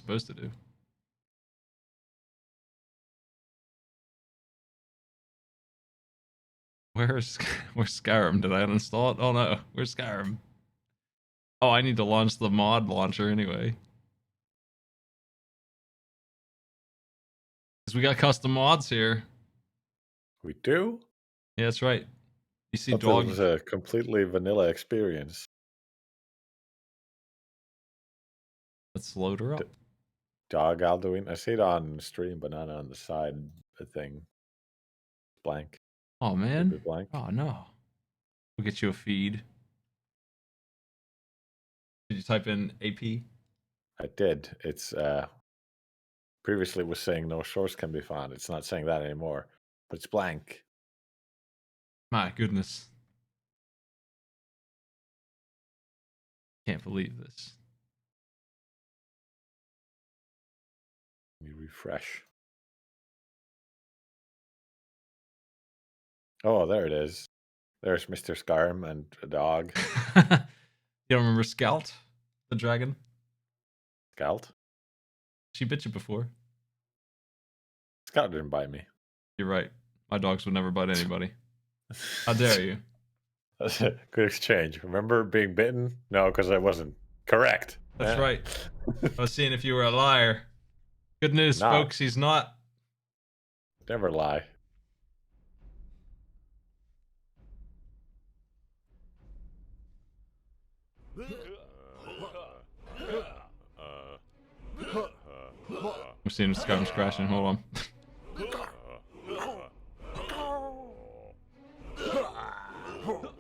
supposed to do. Where's Skyrim? Did I uninstall it? Oh no, where's Skyrim? Oh, I need to launch the mod launcher anyway. Because we got custom mods here. We do? Yeah, that's right. You see It dog. was a completely vanilla experience. Let's load her up. Dog Alduin. I see it on stream, but not on the side thing. Blank. Oh man. Blank. Oh no. We'll get you a feed. Did you type in AP? I did. It's previously it was saying no source can be found. It's not saying that anymore. But it's blank. My goodness. Can't believe this. Let me refresh. Oh, there it is. There's Mr. Skyrim and a dog. You don't remember Scout, the dragon? Scout? She bit you before. Scout didn't bite me. You're right. My dogs would never bite anybody. How dare you? That's a good exchange. Remember being bitten? No, because I wasn't. Correct. That's right. I was seeing if you were a liar. Good news, folks. He's not. Never lie. I'm seeing Skyrim's crashing. Hold on.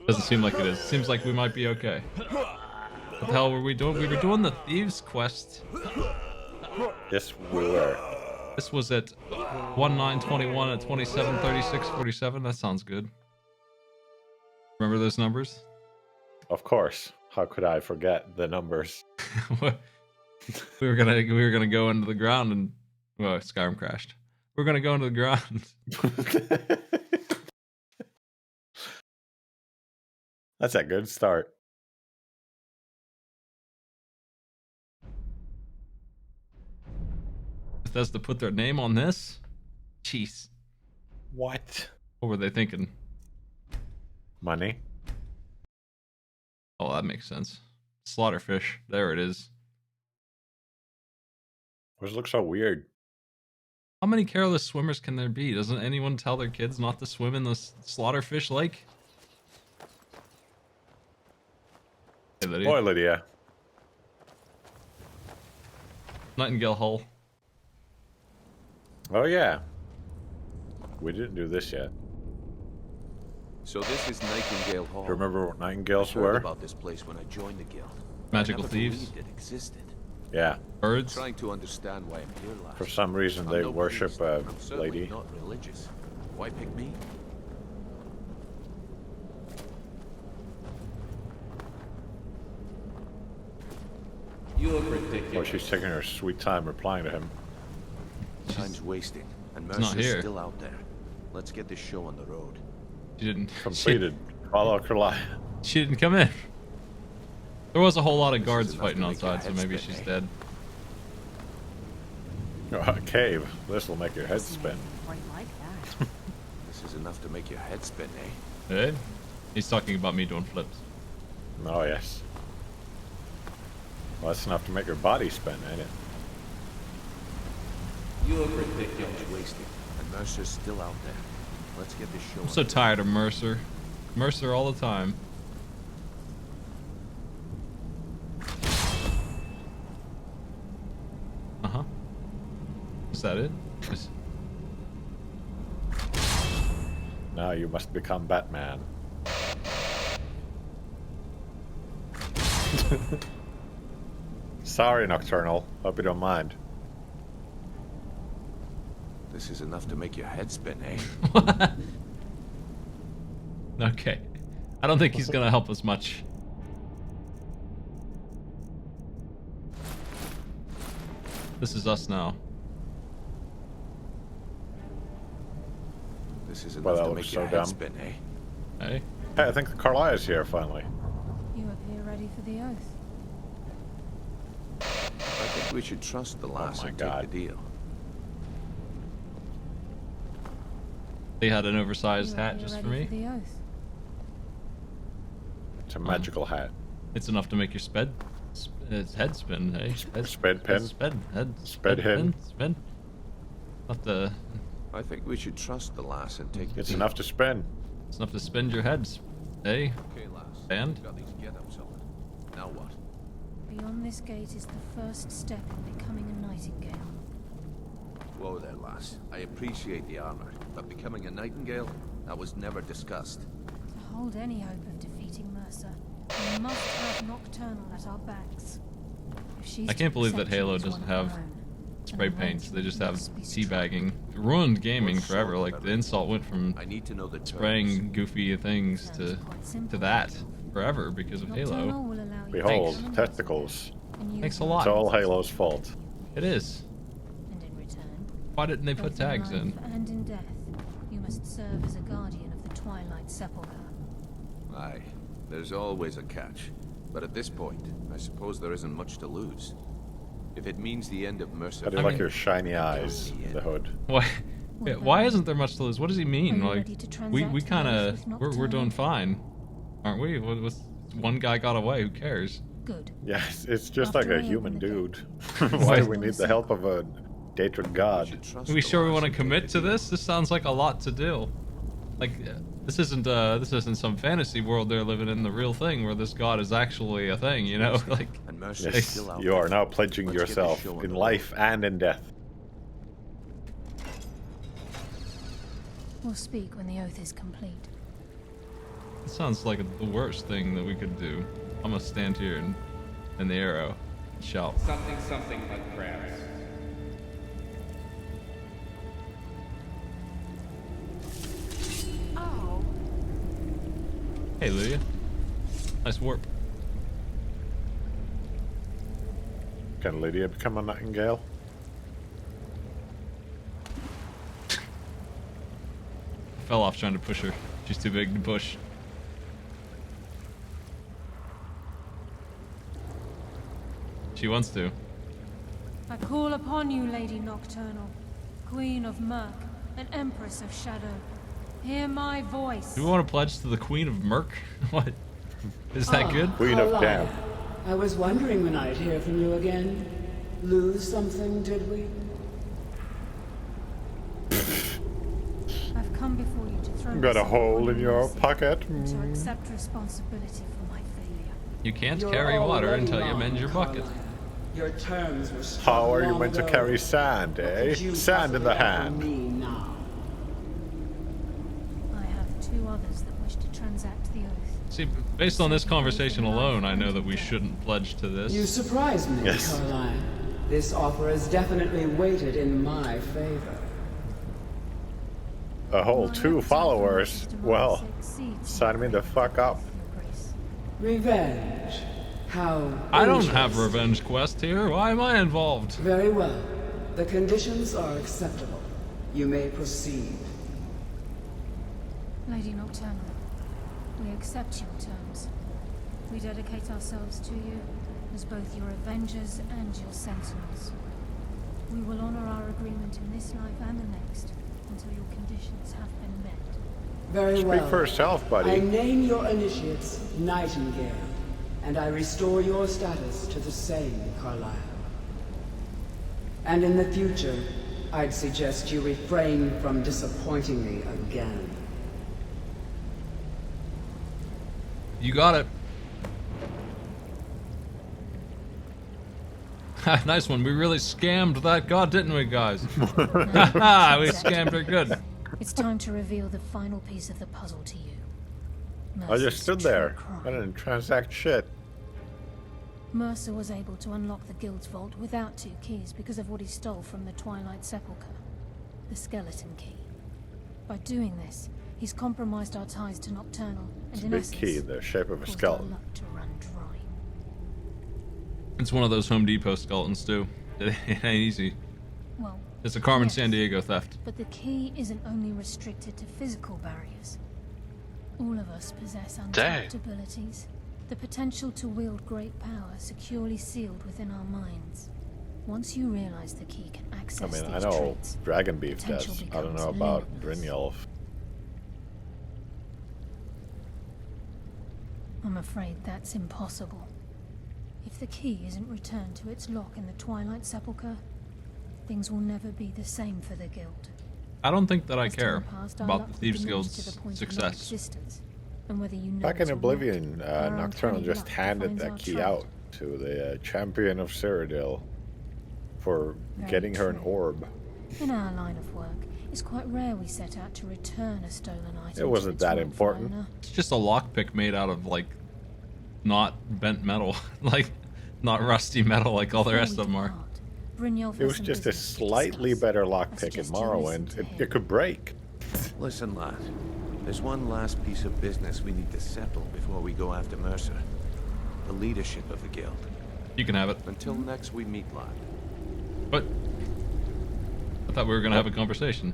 Doesn't seem like it is. Seems like we might be okay. What the hell were we doing? We were doing the Thieves quest. Yes, we were. This was at 1921 at 27:36:47. That sounds good. Remember those numbers? Of course. How could I forget the numbers? we were gonna go into the ground and well, Skyrim crashed. We're gonna go into the ground. That's a good start. Bethesda put their name on this? Jeez. What? What were they thinking? Money. Oh, that makes sense. Slaughterfish. There it is. Those look so weird. How many careless swimmers can there be? Doesn't anyone tell their kids not to swim in the Slaughterfish Lake? Hey, Lydia. Boy, Lydia. Nightingale Hull. Oh, yeah. We didn't do this yet. So this is Nightingale Hall. Do you remember what Nightingales I heard were? about this place when I joined the guild. Magical I never thieves? believed it existed. Yeah. Birds? Trying to understand why I'm here last. For some reason, I'm they no worship priest, a and I'm certainly lady. not religious. Why pick me? You look ridiculous. Or she's taking her sweet time replying to him. Time's wasting, and She's not Mercer's here. still out there. Let's get this show on the road. She didn't. Completed. Follow Kerlia. She didn't come in. There was a whole lot of guards This is fighting enough to make outside, so your head maybe spin, she's eh? dead. Oh, a cave. This will make your head spin. Quite like that. This is enough to make your head spin, eh? Hey? He's talking about me doing flips. Oh, yes. Well, that's enough to make your body spin, ain't it? You look ridiculous. Time's wasting, and Mercer's still out there. Let's get this show I'm on so the tired of Mercer. Mercer all the time. Uh-huh. Is that it? Now you must become Batman. Sorry, Nocturnal. Hope you don't mind. This is enough to make your head spin, eh? Okay. I don't think he's gonna help us much. This is us now. This is Well, enough that to looks make your so head dumb. spin, eh? Hey? Hey, I think the Carlia is here finally. You appear ready for the oath. I think think we should trust the lass my and God. take the deal. They had an oversized hat You're just ready for me. the oath. It's a magical hat. It's enough to make your head spin. Hey, Sped pen. Sped hen. Spin. Not the. I think we should trust the lass and take the It's deal. enough to spend. It's enough to spin your heads. Hey. Okay, lass. And? Got these get-ups on. Now what? Beyond this gate is the first step in becoming a nightingale. Whoa there, lass. I appreciate the armor, but becoming a nightingale? That was never discussed. To hold any hope of defeating Mercer, we must have Nocturnal at our backs. If she's I can't to believe that accept you Halo as doesn't one of our have own, spray then the paints. They just have must be strong. teabagging. It ruined gaming What's forever. short Like of the insult went from I need to know the terms. spraying goofy things Sounds to quite simple. that forever because of Nocturnal Halo. will allow you Behold, to come and testicles. and use Thanks a them lot. It's all Halo's fault. It is. And in return, Why didn't they put both tags life in? and in death, you must serve as a guardian of the Twilight Sepulchre. Aye, there's always a catch. But at this point, I suppose there isn't much to lose. If it means the end of Mercer... I do I like mean- your shiny eyes in the hood. Why? Yeah, why isn't there much to lose? What does he mean? Are you Like, ready to we transact kind the of oath with we're doing Nocturnal? fine, aren't we? One guy got away. Who cares? Good. Yes, it's just After like I a open human the gate, dude. Why do we need the Listen. help of a Datred god? Are we sure we want to commit to this? This sounds like a lot to do. Like, this isn't some fantasy world they're living in. The real thing where this god is actually a thing. You know, like. And Mercer's Yes, still out you there. are now pledging Let's get this yourself show on in the life and in death. We'll speak when the oath is complete. It sounds like the worst thing that we could do. I'm gonna stand here and in the arrow, and shout. Something, something like crabs. Oh. Hey, Lydia. Nice warp. Can Lydia become a nightingale? Fell off trying to push her. She's too big to push. She wants to. I call upon you, Lady Nocturnal, Queen of Murk and Empress of Shadow. Hear my voice. Do we want to pledge to the Queen of Merc? What? Is that good? Queen of Carlisle. Damn. I was wondering when I'd hear from you again. Lose something, did we? I've come before you to throw Got a myself hole upon in your mercy pocket? and to accept responsibility for my failure. You can't You're carry water already until you wrong, mend your bucket. Carlisle. Your terms were struck How are you long meant to ago. carry sand, What eh? could you Sand in the possibly offer hand. me now? I have two others that wish to transact the oath. See, based on this conversation alone, I know that we shouldn't pledge to this. You surprise me, Yes. Carlisle. This offer is definitely weighted in my favor. A whole My 2 appetite for followers. justice demands Well, exceeds sign me the fuck up. Your Grace. Revenge. How I don't have interesting. revenge quest here. Why am I involved? Very well. The conditions are acceptable. You may proceed. Lady Nocturnal, we accept your terms. We dedicate ourselves to you as both your avengers and your sentinels. We will honor our agreement in this life and the next until your conditions have been met. Very Speak well. for yourself, I buddy. name your initiates Nightingale, and I restore your status to the same, Carlisle. And in the future, I'd suggest you refrain from disappointing me again. You got it. Nice one. We really scammed that god, didn't we, guys? Haha, we scammed her good. It's time to reveal the final piece of the puzzle to you. I Mercer's just stood true there. crime. I didn't transact shit. Mercer was able to unlock the guild's vault without 2 keys because of what he stole from the Twilight Sepulchre, the skeleton key. By doing this, he's compromised our ties to Nocturnal, It's and a in big key, essence, the shape of a caused our skeleton. luck to run dry. It's one of those Home Depot skeletons, too. It ain't easy. Well, It's a Carmen yes, Sandiego theft. but the key isn't only restricted to physical barriers. All of us possess untapped abilities, the potential to wield great power securely sealed within our minds. Once you realize the key can I access mean, I these know traits, Dragon Beef potential does. I don't becomes know about limitless. Brynjolf. I'm afraid that's impossible. If the key isn't returned to its lock in the Twilight Sepulchre, things will never be the same for the Guild. I don't think that I As care time passed, our about luck the Thieves diminished to Guild's the point of success. non-existence. And whether you know Back it in or not, Oblivion, our Nocturnal uncanny just luck handed defines that our key trade. out to the champion of Cyrodiil for Very getting her an true. orb. In our line of work, it's quite rare we set out to return a stolen item. It wasn't to its that rightful important. owner. It's just a lockpick made out of like not bent metal, like not rusty metal like all the Before rest we of them are. depart, Brynjolf It has was some just a business to slightly discuss. better I lockpick in suggest you Morrowind. listen to him. It could break. Listen, lad. There's one last piece of business we need to settle before we go after Mercer. The leadership of the guild. You can have it. Until next we meet, lad. But I thought we were gonna have a conversation.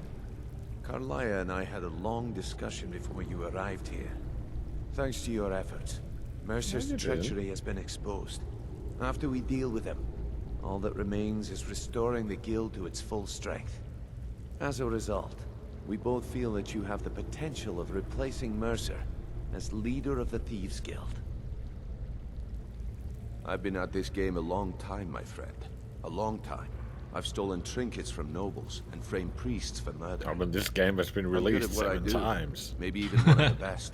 Carlia and I had a long discussion before you arrived here. Thanks to your efforts, Mercer's No, you didn't. treachery has been exposed. After we deal with him, all that remains is restoring the guild to its full strength. As a result, we both feel that you have the potential of replacing Mercer as leader of the Thieves Guild. I've been at this game a long time, my friend. A long time. I've stolen trinkets from nobles and framed priests for murder. I mean, this game has been I'm good released at what I 7 do. times. Maybe even one of the best.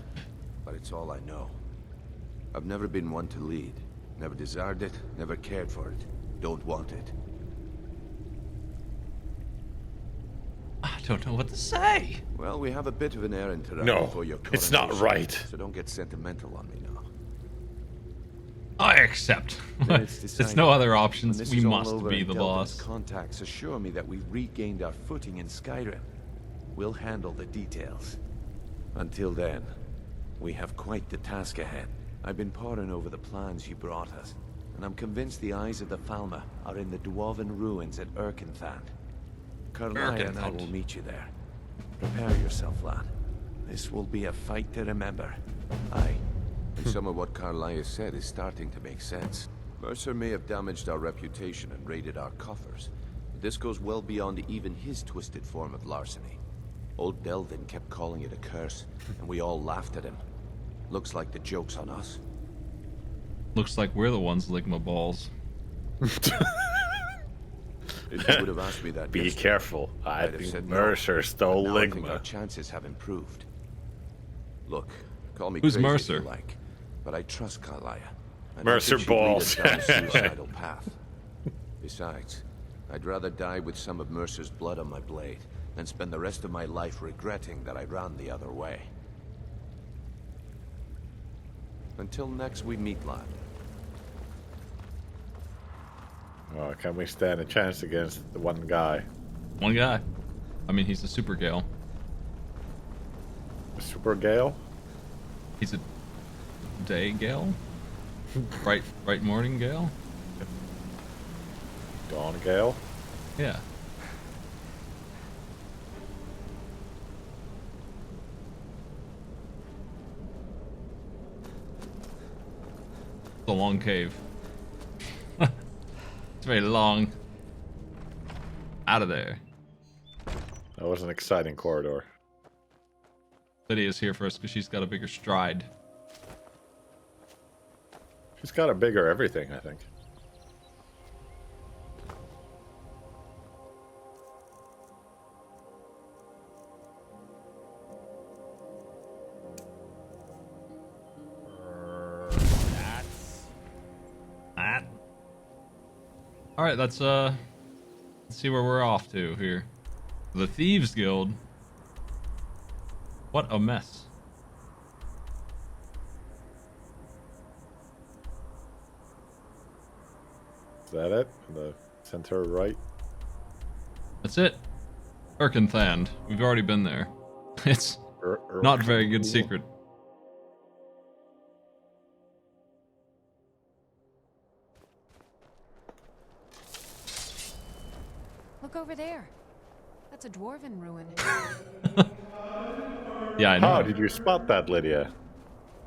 But it's all I know. I've never been one to lead. Never desired it, never cared for it. Don't want it. I don't know what to say. Well, we have a bit of an errand to run No, before your it's not coronation, right. So don't get sentimental on me now. I accept. Then It's decided. no other When options. this We is all must over be and the Delvin's boss. contacts assure me that we've regained our footing in Skyrim. We'll handle the details. Until then, we have quite the task ahead. I've been poring over the plans you brought us, and I'm convinced the eyes of the Falmer are in the dwarven ruins at Erkenthand. Carlia and I Erkenthand. will meet you there. Prepare yourself, lad. This will be a fight to remember. Aye. And some of what Carlia said is starting to make sense. Mercer may have damaged our reputation and raided our coffers, but this goes well beyond even his twisted form of larceny. Old Delvin kept calling it a curse, and we all laughed at him. Looks like the joke's on us. Looks like we're the ones Ligma balls. If you would have asked me that Be yesterday, careful. I I'd have think said no. Mercer stole Now I think our Ligma. chances have improved. Look, call me Who's crazy Mercer? if you like, but I trust Carlia. I don't Mercer think she'd lead balls. us down a suicidal path. Besides, I'd rather die with some of Mercer's blood on my blade than spend the rest of my life regretting that I ran the other way. Until next we meet, lad. Oh, can we stand a chance against the one guy? One guy. I mean, he's a super Gale. Super Gale? He's a day Gale? bright morning Gale? Dawn Gale? Yeah. It's a long cave. It's very long. Out of there. That was an exciting corridor. Lydia's here first because she's got a bigger stride. She's got a bigger everything, I think. All right, let's see where we're off to here. The Thieves Guild. What a mess. Is that it? In the center right? That's it. Erkenthand. We've already been there. It's not a very good secret. Look over there. That's a dwarven ruin. Yeah, I know. How did you spot that, Lydia?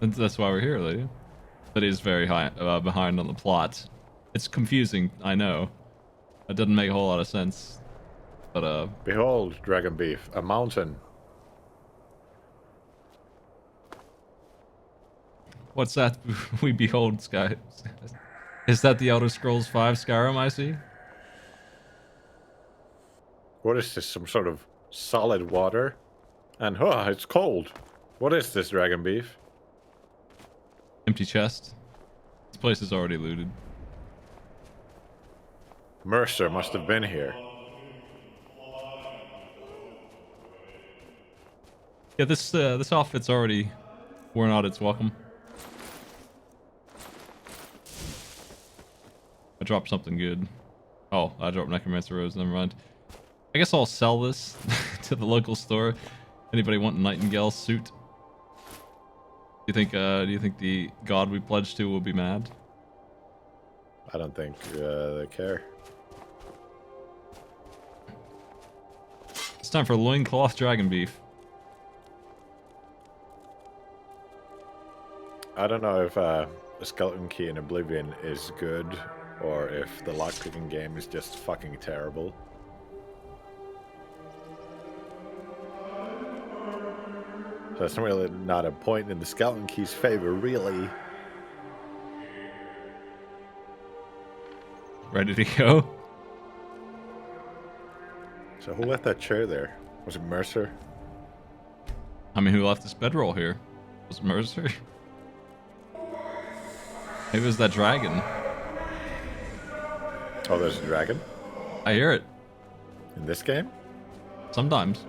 That's why we're here, Lydia. Lydia's very high behind on the plot. It's confusing, I know. That doesn't make a whole lot of sense. But Behold, dragon beef, a mountain. what's that we behold, Sky? Is that the Elder Scrolls 5 Skyrim I see? What is this? Some sort of solid water? And it's cold. What is this, dragon beef? Empty chest. This place is already looted. Mercer must have been here. Yeah, this outfit's already worn out its welcome. I dropped something good. Oh, I dropped Necromancer Rose, never mind. I guess I'll sell this to the local store. Anybody want a Nightingale suit? Do you think the god we pledged to will be mad? I don't think they care. It's time for loincloth dragon beef. I don't know if a skeleton key in Oblivion is good or if the lockpicking game is just fucking terrible. So that's really not a point in the skeleton key's favor, really. Ready to go? So who left that chair there? Was it Mercer? I mean, who left this bedroll here? Was it Mercer? Maybe it was that dragon. Oh, there's a dragon? I hear it. In this game? Sometimes.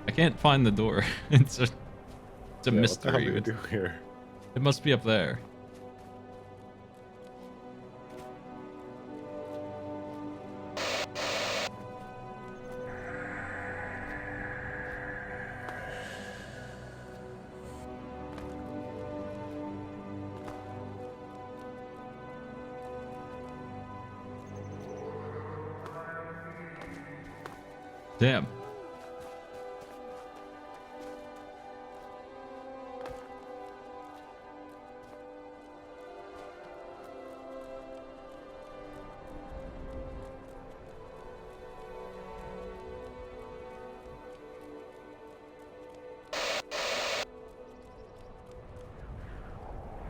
I can't find the door. It's a Yeah, mystery. what the hell do you do here? It must be up there. Damn.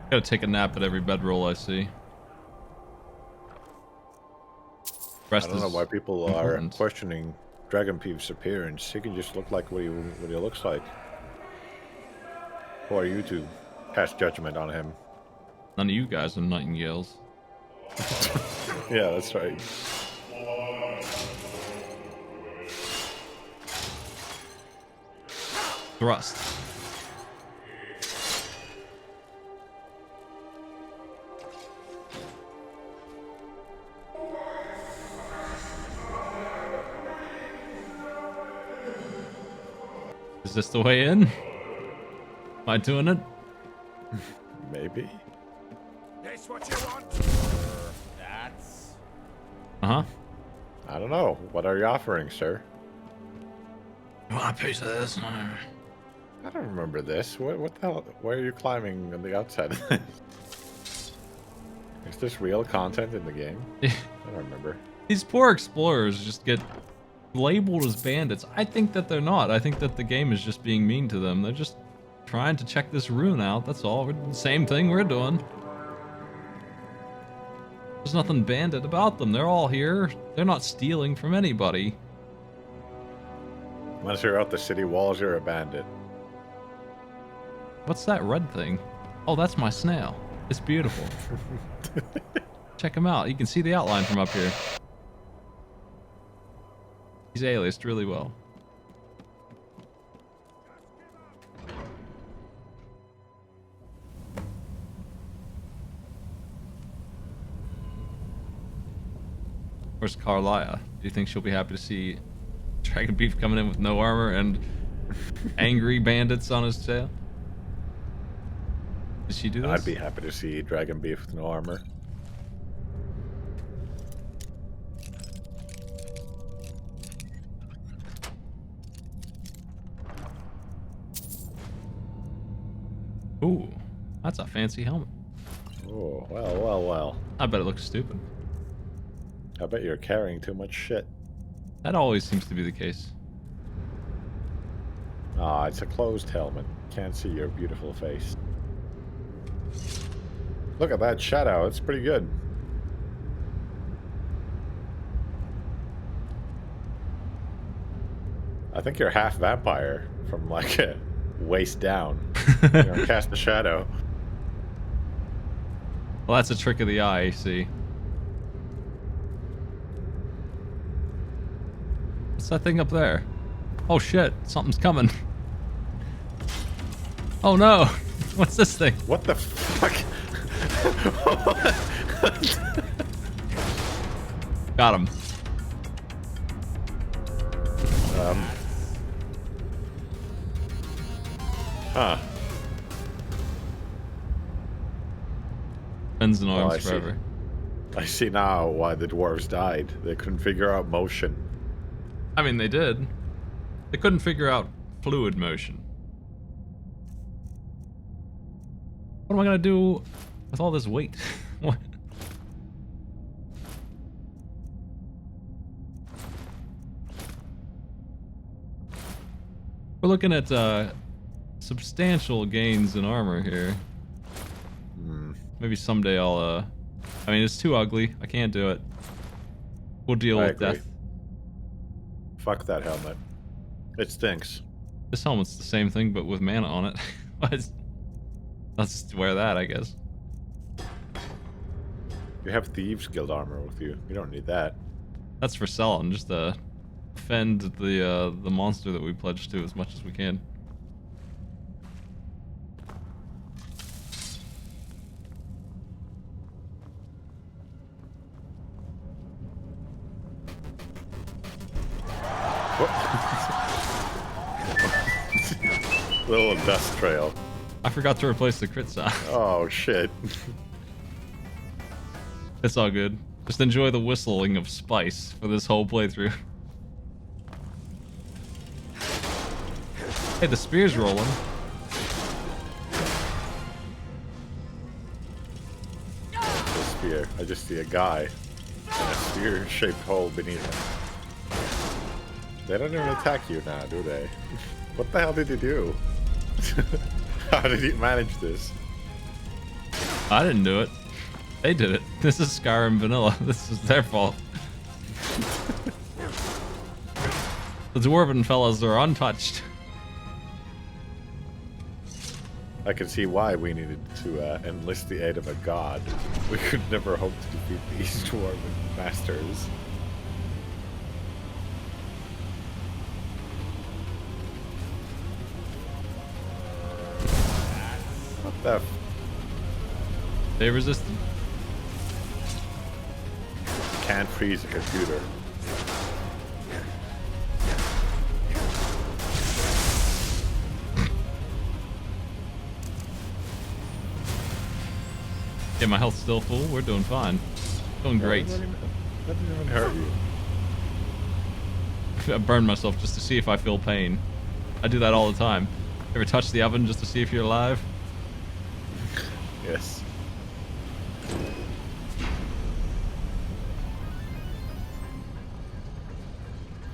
Gotta take a nap at every bedroll I see. Rest I don't know is why people important. are questioning Dragon Peeve's appearance. He can just look like what he looks like. Who are you to pass judgment on him? None of you guys are nightingales. Yeah, that's right. Thrust. Is this the way in? Am I doing it? Maybe. That's what you want. That's... Uh-huh. I don't know. What are you offering, sir? You want a piece of this? I don't remember this. What the hell? Why are you climbing on the outside? Is this real content in the game? I don't remember. These poor explorers just get labeled as bandits. I think that they're not. I think that the game is just being mean to them. They're just trying to check this rune out. That's all. Same thing we're doing. There's nothing bandit about them. They're all here. They're not stealing from anybody. Once you're out the city walls, you're a bandit. What's that red thing? Oh, that's my snail. It's beautiful. Check him out. You can see the outline from up here. He's aliased really well. Where's Carlia? Do you think she'll be happy to see Dragon Beef coming in with no armor and angry bandits on his tail? Did she do this? I'd be happy to see Dragon Beef with no armor. Ooh, that's a fancy helmet. Oh, well. I bet it looks stupid. I bet you're carrying too much shit. That always seems to be the case. Ah, it's a closed helmet. Can't see your beautiful face. Look at that shadow. It's pretty good. I think you're half vampire from like waist down. Cast the shadow. Well, that's a trick of the eye, see. What's that thing up there? Oh shit, something's coming. Oh no! What's this thing? What the fuck? Got him. Huh. Ends in Oh, arms I see. forever. I see now why the dwarves died. They couldn't figure out motion. I mean, they did. They couldn't figure out fluid motion. What am I gonna do with all this weight? What? We're looking at substantial gains in armor here. Maybe someday I'll I mean, it's too ugly. I can't do it. We'll deal I with agree. death. Fuck that helmet. It stinks. This helmet's the same thing, but with mana on it. Let's just wear that, I guess. You have Thieves Guild armor with you. You don't need that. That's for selling, just to defend the monster that we pledged to as much as we can. Little dust trail. I forgot to replace the crit sound. Oh shit. It's all good. Just enjoy the whistling of spice for this whole playthrough. Hey, the spear's rolling. The spear. I just see a guy in a spear-shaped hole beneath him. They don't even attack you now, do they? What the hell did he do? How did he manage this? I didn't do it. They did it. This is Skyrim vanilla. This is their fault. The dwarven fellas are untouched. I can see why we needed to enlist the aid of a god. We could never hope to defeat these dwarven masters. What the f- They resisted. Can't freeze a computer. Yeah, my health's still full. We're doing fine. Doing great. That didn't even hurt you. I burned myself just to see if I feel pain. I do that all the time. Ever touch the oven just to see if you're alive? Yes.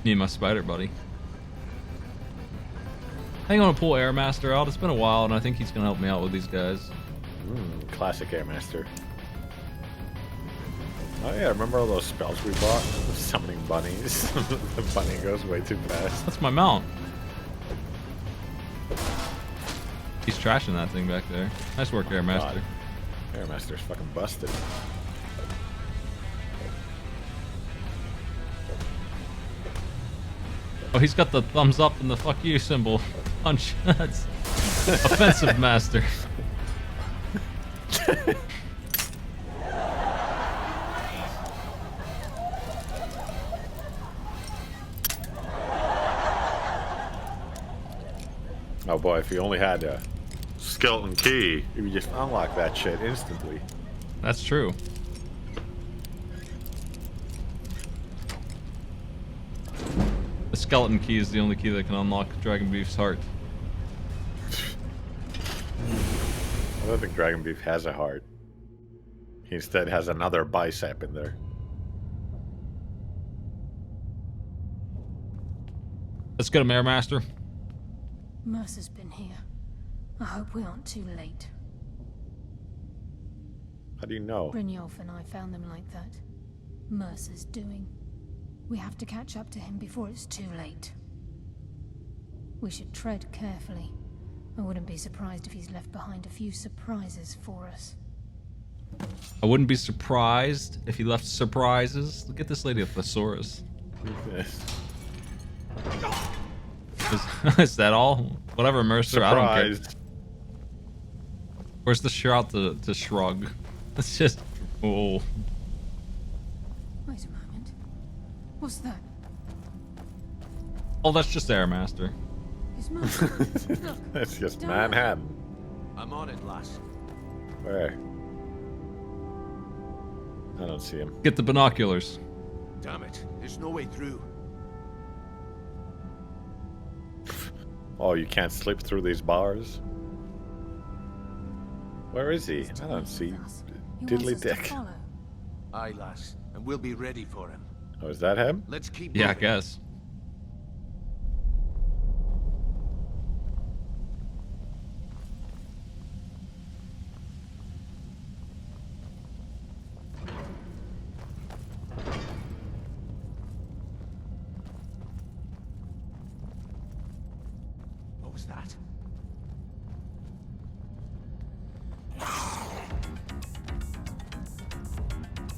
Need my spider buddy. I think I'm gonna pull Airmaster out. It's been a while, and I think he's gonna help me out with these guys. Classic Airmaster. Oh yeah, remember all those spells we bought? Summoning bunnies. The bunny goes way too fast. That's my mount. He's trashing that thing back there. Nice work, Airmaster. God. Airmaster's fucking busted. Oh, he's got the thumbs up and the fuck you symbol. Punch. That's offensive, master. Oh boy, if you only had a skeleton key, you would just unlock that shit instantly. That's true. The skeleton key is the only key that can unlock Dragon Beef's heart. I don't think Dragon Beef has a heart. He instead has another bicep in there. Let's get him, Air Master. Mercer's been here. I hope we aren't too late. How do you know? Brynjolf and I found them like that. Mercer's doing. We have to catch up to him before it's too late. We should tread carefully. I wouldn't be surprised if he's left behind a few surprises for us. I wouldn't be surprised if he left surprises. Look at this lady, a thesaurus. Is that all? Whatever, Mercer, I don't care. Surprised. Where's the shout to shrug? It's just... Oh. Wait a moment. What's that? Oh, that's just Air Master. It's Mercer. Look. That's just Down. Manhattan. I'm on it, lass. Where? I don't see him. Get the binoculars. Damn it, there's no way through. Oh, you can't slip through these bars? Where is he? I don't see. He wants Diddly us to dick. follow. Aye, lass, and we'll be ready for him. Oh, is that him? Let's keep Yeah, I moving. guess. What was that?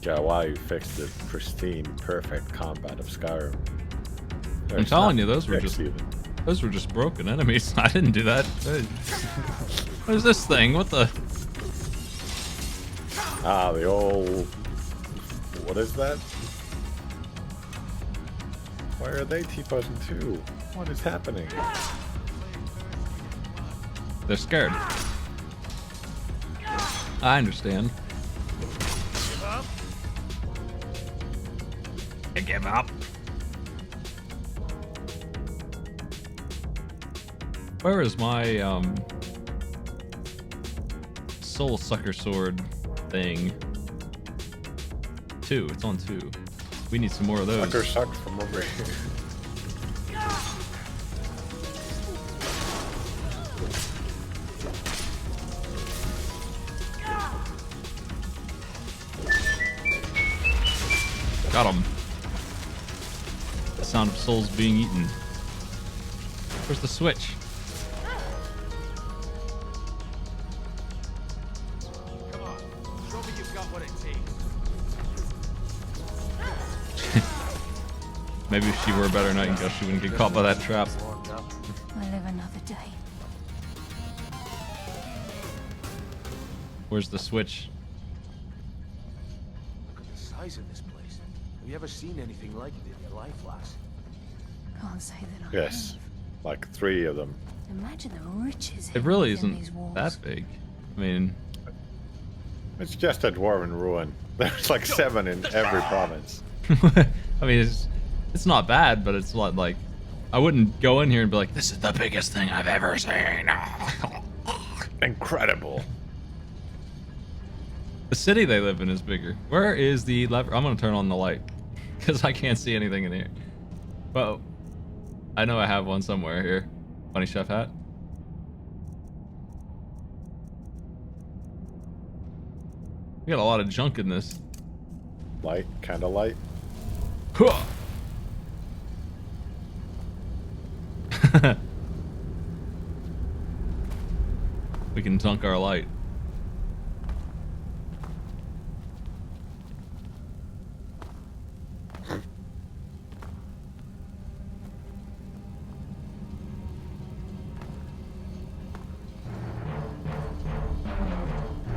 Yeah, why you fixed the pristine, perfect combat of Skyrim. I'm telling you, those were just broken enemies. I didn't do that. What is this thing? What the? Ah, the old... What is that? Why are they T-posing too? What is happening? They're scared. I understand. I give up. Where is my soul sucker sword thing? 2. It's on 2. We need some more of those. Sucker suck from over here. Got him. The sound of souls being eaten. Where's the switch? Come on, show me you've got what it takes. Maybe if she were a better nightingale, she wouldn't get caught by that trap. I live another day. Where's the switch? Look at the size of this place. Have you ever seen anything like it in your life, lass? Can't say that I Yes. have. Like 3 of them. Imagine the riches It really hidden within these isn't walls. that big. I mean, It's just a dwarven ruin. There's like 7 in every province. I mean, it's not bad, but it's not like I wouldn't go in here and be like, "This is the biggest thing I've ever seen." Incredible. The city they live in is bigger. Where is the lever? I'm gonna turn on the light because I can't see anything in here. But I know I have one somewhere here. Funny chef hat. We got a lot of junk in this. Light, kind of light. Huh. We can dunk our light.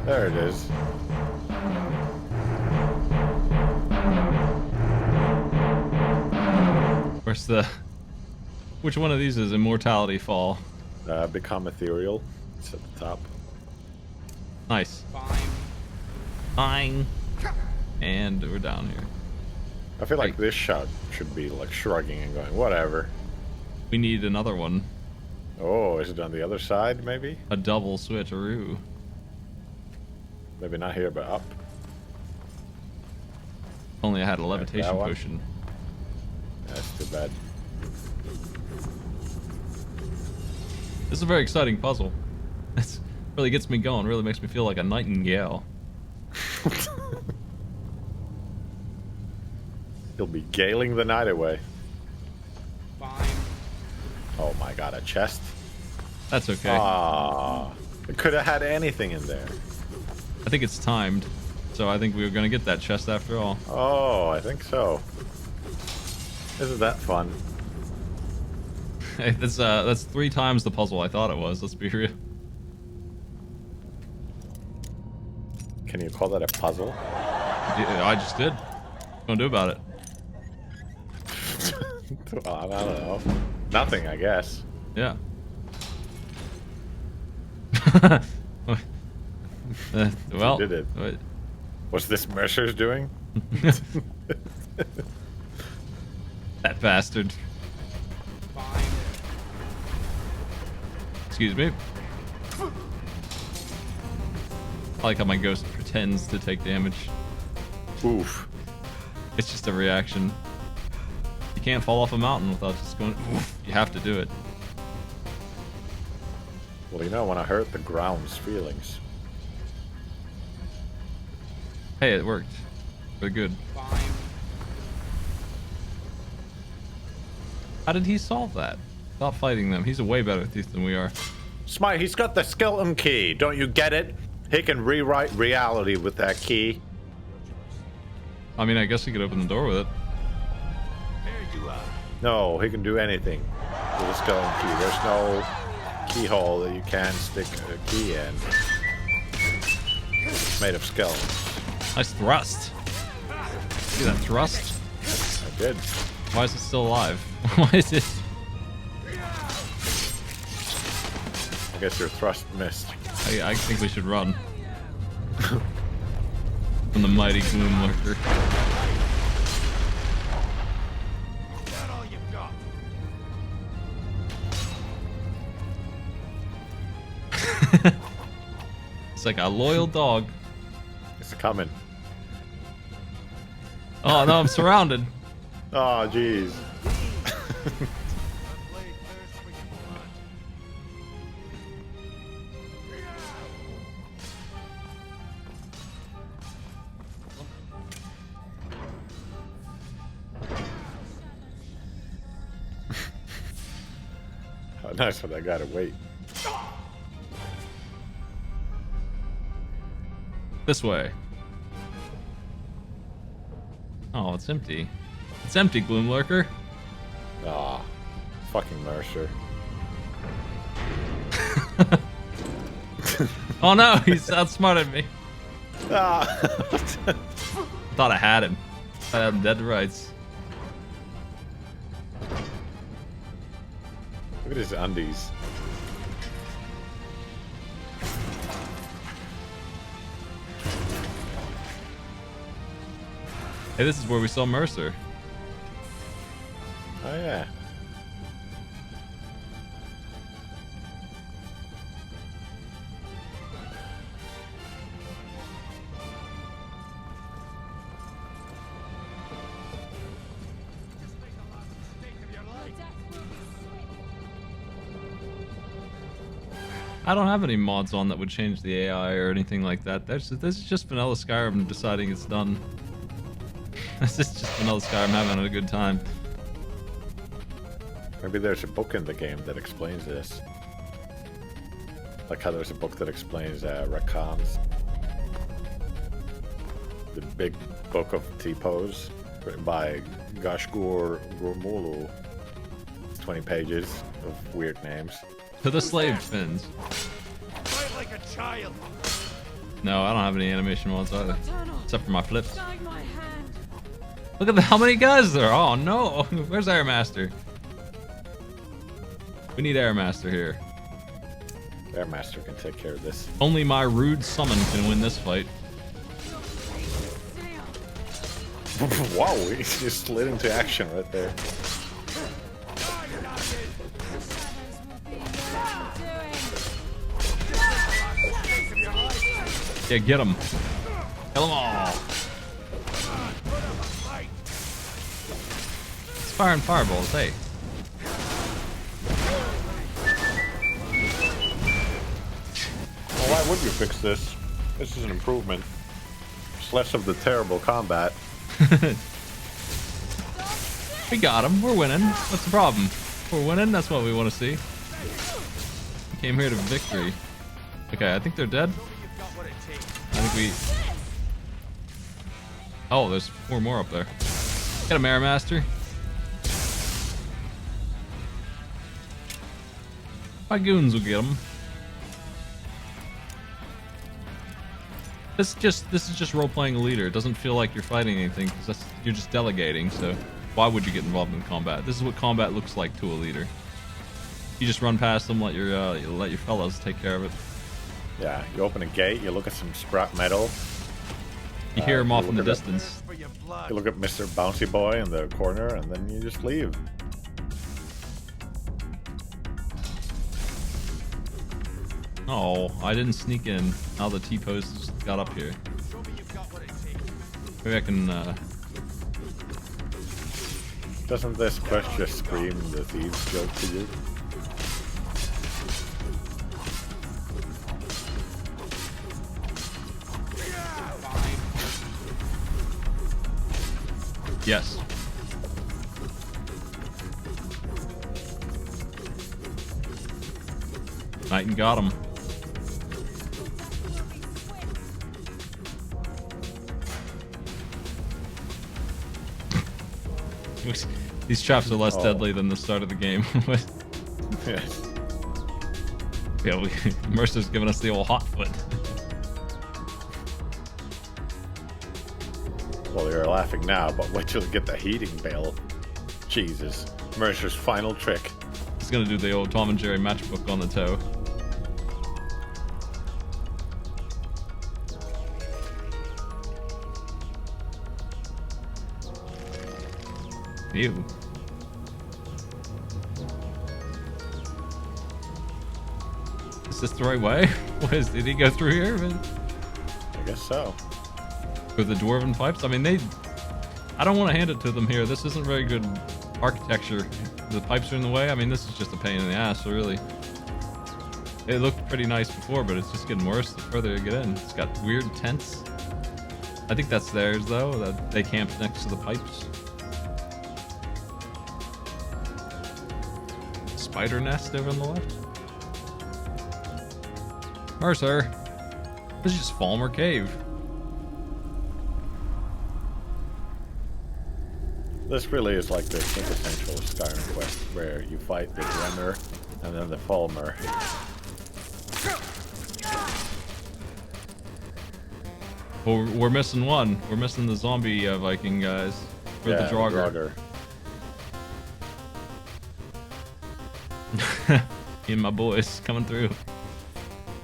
There it is. Where's the... Which one of these is Immortality Fall? Become ethereal. It's at the top. Nice. Fine. Fine. And we're down here. I feel like Right. this shot should be like shrugging and going, whatever. We need another one. Oh, is it on the other side, maybe? A double switcheroo. Maybe not here, but up. only I had a levitation one? potion. That's too bad. This is a very exciting puzzle. It really gets me going. Really makes me feel like a nightingale. He'll be galing the night away. Fine. Oh my god, a chest? That's okay. Ah, it could have had anything in there. I think it's timed. So I think we were going to get that chest after all. Oh, I think so. Isn't that fun? Hey, that's 3 times the puzzle I thought it was. Let's be real. Can you call that a puzzle? Yeah, I just did. What gonna do about it? I don't know. Nothing, I guess. Yeah. Well, You did it. What's this Mercer's doing? That bastard. Fine. Excuse me. I like how my ghost pretends to take damage. Oof. It's just a reaction. You can't fall off a mountain without just going oof. You have to do it. Well, you know, when I hurt the ground's feelings. Hey, it worked. Very good. Fine. How did he solve that? Stop fighting them. He's a way better thief than we are. Smite, he's got the skeleton key. Don't you get it? He can rewrite reality with that key. I mean, I guess he could open the door with it. There you are. No, he can do anything with a skeleton key. There's no keyhole that you can stick a key in. It's made of skeletons. Nice thrust. See that thrust? I did. Why is it still alive? Why is it? I guess your thrust missed. I think we should run. From the mighty Gloom Lurker. That's all you've got. It's like a loyal dog. It's coming. Oh no, I'm surrounded. Oh, jeez. How nice when I gotta wait. This way. Oh, it's empty. It's empty, Gloom Lurker. Ah, fucking Mercer. Oh no, he's outsmarted me. Ah. Thought I had him. I had him dead to rights. Look at his undies. Hey, this is where we saw Mercer. Oh yeah. I don't have any mods on that would change the AI or anything like that. This is just vanilla Skyrim deciding it's done. This is just vanilla Skyrim having a good time. Maybe there's a book in the game that explains this. Like how there's a book that explains Rakans. The big book of T-pose, written by Gashgur Gurmulu. It's 20 pages of weird names. To the slave fins. Fight like a child. No, I don't have any animation mods either. Tunnel. Except for my flips. Guide my hand. Look at how many guys there are. Oh no. Where's Airmaster? We need Airmaster here. Airmaster can take care of this. Only my rude summon can win this fight. Wow, he just slid into action right there. Yeah, get him. Kill them all. Firing fireballs, hey. Well, why would you fix this? This is an improvement. It's less of the terrible combat. We got him. We're winning. What's the problem? We're winning. That's what we want to see. We came here to victory. Okay, I think they're dead. I think we... Oh, there's 4 more up there. Get him, Air Master. My goons will get him. This is just role-playing a leader. It doesn't feel like you're fighting anything because you're just delegating. So why would you get involved in combat? This is what combat looks like to a leader. You just run past them, let your fellows take care of it. Yeah, you open a gate, you look at some scrap metal. You hear him off in the look at distance. You look at Mr. Bouncy Boy in the corner, and then you just leave. Oh, I didn't sneak in. Now the T-post just got up here. Maybe I can, Doesn't this quest just scream the Thieves Guild to you? Yes. Knighton got him. These traps are less deadly than the start of the game. Yes. Yeah, Mercer's giving us the old hot foot. Well, you're laughing now, but wait till you get the heating bill. Jesus. Mercer's final trick. He's gonna do the old Tom and Jerry matchbook on the toe. Ew. Is this the right way? Did he go through here? I guess so. With the dwarven pipes? I mean, I don't want to hand it to them here. This isn't very good architecture. The pipes are in the way. I mean, this is just a pain in the ass, really. It looked pretty nice before, but it's just getting worse the further you get in. It's got weird tents. I think that's theirs, though, that they camped next to the pipes. Spider nest over on the left. Mercer, this is just Falmer Cave. This really is like the quintessential Skyrim quest, where you fight the Dremmer and then the Falmer. Well, we're missing one. We're missing the zombie Viking guys. Or the Draugr. Me and my boys coming through.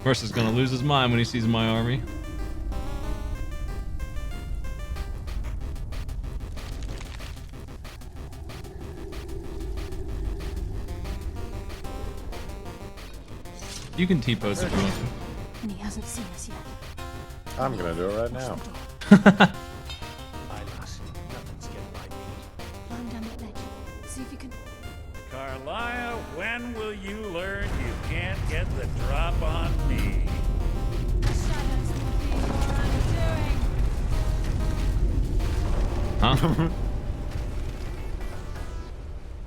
Mercer's gonna lose his mind when he sees my army. You can T-pose if you want to. And he hasn't seen us yet. I'm gonna do it right now. Climb down that ledge. See if you can... Carlisle, when will you learn you can't get the drop on me? Shadows will be your undoing. Huh?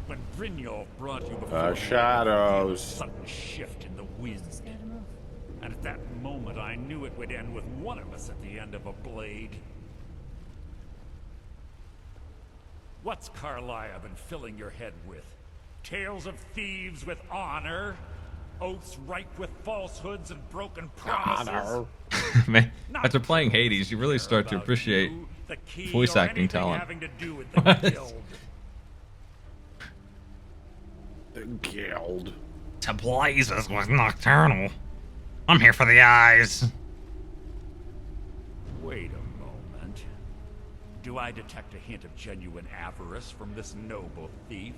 When Brynjolf brought you before shadows. sudden shift in the wind. Scared him off. And at that moment I knew it would end with one of us at the end of a blade. What's Carlisle been filling your head with? Tales of thieves with honor? Oaths ripe with falsehoods and broken promises? Man, after playing Hades, you really start to appreciate voice acting talent. Having to do with the guild. The Guild. To blazes with Nocturnal. I'm here for the eyes. Wait a moment. Do I detect a hint of genuine avarice from this noble thief?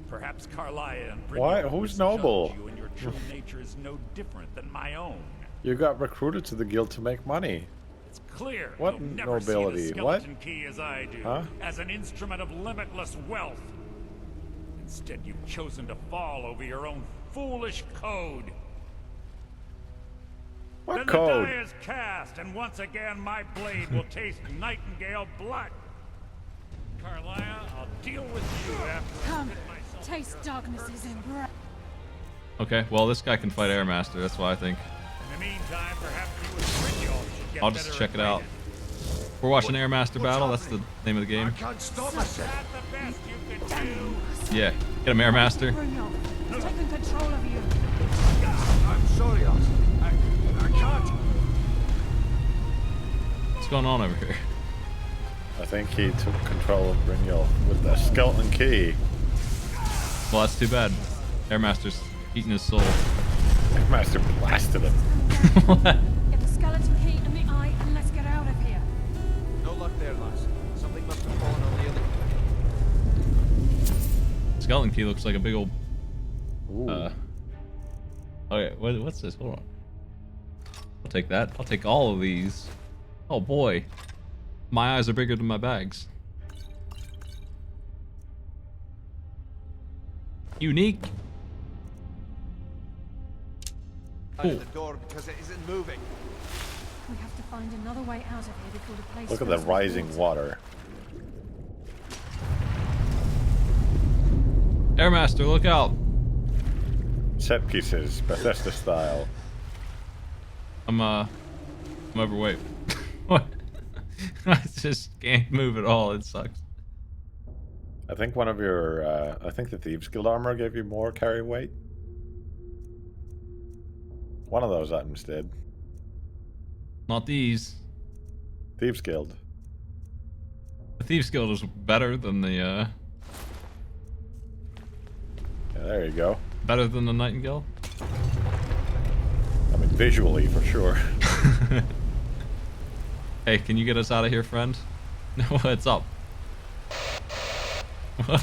Perhaps Carlisle and Why? Who's noble? You and your true nature is no different than my own. You got recruited to the guild to make money. It's clear. What you'll never nobility? see the What? skeleton key as I do, Huh? as an instrument of limitless wealth. Instead, you've chosen to fall over your own foolish code. What Then code? the die is cast, and once again my blade will taste nightingale blood. Carlia, I'll deal with you after I Come, rid myself of taste your darkness's embrace. Okay, well this guy can fight Airmaster. That's why I think. In the meantime, perhaps you and Brynjolf should get I'll just better check it out. acquainted. We're watching Airmaster battle. That's the name of the game. Can't stop Is myself. that the best you can do? Yeah, get him, Airmaster. Brynjolf, it's taken control of you. I'm sorry, Oz. I can't. What's going on over here? I think he took control of Brynjolf with the skeleton key. Well, that's too bad. Airmaster's eating his soul. Master blasted him. Get the skeleton key in the eye and let's get out of here. No luck there, lads. Something must have fallen on the other. Skeleton key looks like a big old. Ooh. Okay, what's this? Hold on. I'll take that. I'll take all of these. Oh boy, my eyes are bigger than my bags. Unique. Out of the door because it isn't moving. We have to find another way out of here before the place Look at the fills with rising water. Airmaster, look out. Set pieces, Bethesda style. I'm overweight. What? I just can't move at all. It sucks. I think one of your, I think the Thieves Guild armor gave you more carry weight. One of those items did. Not these. Thieves Guild. The Thieves Guild is better than the Yeah, there you go. Nightingale. I mean, visually, for sure. Hey, can you get us out of here, friend? No, what's up? What?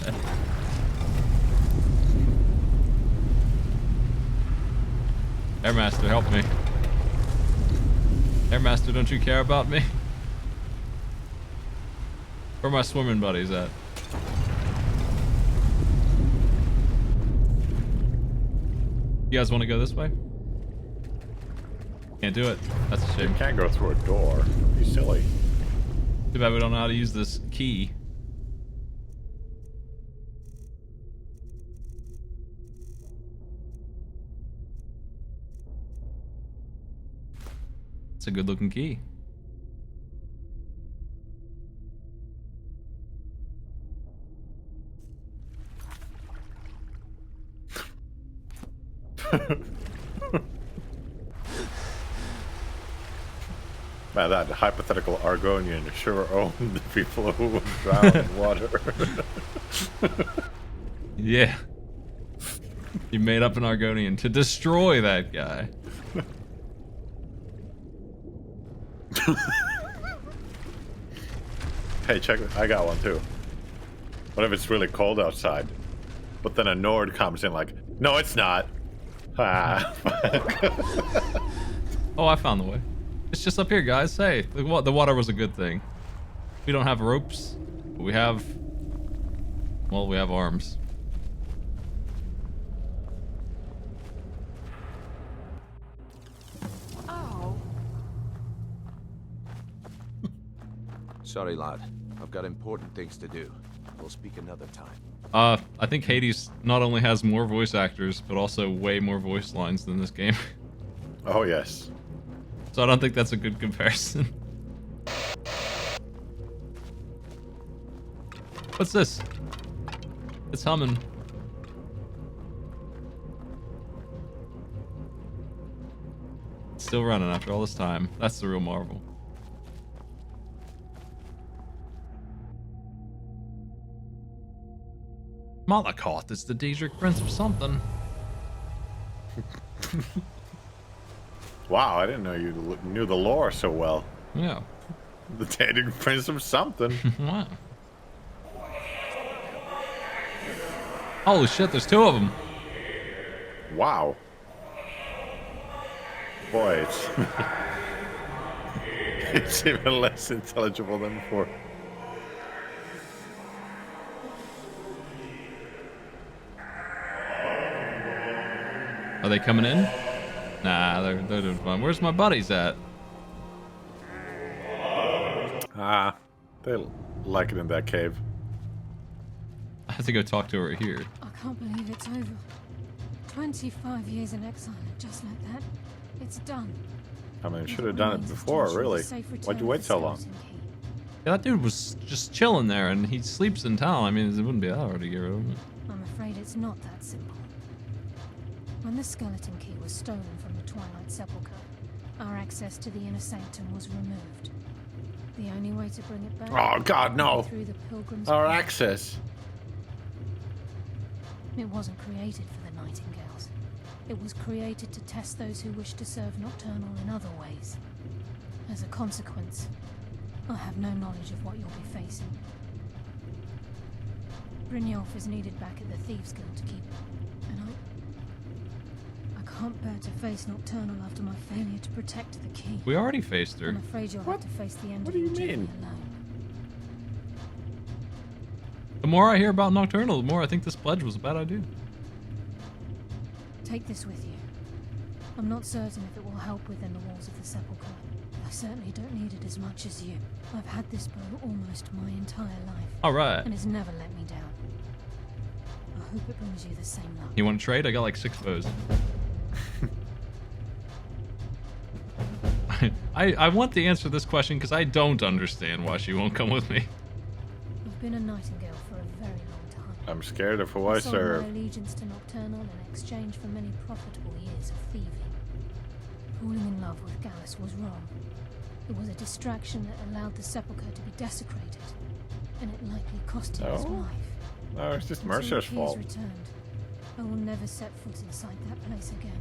Airmaster, help me. Airmaster, don't you care about me? Where are my swimming buddies at? You guys want to go this way? Can't do it. That's a You shame. can't go through a door. Don't be silly. Too bad we don't know how to use this key. It's a good looking key. Man, that hypothetical Argonian sure owned the people who would drown in water. Yeah. You made up an Argonian to destroy that guy. Hey, check it. I got one too. What if it's really cold outside? But then a Nord comes in like, no, it's not. Ah. Oh, I found the way. It's just up here, guys. Hey, the water was a good thing. We don't have ropes, but we have... well, we have arms. Oh, Sorry, lad. I've got important things to do. We'll speak another time. I think Hades not only has more voice actors, but also way more voice lines than this game. Oh, yes. So I don't think that's a good comparison. What's this? It's humming. It's still running after all this time. That's the real marvel. Malakoth is the Daedric Prince of something. Wow, I didn't know you knew the lore so well. Yeah. The Daedric Prince of something. Wow. Holy shit, there's two of them. Wow. Boy, it's... it's even less intelligible than before. Are they coming in? Nah, they're doing fine. Where's my buddies at? Ah, they like it in that cave. I have to go talk to her here. I can't believe it's over. 25 years in exile, and just like that, it's done. I mean, should have done it before, really. Why'd you wait so long? Yeah, that dude was just chilling there, and he sleeps in town. I mean, it wouldn't be that hard to get rid of him. I'm afraid it's not that simple. When the skeleton key was stolen from the Twilight Sepulchre, our access to the inner sanctum was removed. The only way to bring it back... Oh, God, no. ...through the Pilgrim's Our Path. access. It wasn't created for the Nightingales. It was created to test those who wish to serve Nocturnal in other ways. As a consequence, I have no knowledge of what you'll be facing. Brynjolf is needed back at the Thieves Guild to keep... and I can't bear to face Nocturnal after my failure to protect the key. We already faced her. I'm afraid you'll have to face the end What of do you your journey mean? alone. The more I hear about Nocturnal, the more I think this pledge was a bad idea. Take this with you. I'm not certain if it will help within the walls of the Sepulchre. I certainly don't need it as much as you. I've had this bow almost my entire life. Alright. And it's never let me down. I hope it brings you the same luck. You want to trade? I got like 6 bows. I want the answer to this question because I don't understand why she won't come with me. You've been a Nightingale for a very long time. I'm scared of who I sold serve. my allegiance to Nocturnal in exchange for many profitable years of thieving. Falling in love with Gallus was wrong. It was a distraction that allowed the Sepulchre to be desecrated, and it likely cost him his No. life. No, it's just Until Mercer's the key is fault. returned, I will never set foot inside that place again.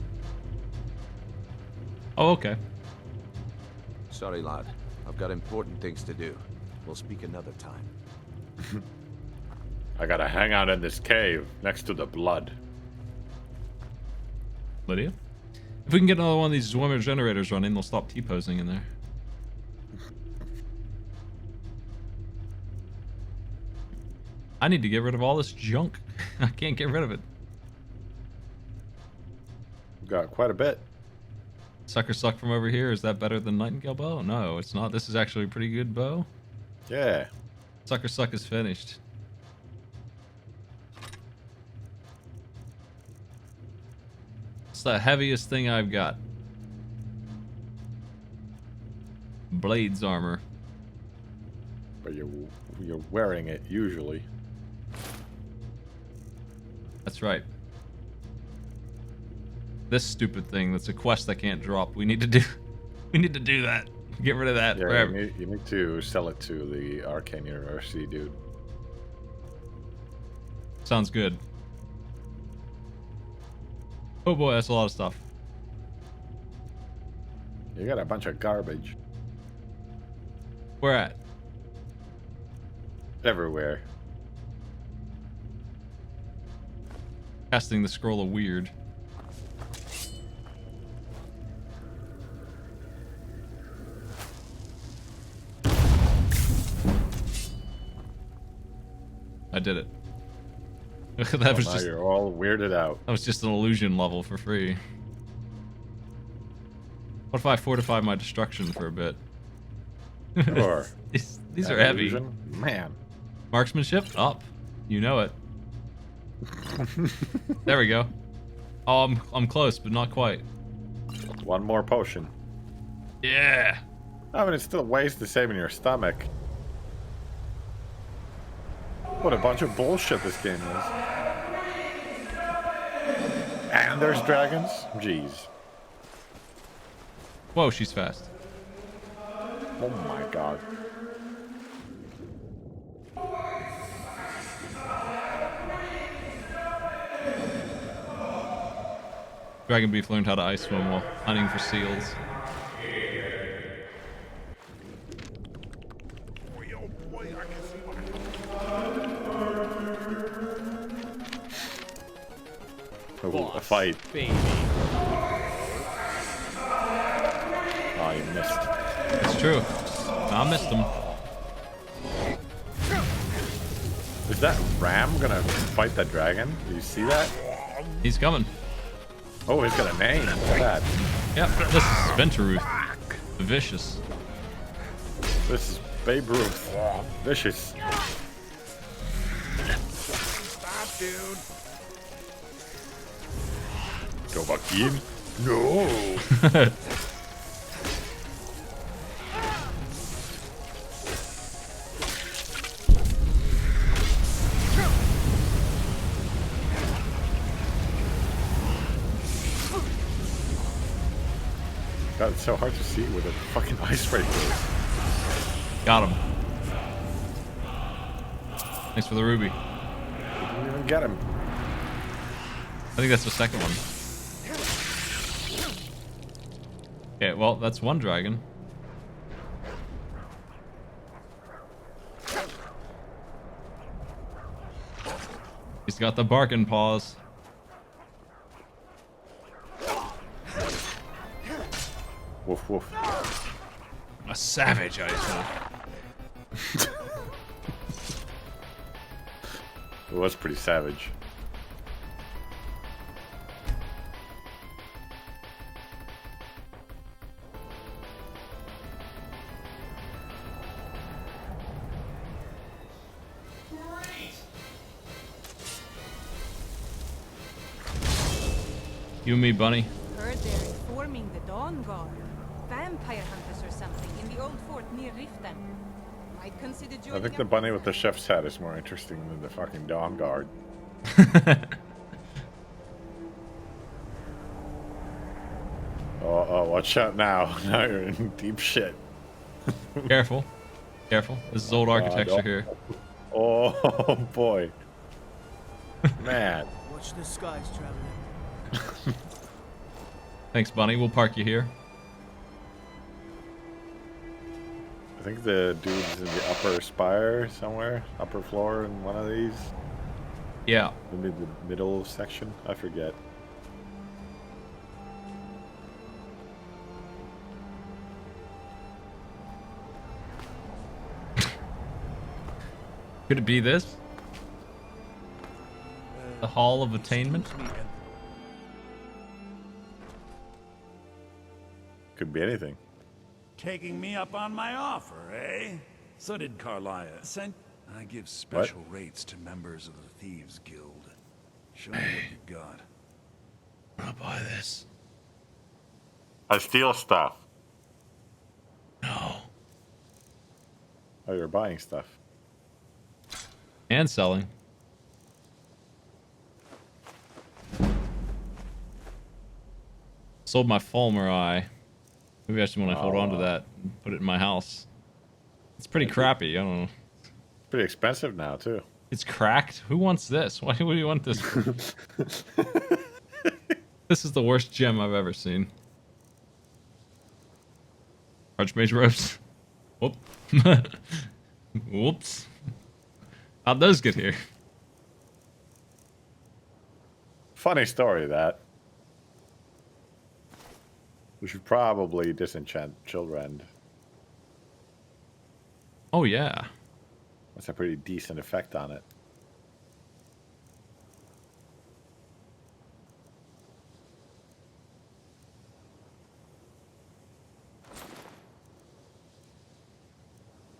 Oh, okay. Sorry, lad. I've got important things to do. We'll speak another time. I gotta hang out in this cave next to the blood. Lydia? If we can get another one of these Zwimmer generators running, they'll stop T-posing in there. I need to get rid of all this junk. I can't get rid of it. Got quite a bit. Sucker suck from over here. Is that better than Nightingale bow? No, it's not. This is actually a pretty good bow. Yeah. Sucker suck is finished. It's the heaviest thing I've got. Blades armor. But you're wearing it usually. That's right. This stupid thing that's a quest I can't drop. We need to do that. Get rid of that Yeah, forever. you need to sell it to the Arcane University dude. Sounds good. Oh boy, that's a lot of stuff. You got a bunch of garbage Where at? everywhere. Casting the scroll of weird. I did it. That was Now just you're all weirded out. that was just an illusion level for free. What if I fortify my destruction for a bit? Sure. These are That heavy. illusion? Man. Marksmanship up. You know it. There we go. Oh, I'm close, but not quite. One more potion. Yeah. I mean, it still weighs the same in your stomach. What a bunch of bullshit this game is. And there's dragons? Jeez. Whoa, she's fast. Oh my god. Dragon Beef learned how to ice swim while hunting for seals. Ooh, a fight. Baby. Oh, you missed. It's true. I missed him. Is that Ram gonna fight the dragon? Do you see that? He's coming. Oh, he's got a name. Look at that. Yep, this is Venturuth. Vicious. This is Babe Ruth. Vicious. Stop, dude. Go back in. No. God, it's so hard to see with a fucking ice rake. Got him. Thanks for the ruby. Didn't even get him. I think that's the second one. Okay, well, that's one dragon. He's got the barking paws. Woof woof. A savage ice wolf. It was pretty savage. You and me, bunny. Heard they're informing the Dawn Guard. Vampire hunters or something in the old fort near Riften. Might consider I joining think the up bunny with with the chef's hat is more interesting than the fucking Dawn Guard. Oh, watch out now. Now you're in deep shit. Careful. Careful. This is old architecture here. Oh, boy. Man. Watch the skies, traveler. Thanks, bunny. We'll park you here. I think the dude's in the upper spire somewhere. Upper floor in one of these. Yeah. Maybe the middle section. I forget. Could it be this? The Hall of Attainment? Could be anything. Taking me up on my offer, eh? So did Carlia. I give special rates to members of the Thieves Guild. Show me what you got. I'll buy this. I steal stuff. No. Oh, you're buying stuff. And selling. Sold my Fulmer eye. Maybe I should want to hold on to that and put it in my house. It's pretty crappy. I don't know. It's pretty expensive now, too. It's cracked. Who wants this? Why would you want this? This is the worst gem I've ever seen. Archmage robes. Whoop. Whoops. How'd those get here? Funny story, that. We should probably disenchant Children. Oh, yeah. That's a pretty decent effect on it.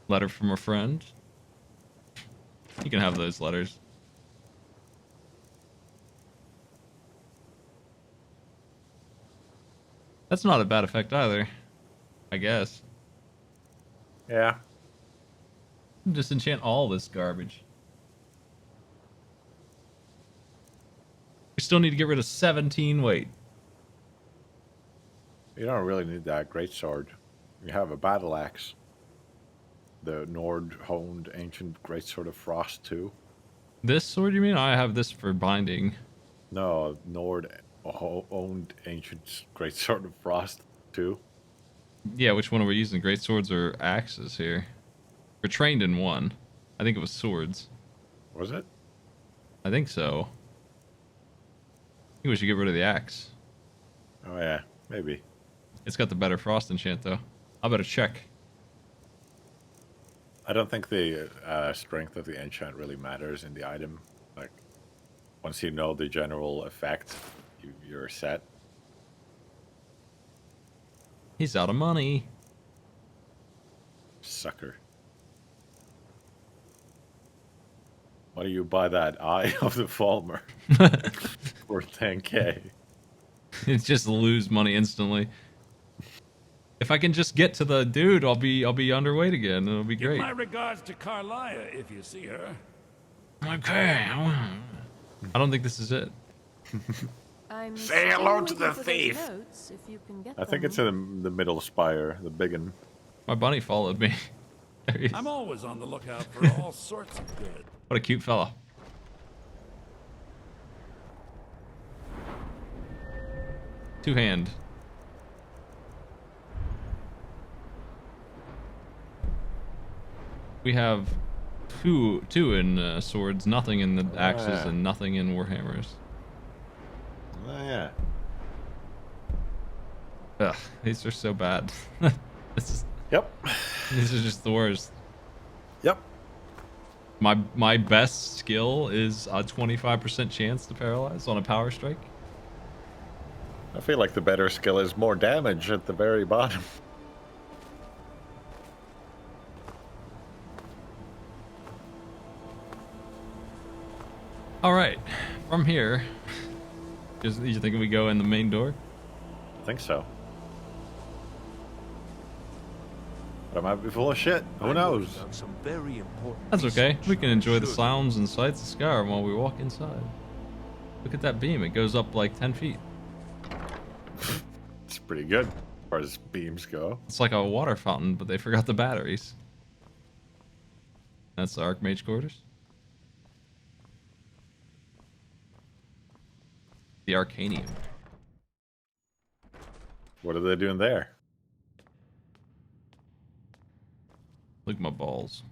Letter from a friend. You can have those letters. That's not a bad effect either, I guess. Yeah. Disenchant all this garbage. We still need to get rid of 17 weight. You don't really need that greatsword. You have a battle axe. The Nord-honed ancient greatsword of frost too. This sword, you mean? I have this for binding. No, Nord-owned ancient greatsword of frost too. Yeah, which one are we using? Great swords or axes here? We're trained in one. I think it was swords. Was it? I think so. I think we should get rid of the axe. Oh yeah, maybe. It's got the better frost enchant though. I better check. I don't think the strength of the enchant really matters in the item. Like, once you know the general effect, you're set. He's out of money. Sucker. Why do you buy that Eye of the Falmer for 10k? It's just lose money instantly. If I can just get to the dude, I'll be underweight again. It'll be Give great. my regards to Carlia if you see her. Okay. I don't think this is it. I'm Say still hello to waiting the for those thief. notes, if you can get I think them. it's in the middle spire, the big one. My bunny followed me. There he is. I'm always on the lookout for all sorts of good. What a cute fella. Two-hand. We have two in swords, nothing in the axes, yeah. and nothing in warhammers. Oh, yeah. Ugh, these are so bad. Yep. These are just the worst. Yep. My best skill is a 25% chance to paralyze on a power strike. I feel like the better skill is more damage at the very bottom. All right, from here, just you think we go in the main door? I think so. But I might be full of shit. Who knows? Some very important That's okay. We can enjoy the Should. sounds and sights of Skyrim while we walk inside. Look at that beam. It goes up like 10 feet. It's pretty good as far as beams go. It's like a water fountain, but they forgot the batteries. That's the Archmage quarters. The Arcanium. What are they doing there? Look at my balls.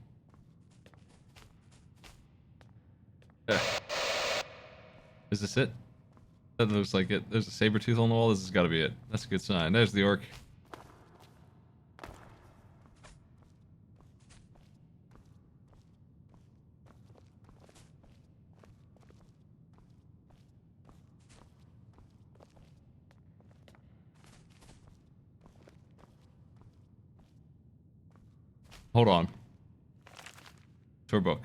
Is this it? That looks like it. There's a saber tooth on the wall. This has got to be it. That's a good sign. There's the orc. Hold on. Tour book.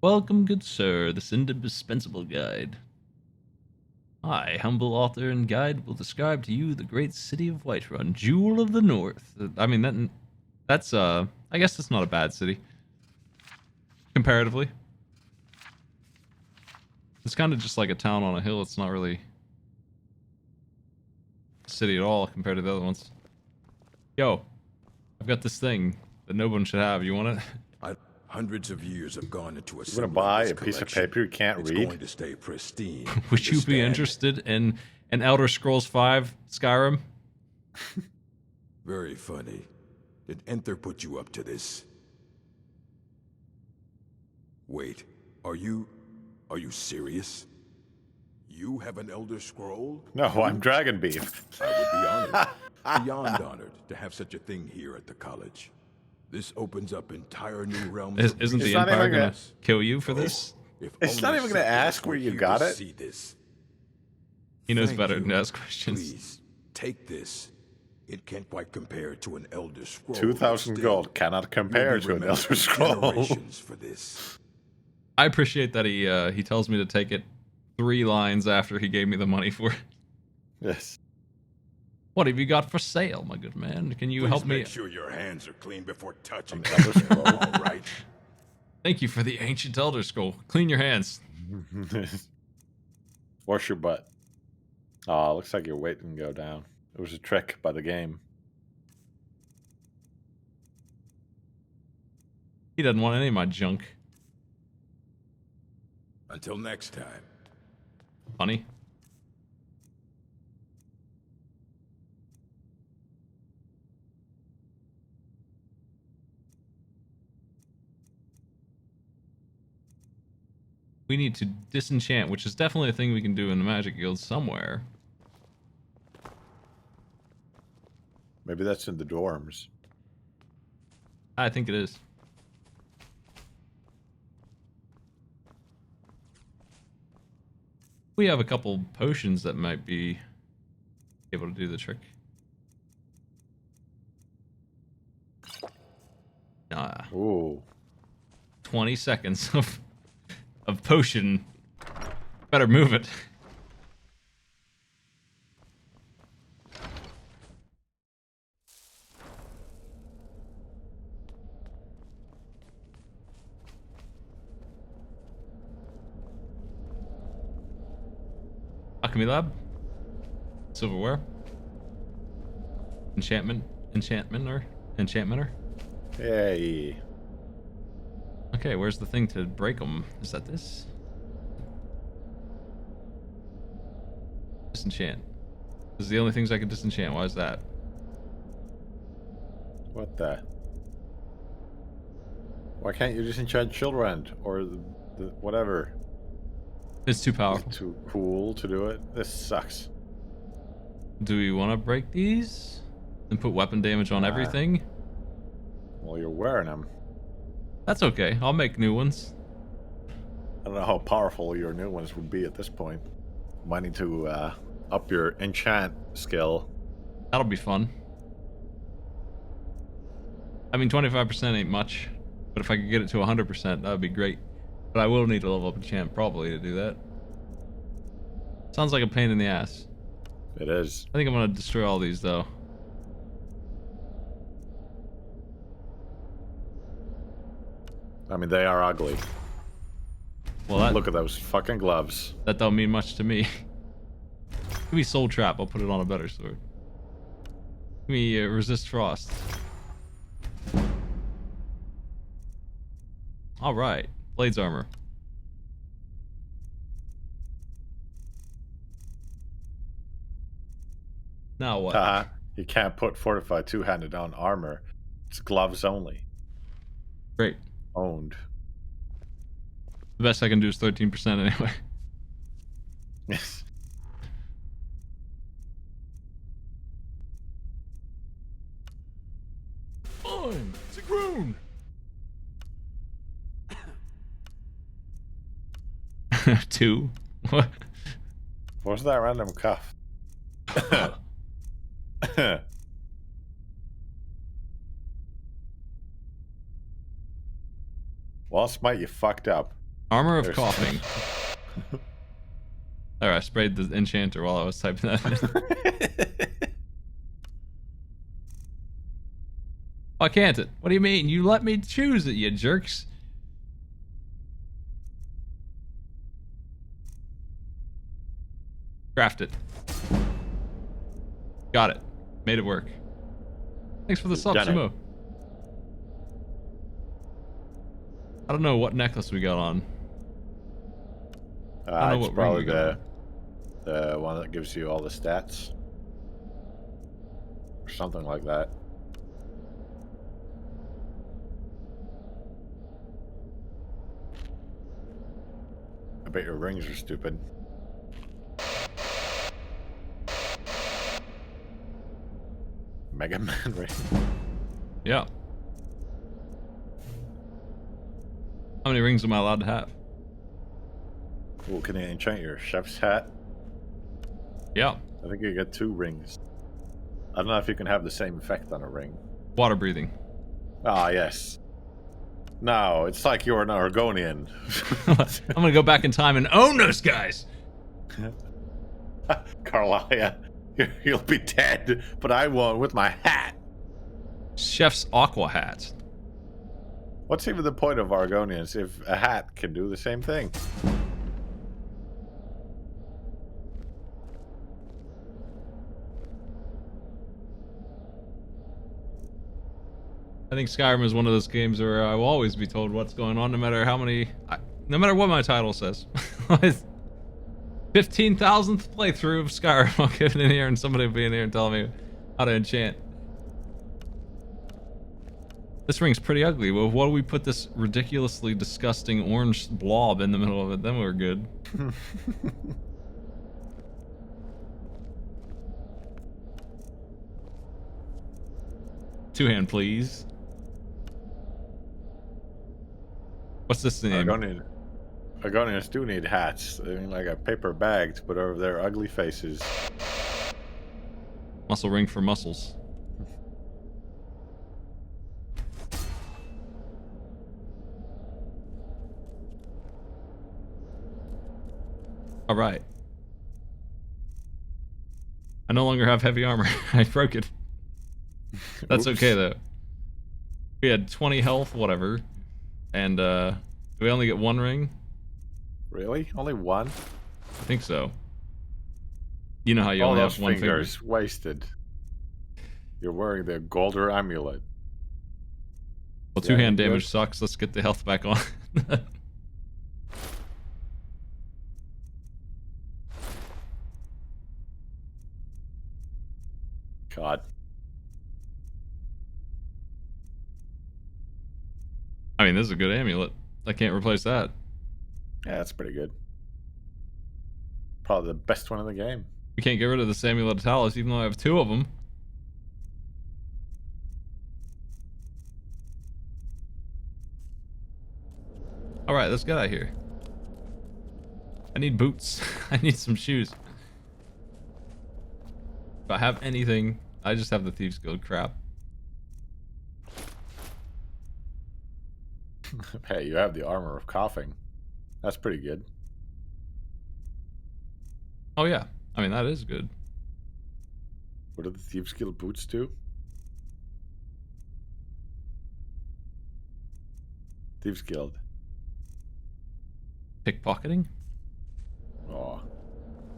Welcome, good sir, this indispensable guide. I, humble author and guide, will describe to you the great city of Whiterun, jewel of the north. I mean, that's I guess that's not a bad city. Comparatively. It's kind of just like a town on a hill. It's not really a city at all compared to the other ones. Yo, I've got this thing that no one should have. You want it? Hundreds of years have gone into a. You're gonna buy a piece of paper you can't it's read? Going to stay pristine. Would you be interested in an Elder Scrolls V Skyrim? Very funny. Did Enter put you up to this? Wait, are you serious? You have an Elder Scroll? No, I'm Dragon Beef. I would be honored, beyond honored, to have such a thing here at the college. This opens up entire new realms. Isn't the It's not Empire even gonna gonna- kill you for this? It's not even gonna ask where you got it. See this. He knows Thank better you. than to ask questions. Please, take this. It can't quite compare to an Elder Scroll. 2,000 but gold still, cannot compare you'll be to an remembered Elder Scroll. generations for this. I appreciate that he tells me to take it 3 lines after he gave me the money for it. Yes. What have you got for sale, my good man? Can you Please help me? make sure your hands are clean before touching An Elder Scroll. All right. Thank you for the ancient Elder Scroll. Clean your hands. Wash your butt. Aw, looks like your weight didn't go down. It was a trick by the game. He doesn't want any of my junk. Until next time. Honey. We need to disenchant, which is definitely a thing we can do in the Magic Guild somewhere. Maybe that's in the dorms. I think it is. We have a couple potions that might be able to do the trick. 20 seconds of potion. Better move it. Alchemy lab. Silverware. Enchantmenter. Yay. Okay, where's the thing to break them? Is that this? Disenchant. This is the only things I can disenchant. Why is that? What the? Why can't you just enchant children or the whatever? It's too Is powerful. it too cool to do it? This sucks. Do we want to break these? And put weapon damage on everything? Well, you're wearing them. That's okay. I'll make new ones. I don't know how powerful your new ones would be at this point. Might need to up your enchant skill. That'll be fun. I mean, 25% ain't much. But if I could get it to 100%, that would be great. But I will need to level up enchant probably to do that. Sounds like a pain in the ass. It is. I think I'm going to destroy all these, though. I mean, they are ugly. Well, Look at those fucking gloves. That don't mean much to me. Give me Soul Trap. I'll put it on a better sword. Give me Resist Frost. Alright. Blades Armor. Now what? You can't put Fortified two-handed on armor. It's gloves only. Great. Owned. The best I can do is 13% anyway. Yes. Fine. It's a groan. Two. What? What's that random cough? Well, Smite, you fucked up. Armor of coughing. There, I sprayed the enchanter while I was typing that in. Why can't it? What do you mean? You let me choose it, you jerks. Craft it. Got it. Made it work. Thanks for the sub, Done it. Sumo. I don't know what necklace we got on. I don't know It's what ring probably we got the one that gives you all the stats. Or something like that. I bet your rings are stupid. Mega Man ring. Yeah. How many rings am I allowed to have? Well, can you enchant your chef's hat? Yeah. I think you get 2 rings. I don't know if you can have the same effect on a ring. Water breathing. Ah, yes. No, it's like you're an Argonian. I'm gonna go back in time and own those guys. Carlia, you'll be dead, but I won't with my hat. Chef's aqua hat. What's even the point of Argonians if a hat can do the same thing? I think Skyrim is one of those games where I will always be told what's going on, no matter how many, no matter what my title says. 15,000th playthrough of Skyrim. I'll get in here and somebody will be in here and tell me how to enchant. This ring's pretty ugly. Well, what do we put this ridiculously disgusting orange blob in the middle of it? Then we're good. Two-hand, please. What's this name? Argonian. Argonians do need hats. They need like a paper bag to put over their ugly faces. Muscle ring for muscles. All right. I no longer have heavy armor. I broke it. That's Oops. okay though. We had 20 health, whatever. And do we only get one ring? Really? Only one? I think so. You know how you All only those have one finger. fingers wasted. You're wearing the Golder amulet. Well, Yeah, two-hand you damage good? sucks. Let's get the health back on. God. I mean, this is a good amulet. I can't replace that. Yeah, that's pretty good. Probably the best one in the game. We can't get rid of the amulet of Talos, even though I have two of them. Alright, let's get out of here. I need boots. I need some shoes. If I have anything, I just have the Thieves Guild crap. Hey, you have the armor of coughing. That's pretty good. Oh yeah, I mean that is good. What do the Thieves Guild boots do? Thieves Guild. Pickpocketing? Oh,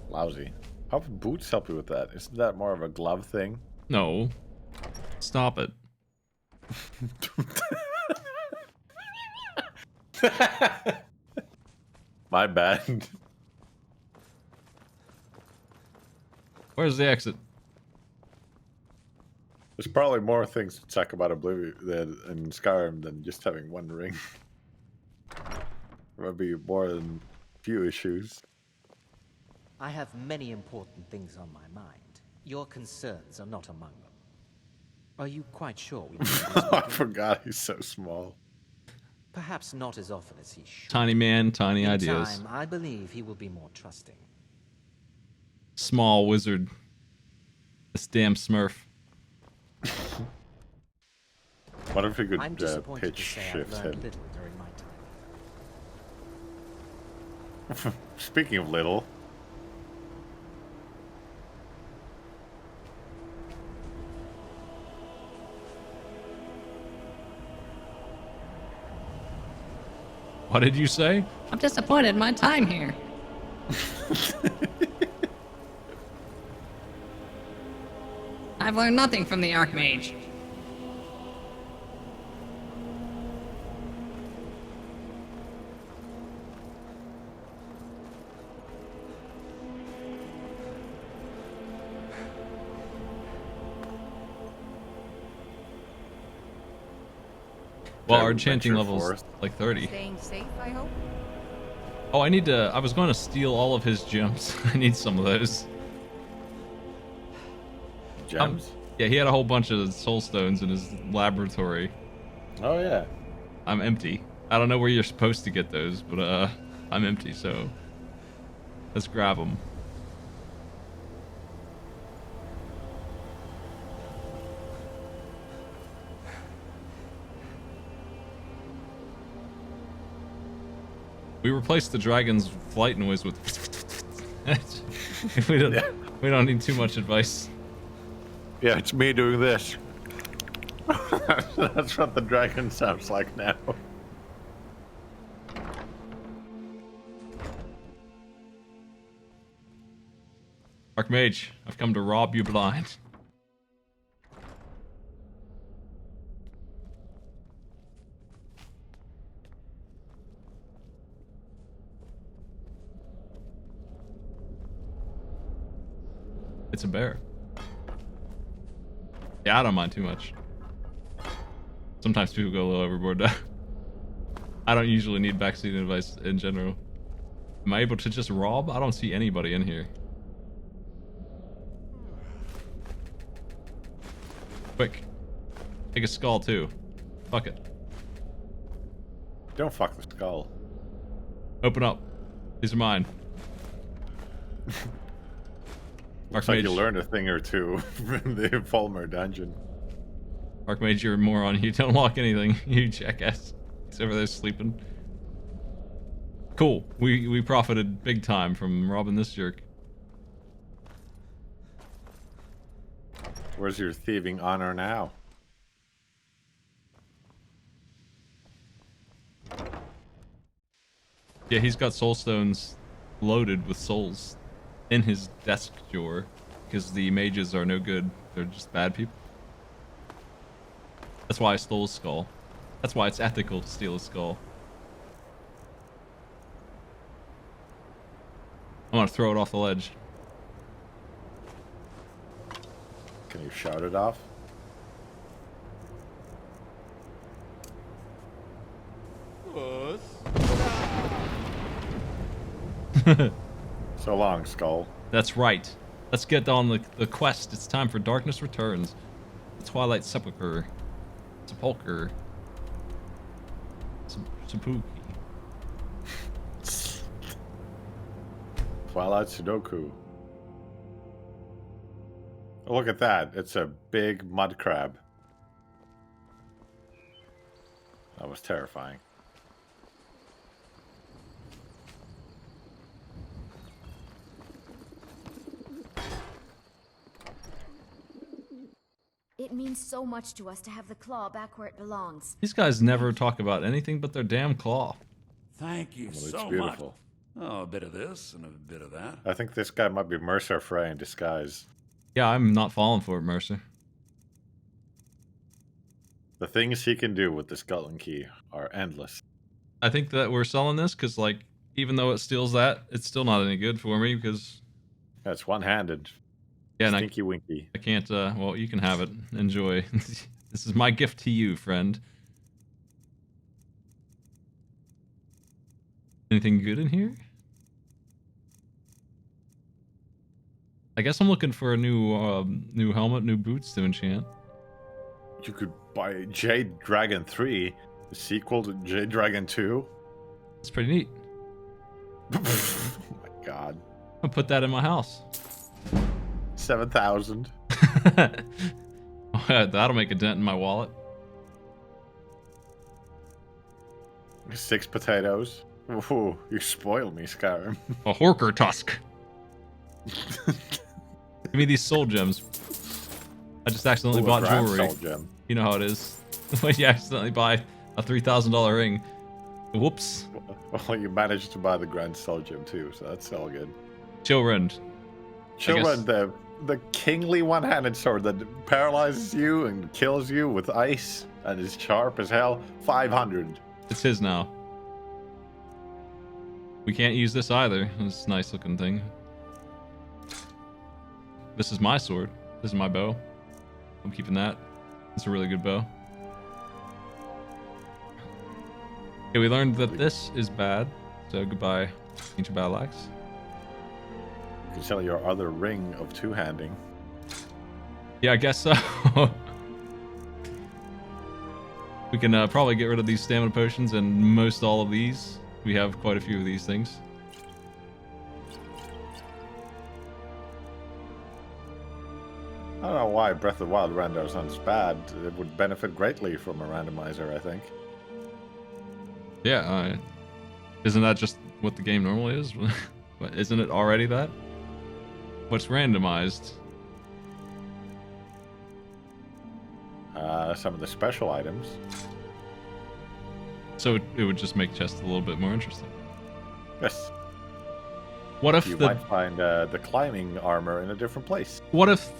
lousy. How would boots help you with that? Isn't that more of a glove thing? No. Stop it. My bad. Where's the exit? There's probably more things to talk about Oblivion in Skyrim than just having one ring. There might be more than a few issues. I have many important things on my mind. Your concerns are not among them. Are you quite sure we I forgot he's so small. Perhaps not as often as he should. Tiny man, tiny In ideas. time, I believe he will be more trusting. Small wizard. This damn smurf. Wonder if we could I'm disappointed pitch to say I've shift learned him. little during my time. Speaking of little. What did you say? I'm disappointed in my time here. I've learned nothing from the Archmage. Well, our enchanting level's like 30. Staying safe, I hope. Oh, I was going to steal all of his gems. I need some of those. Gems? Yeah, he had a whole bunch of soul stones in his laboratory. Oh, yeah. I'm empty. I don't know where you're supposed to get those, but I'm empty, so let's grab them. We replaced the dragon's flight noise with we don't need too much advice. Yeah, it's me doing this. That's what the dragon sounds like now. Archmage, I've come to rob you blind. It's a bear. Yeah, I don't mind too much. Sometimes people go a little overboard. I don't usually need backseat advice in general. Am I able to just rob? I don't see anybody in here. Quick. Take a skull too. Fuck it. Don't fuck the skull. Open up. These are mine. Looks like you learned a thing or two from the Fulmer dungeon. Archmage, you're a moron. You don't lock anything. You jackass. He's over there sleeping. Cool. We profited big time from robbing this jerk. Where's your thieving honor now? Yeah, he's got soul stones loaded with souls in his desk drawer because the mages are no good. They're just bad people. That's why I stole his skull. That's why it's ethical to steal his skull. I want to throw it off the ledge. Can you shout it off? So long, Skull. That's right. Let's get on the quest. It's time for Darkness Returns. The Twilight Sepulchre. Sepulchre. Sepooky. Twilight Sudoku. Oh, look at that. It's a big mud crab. That was terrifying. It means so much to us to have the claw back where it belongs. These guys never talk about anything but their damn claw. Thank you so beautiful. much. Oh, a bit of this and a bit of that. I think this guy might be Mercer Frey in disguise. Yeah, I'm not falling for it, Mercer. The things he can do with the skeleton key are endless. I think that we're selling this because, like, even though it steals that, it's still not any good for me because... That's one-handed. Yeah, and Stinky winky. I can't, well, you can have it. Enjoy. This is my gift to you, friend. Anything good in here? I guess I'm looking for a new helmet, new boots to enchant. You could buy Jade Dragon 3, the sequel to Jade Dragon 2. It's pretty neat. Oh my god. I'll put that in my house. 7,000. Oh, yeah, that'll make a dent in my wallet. 6 potatoes. Ooh, you spoil me, Skyrim. A horker tusk. Give me these soul gems. I just accidentally bought jewelry. Soul gem. You know how it is. When you accidentally buy a $3,000 ring. Whoops. Well, you managed to buy the Grand Soul Gem too, so that's all good. Chillrend. Chillrend, the kingly one-handed sword that paralyzes you and kills you with ice and is sharp as hell. 500. It's his now. We can't use this either. This nice looking thing. This is my sword. This is my bow. I'm keeping that. It's a really good bow. Okay, we learned that this is bad. So goodbye, ancient battle axe. You can sell your other ring of two-handing. Yeah, I guess so. We can probably get rid of these stamina potions and most all of these. We have quite a few of these things. I don't know why Breath of the Wild render sounds bad. It would benefit greatly from a randomizer, I think. Yeah, isn't that just what the game normally is? Isn't it already that? What's randomized? Some of the special items. So it would just make chests a little bit more interesting. Yes. What if you might find the climbing armor in a different place? What if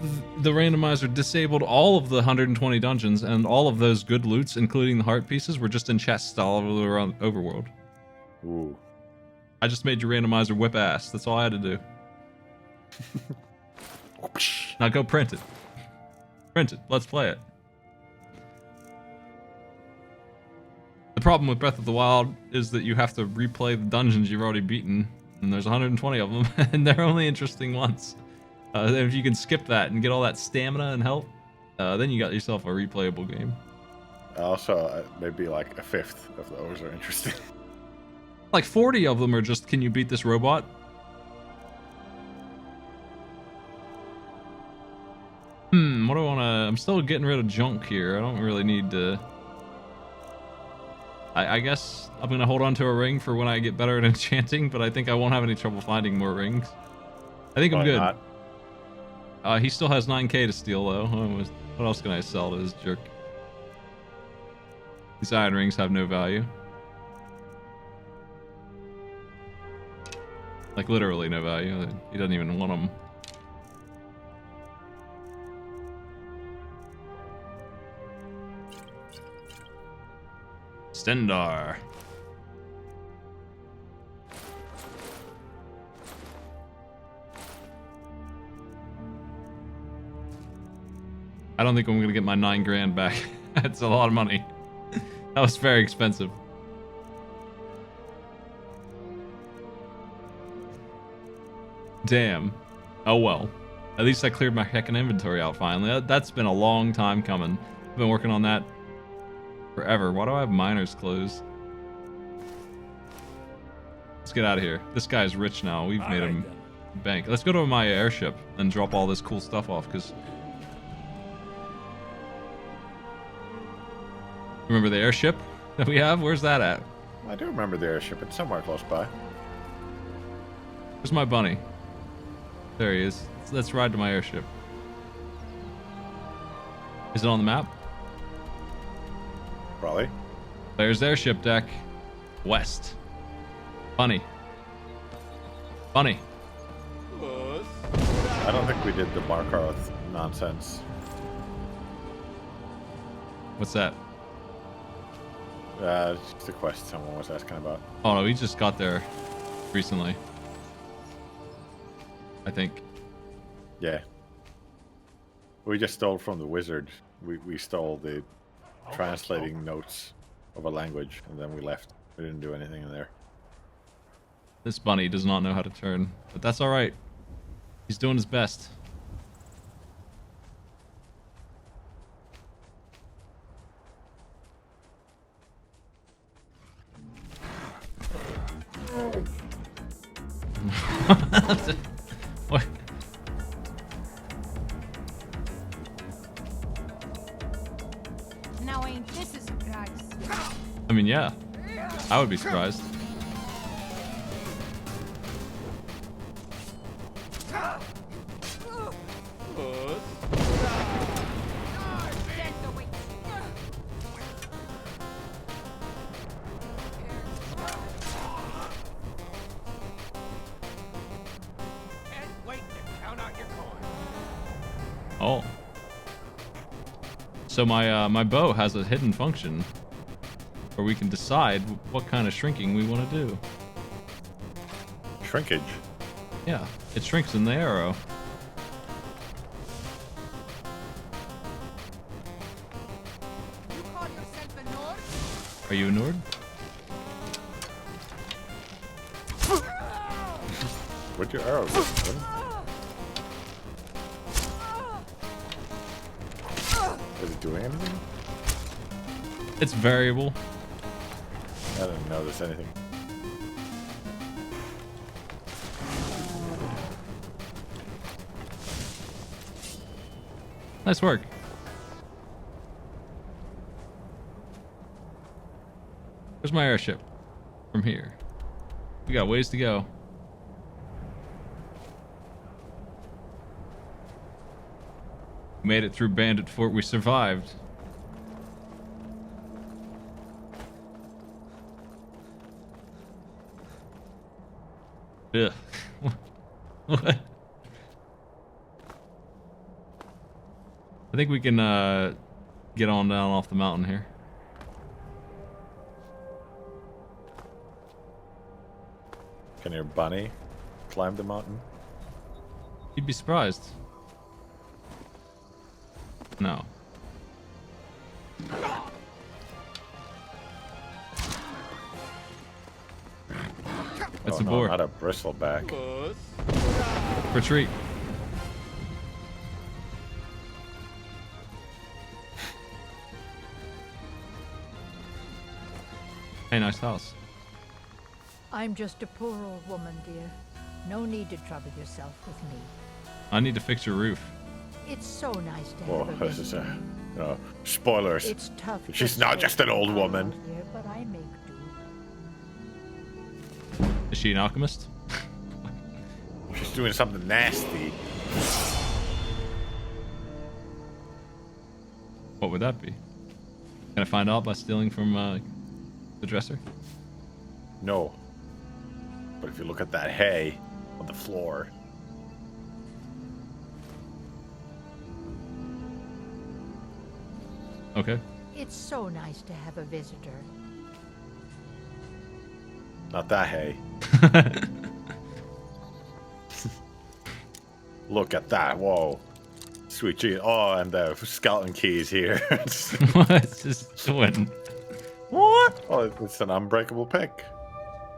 the randomizer disabled all of the 120 dungeons and all of those good loots, including the heart pieces, were just in chests all over around Overworld? Ooh. I just made your randomizer whip ass. That's all I had to do. Now go print it. Print it. Let's play it. The problem with Breath of the Wild is that you have to replay the dungeons you've already beaten, and there's 120 of them, and they're only interesting once. If you can skip that and get all that stamina and health, then you got yourself a replayable game. Also, maybe like a fifth of those are interesting. Like 40 of them are just, can you beat this robot? What do I want to... I'm still getting rid of junk here. I don't really need to... I guess I'm going to hold on to a ring for when I get better at enchanting, but I think I won't have any trouble finding more rings. I think I'm good. He still has 9k to steal, though. What else can I sell to this jerk? These iron rings have no value. Like, literally no value. He doesn't even want them. Stendar. I don't think I'm gonna get my 9 grand back. That's a lot of money. That was very expensive. Damn. Oh well. At least I cleared my heckin' inventory out finally. That's been a long time coming. I've been working on that forever. Why do I have miners closed? Let's get out of here. This guy's rich now. We've made him bank. Let's go to my airship and drop all this cool stuff off, because... Remember the airship that we have? Where's that at? I do remember the airship. It's somewhere close by. Where's my bunny? There he is. Let's ride to my airship. Is it on the map? Probably. There's airship deck. West. Bunny. Bunny. I don't think we did the Markarth nonsense. What's that? It's just a quest someone was asking about. Oh no, we just got there recently. I think. Yeah. We just stole from the wizard. We stole the translating notes of a language, and then we left. We didn't do anything in there. This bunny does not know how to turn, but that's alright. He's doing his best. What? Now ain't this a surprise? I mean, yeah. I would be surprised. Oh. So my bow has a hidden function where we can decide what kind of shrinking we want to do. Shrinkage? Yeah, it shrinks in the arrow. You call yourself a Nord? Are you a Nord? What'd your arrow do? Is it doing anything? It's variable. I didn't notice anything. Nice work. Where's my airship? From here. We got ways to go. We made it through Bandit Fort. We survived. Ugh. What? I think we can get on down off the mountain here. Can your bunny climb the mountain? You'd be surprised. No. That's a boar. Not a bristleback. Retreat. Hey, nice house. I'm just a poor old woman, dear. No need to trouble yourself with me. I need to fix your roof. It's so nice to Well, have a this is visitor. spoilers. It's tough. She's not just an old woman. Here, but I make do. Is she an alchemist? She's doing something nasty. What would that be? Can I find out by stealing from the dresser? No. But if you look at that hay on the floor. Okay. It's so nice to have a visitor. Not that hay. Look at that. Whoa. Sweet Jesus. Oh, and the skeleton keys here. What's this doing? What? Oh, it's an unbreakable pick.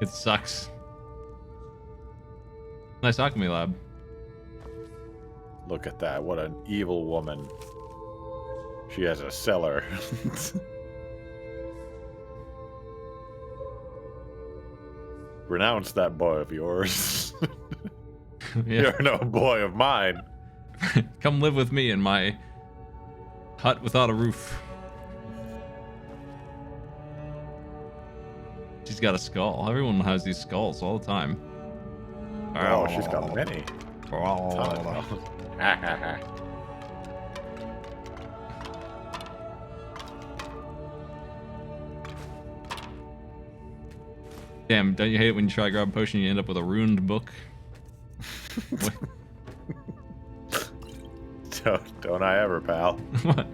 It sucks. Nice alchemy lab. Look at that. What an evil woman. She has a cellar. Renounce that boy of yours. Yeah. You're no boy of mine. Come live with me in my hut without a roof. She's got a skull. Everyone has these skulls all the time. Oh, she's got many. Damn, don't you hate it when you try to grab a potion and you end up with a ruined book? Don't I ever, pal. What?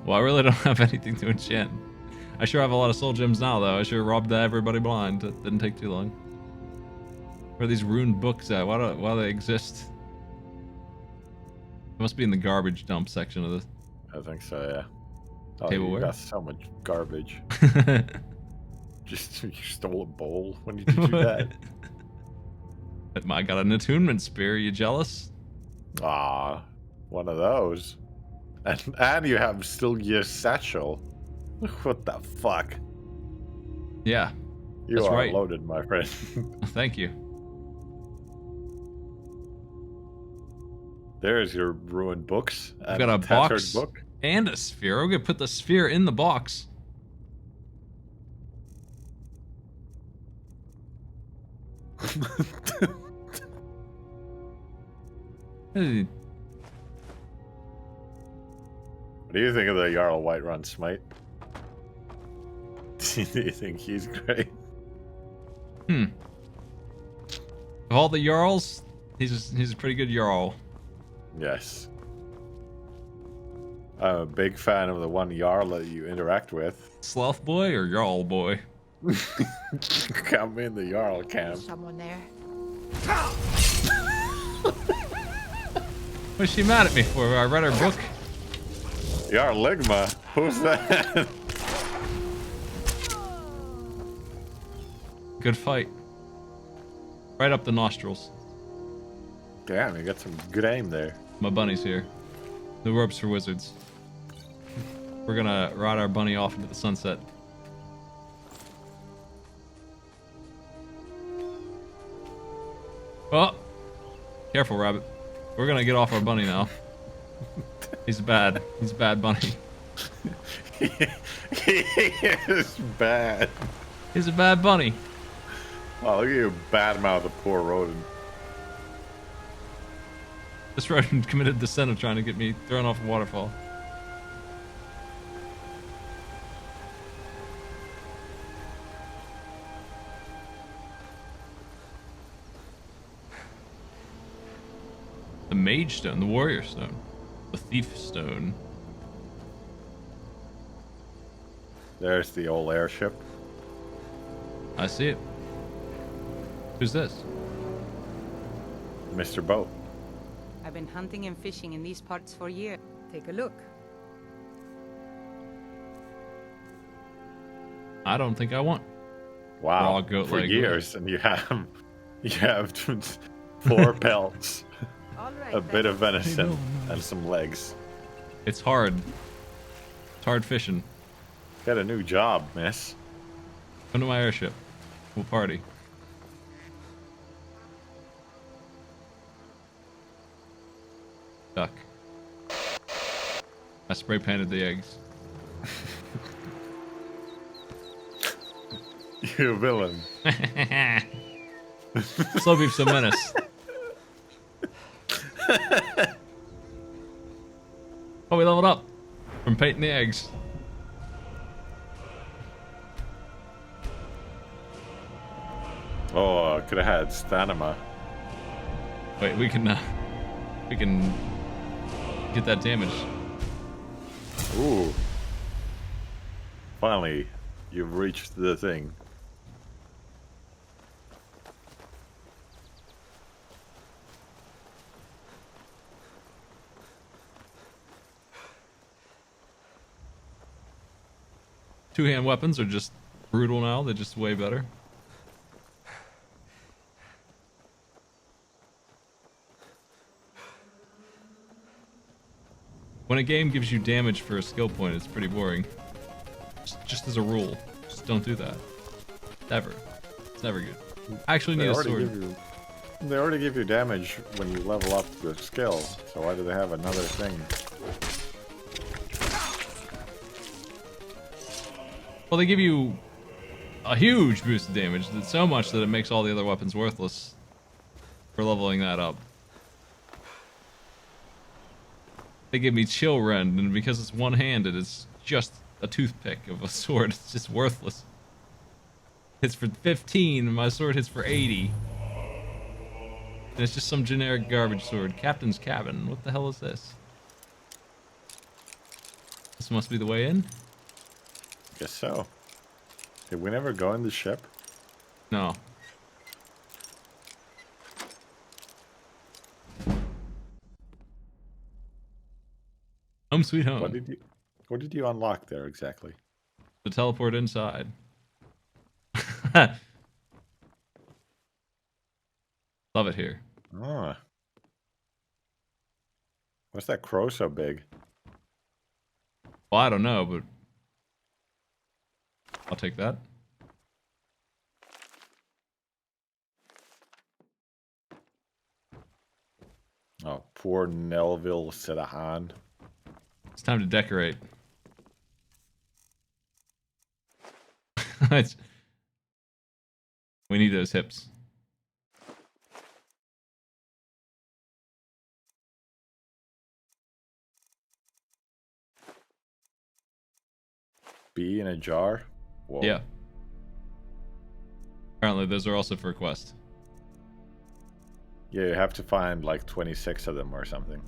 Well, I really don't have anything to enchant. I sure have a lot of soul gems now, though. I sure robbed everybody blind. That didn't take too long. Where are these ruined books at? Why do they exist? It must be in the garbage dump section of this. I think so, yeah. Oh, Tableware? You got so much garbage. Just you stole a bowl? When did you do that? I got an attunement spear. You jealous? Ah, one of those. And you have still your satchel. What the fuck? Yeah. You that's are right. loaded, my friend. Thank you. There's your ruined books. I've got a box book. and a sphere. I'm gonna put the sphere in the box. Hey. What do you think of the Jarl Whiterun Smite? Do you think he's great? Of all the Jarls, he's a pretty good Jarl. Yes. I'm a big fan of the one Jarl that you interact with. Sloth boy or Jarl boy? Come in the Jarl camp. Someone there. What's she mad at me for? I read her book. Jarl Ligma? Who's that? Good fight. Right up the nostrils. Damn, you got some good aim there. My bunny's here. No ropes for wizards. We're gonna ride our bunny off into the sunset. Oh! Careful, rabbit. We're gonna get off our bunny now. He's bad. He's a bad bunny. He is bad. He's a bad bunny. Wow, look at you badmouth the poor rodent. This rodent committed the sin of trying to get me thrown off a waterfall. The Mage Stone, the Warrior Stone, the Thief Stone. There's the old airship. I see it. Who's this? Mr. Boat. I've been hunting and fishing in these parts for years. Take a look. I don't think I want. Wow, raw goat for leg. years, and you have 4 pelts, All right, a bit of venison, I know. and some legs. It's hard. It's hard fishing. Got a new job, miss. Come to my airship. We'll party. Duck. I spray painted the eggs. You villain. Slow beef's a menace. Oh, we leveled up from painting the eggs. Oh, I could have had stamina. Wait, we can get that damage. Ooh. Finally, you've reached the thing. Two-hand weapons are just brutal now. They're just way better. When a game gives you damage for a skill point, it's pretty boring. Just as a rule. Just don't do that. Ever. It's never good. I actually need a sword. They already give you damage when you level up the skill, so why do they have another thing? Well, they give you a huge boost of damage. It's so much that it makes all the other weapons worthless for leveling that up. They give me chill rend, and because it's one-handed, it's just a toothpick of a sword. It's just worthless. Hits for 15, and my sword hits for 80. And it's just some generic garbage sword. Captain's Cabin. What the hell is this? This must be the way in? Guess so. Did we never go in the ship? No. Home sweet home. What did you unlock there exactly? To teleport inside. Love it here. Ah. What's that crow so big? Well, I don't know, but I'll take that. Oh, poor Nelville Sedahan. It's time to decorate. We need those hips. Bee in a jar? Whoa. Yeah. Apparently those are also for a quest. Yeah, you have to find like 26 of them or something.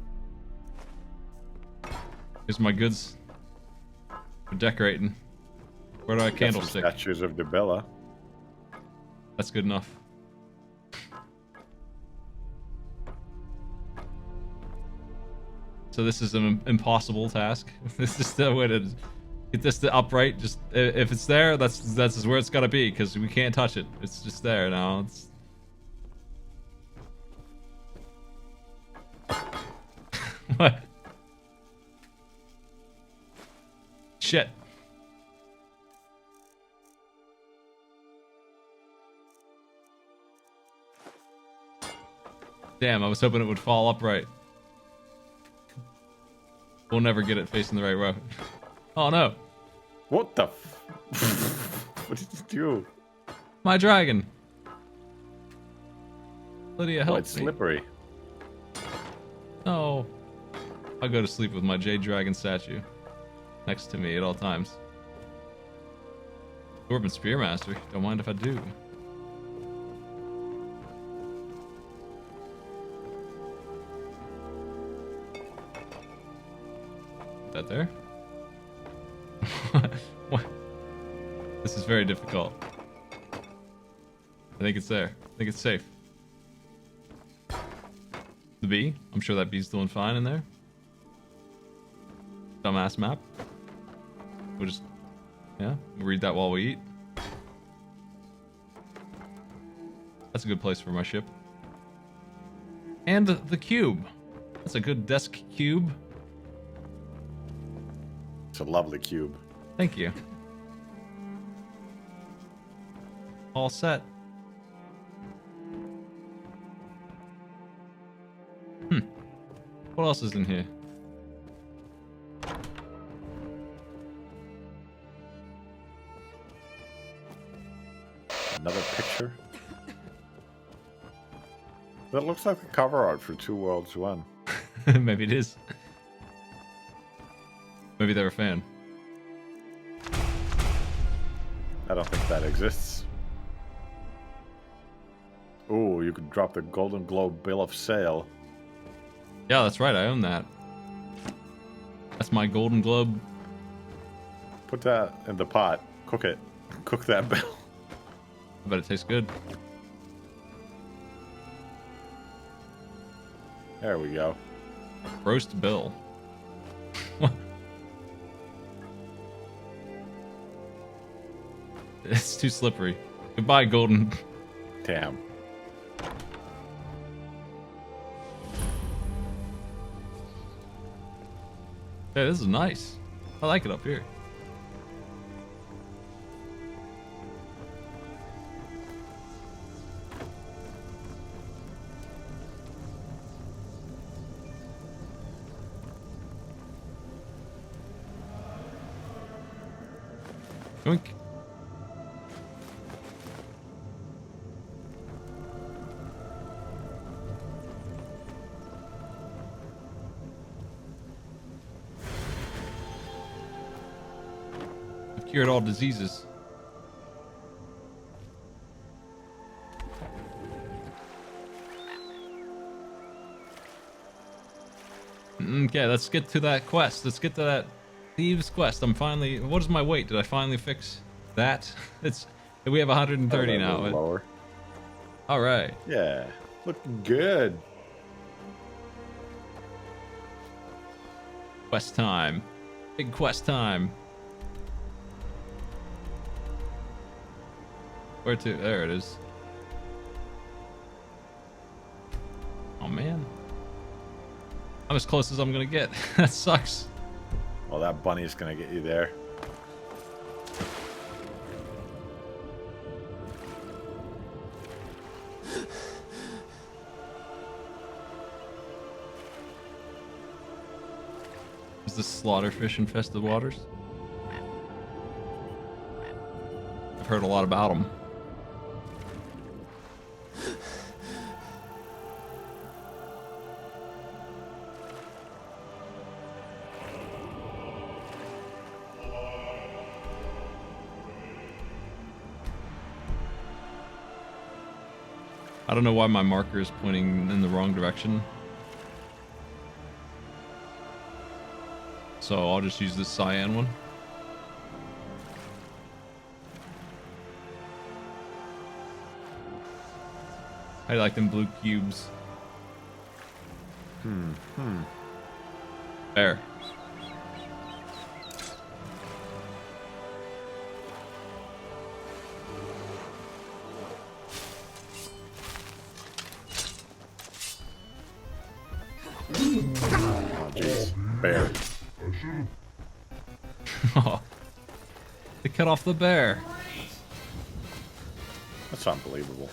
Here's my goods for decorating. Where do I candlestick? Statues of Debella. That's good enough. So this is an impossible task. This is the way to get this to upright. Just if it's there, that's where it's gotta be, because we can't touch it. It's just there now. It's what? Shit. Damn, I was hoping it would fall upright. We'll never get it facing the right way. Oh no. What the what did you do? My dragon. Lydia, help me. It's slippery. No. I'll go to sleep with my jade dragon statue next to me at all times. Dwarven Spearmaster. Don't mind if I do. That there? What? This is very difficult. I think it's there. I think it's safe. The bee? I'm sure that bee's doing fine in there. Dumbass map. We'll just, yeah, we'll read that while we eat. That's a good place for my ship. And the cube. That's a good desk cube. It's a lovely cube. Thank you. All set. What else is in here? Another picture. That looks like the cover art for Two Worlds 1. Maybe it is. Maybe they're a fan. I don't think that exists. Ooh, you could drop the Golden Globe Bill of Sale. Yeah, that's right. I own that. That's my Golden Globe. Put that in the pot. Cook it. Cook that bill. I bet it tastes good. There we go. Roast bill. It's too slippery. Goodbye, Golden. Damn. Yeah, this is nice. I like it up here. Yoink. I've cured all diseases. Okay, let's get to that quest. Let's get to that Thieves quest. I'm finally... What is my weight? Did I finally fix that? It's... We have 130 now. Lower. All right. Yeah. Looking good. Quest time. Big quest time. Where to? There it is. Oh, man. I'm as close as I'm gonna get. That sucks. Well, that bunny's gonna get you there. Is this slaughterfish infested waters? I've heard a lot about them. I don't know why my marker is pointing in the wrong direction. So I'll just use this cyan one. I like them blue cubes. There. Oh, jeez. Bear. Oh, they cut off the bear. That's unbelievable.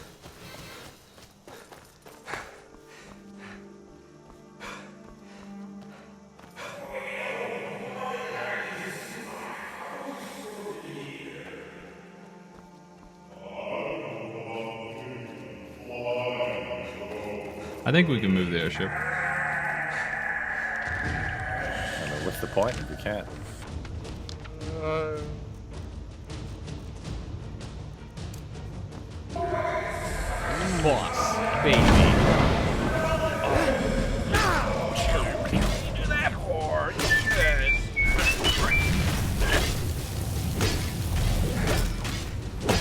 I think we can move the airship. I mean, what's the point if you can't? Boss, baby.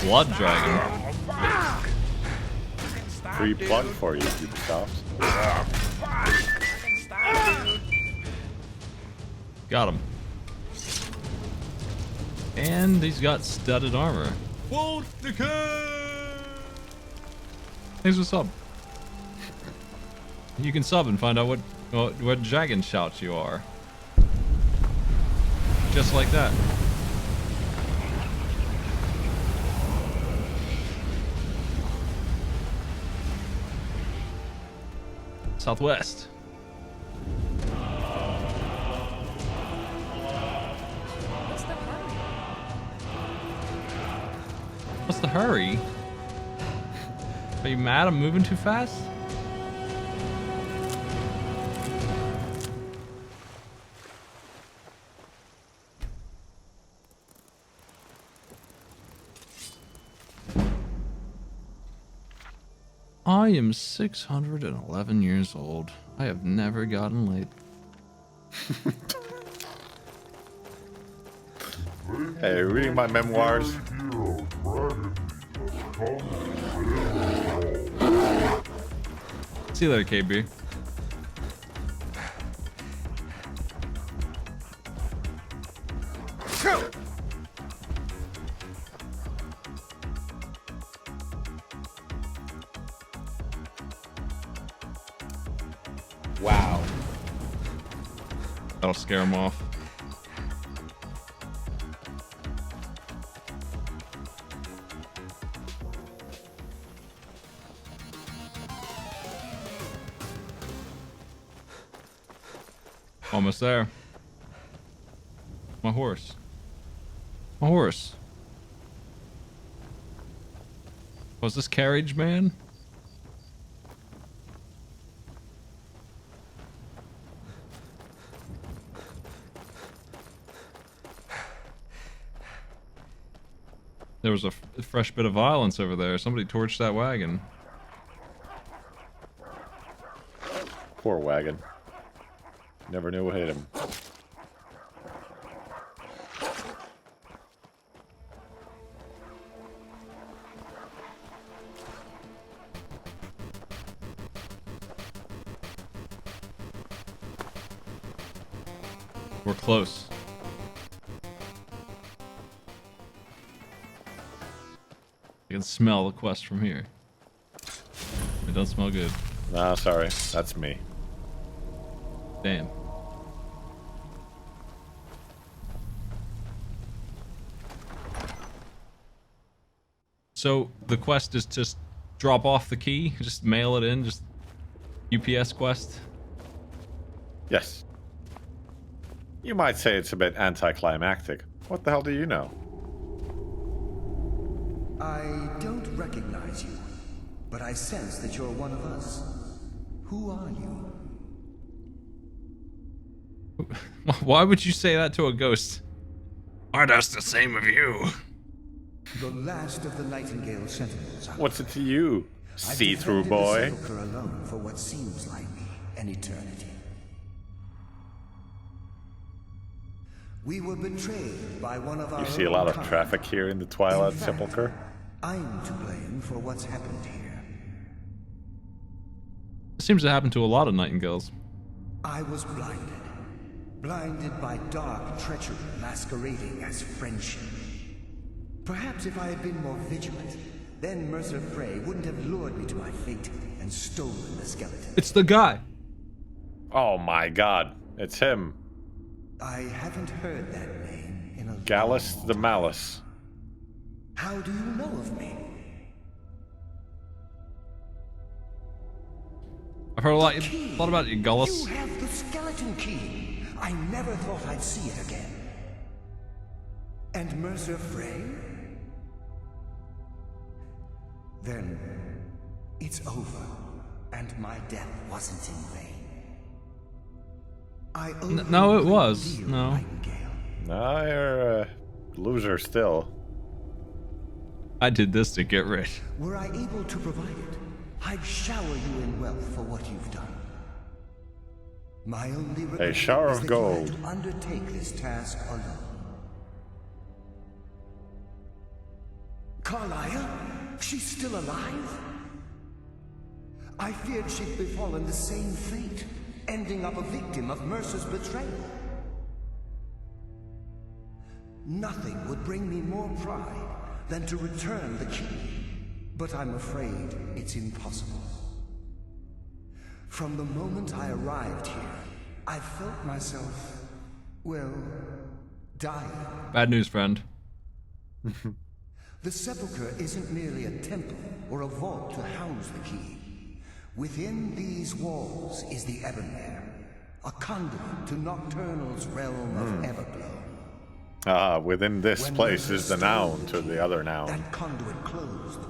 Blood dragon. Free plug for you, Ubisoft. Got him. And he's got studded armor. Won't decay! Thanks for sub. You can sub and find out what dragon shout you are. Just like that. Southwest. What's the hurry? Are you mad I'm moving too fast? I am 611 years old. I have never gotten late. Hey, reading my memoirs. See you later, KB. Wow. That'll scare him off. Almost there. My horse. My horse. Was this carriage, man? There was a fresh bit of violence over there. Somebody torched that wagon. Poor wagon. Never knew what hit him. We're close. I can smell the quest from here. It doesn't smell good. Nah, sorry. That's me. Damn. So the quest is just drop off the key, just mail it in, just UPS quest? Yes. You might say it's a bit anticlimactic. What the hell do you know? I don't recognize you, but I sense that you're one of us. Who are you? Why would you say that to a ghost? I'd ask the same of you. The last of the Nightingale Sentinels. What's it to you, see-through boy? I've alone for what seems like an eternity. We were betrayed by one of our You see a lot of kind. traffic here in the Twilight In fact, Sepulchre? I'm to blame for what's happened here. It seems to happen to a lot of Nightingales. I was blinded by dark treachery masquerading as friendship. Perhaps if I had been more vigilant, then Mercer Frey wouldn't have lured me to my fate and stolen the skeleton. It's the guy. Oh my god, it's him. I haven't heard that name in a Gallus the Malice. How do you know of me? I've heard a lot about you, Gallus. You have the skeleton key. I never thought I'd see it again. And Mercer Frey? Then it's over, and my death wasn't in vain. No, it was. No. Nah, you're a loser still. I did this to get rich. Were I able to provide it, I'd shower you in wealth for what you've done. My only regret A shower is of that you had gold. to undertake this task alone. Carlia? She's still alive? I feared she'd befallen the same fate, ending up a victim of Mercer's betrayal. Nothing would bring me more pride than to return the key, but I'm afraid it's impossible. From the moment I arrived here, I felt myself, well, dying. Bad news, friend. The sepulchre isn't merely a temple or a vault to house the key. Within these walls is the Ebonmere, a conduit to Nocturnal's realm of Everglow. Within this place is the noun to the other noun. That conduit closed,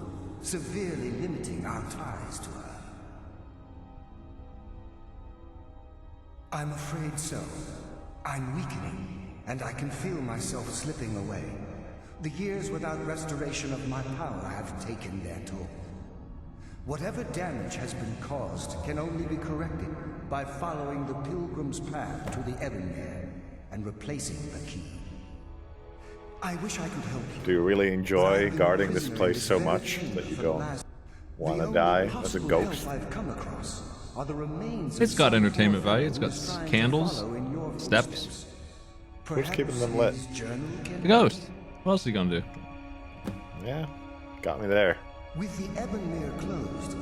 severely limiting our ties to her. I'm afraid so. I'm weakening, and I can feel myself slipping away. The years without restoration of my power have taken their toll. Whatever damage has been caused can only be corrected by following the pilgrim's path to the Ebonmere and replacing the key. I wish I could help you. Do you really enjoy guarding this place so much that you don't want to die as a ghost? It's got entertainment value. It's got candles, steps. Who's keeping them lit? The ghost. What else are you gonna do? Yeah, got me there. With the Ebonmere closed,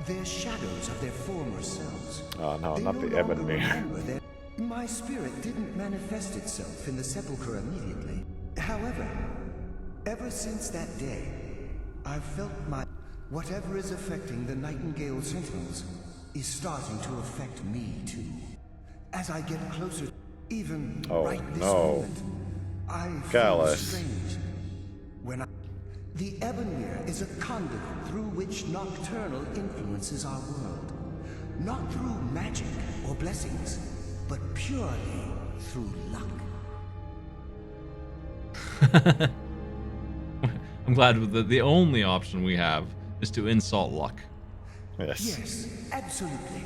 they're shadows of their former selves. Oh no, They not no the longer Ebonmere. remember their- My spirit didn't manifest itself in the sepulchre immediately. However, ever since that day, I've felt whatever is affecting the Nightingale Sentinels is starting to affect me too. As I get closer, even right this moment, I feel Gallus. strange. The Ebonmere is a conduit through which Nocturnal influences our world. Not through magic or blessings, but purely through luck. I'm glad that the only option we have is to insult luck. Yes, absolutely.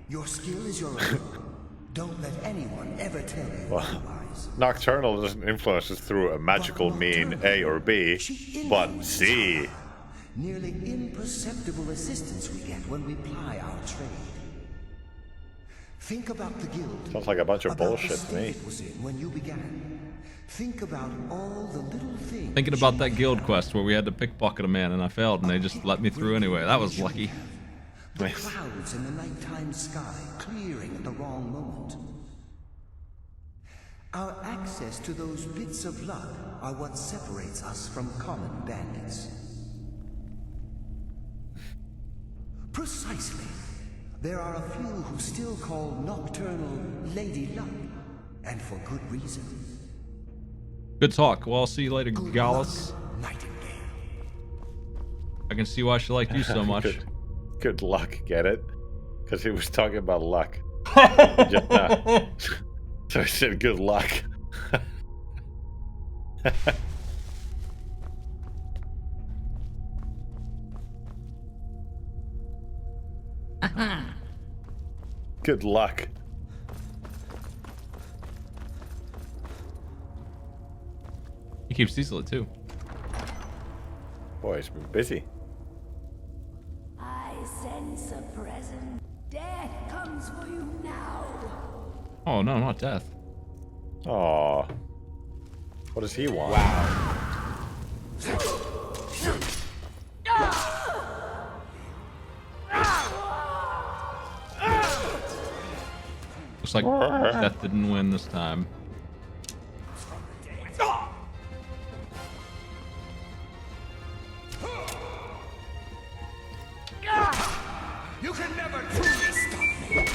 Your skill is your own. Don't let anyone ever tell you otherwise. Nocturnal doesn't influence us through a magical mean A or B, but C. Nearly imperceptible assistance we get when we ply our trade. Think about the guild. Sounds like a bunch of about bullshit the to state me. it was in when you began. Think about all the little things. Thinking about that guild quest where we had to pickpocket a man and I failed and they just let me through anyway. That was lucky. The clouds in the nighttime sky clearing at the wrong moment. Our access to those bits of luck are what separates us from common bandits. Precisely. There are a few who still call Nocturnal Lady Luck, and for good reason. Good talk. Well, I'll see you later, Gallus. I can see why she liked you so much. Good luck, get it? Because he was talking about luck. Just, so I said good luck. Good luck. He keeps Diesel too. Boy, he's been busy. I sense a present. Death comes for you now. Oh no, not death. Aw. What does he want? Looks like death didn't win this time. You can never truly stop me.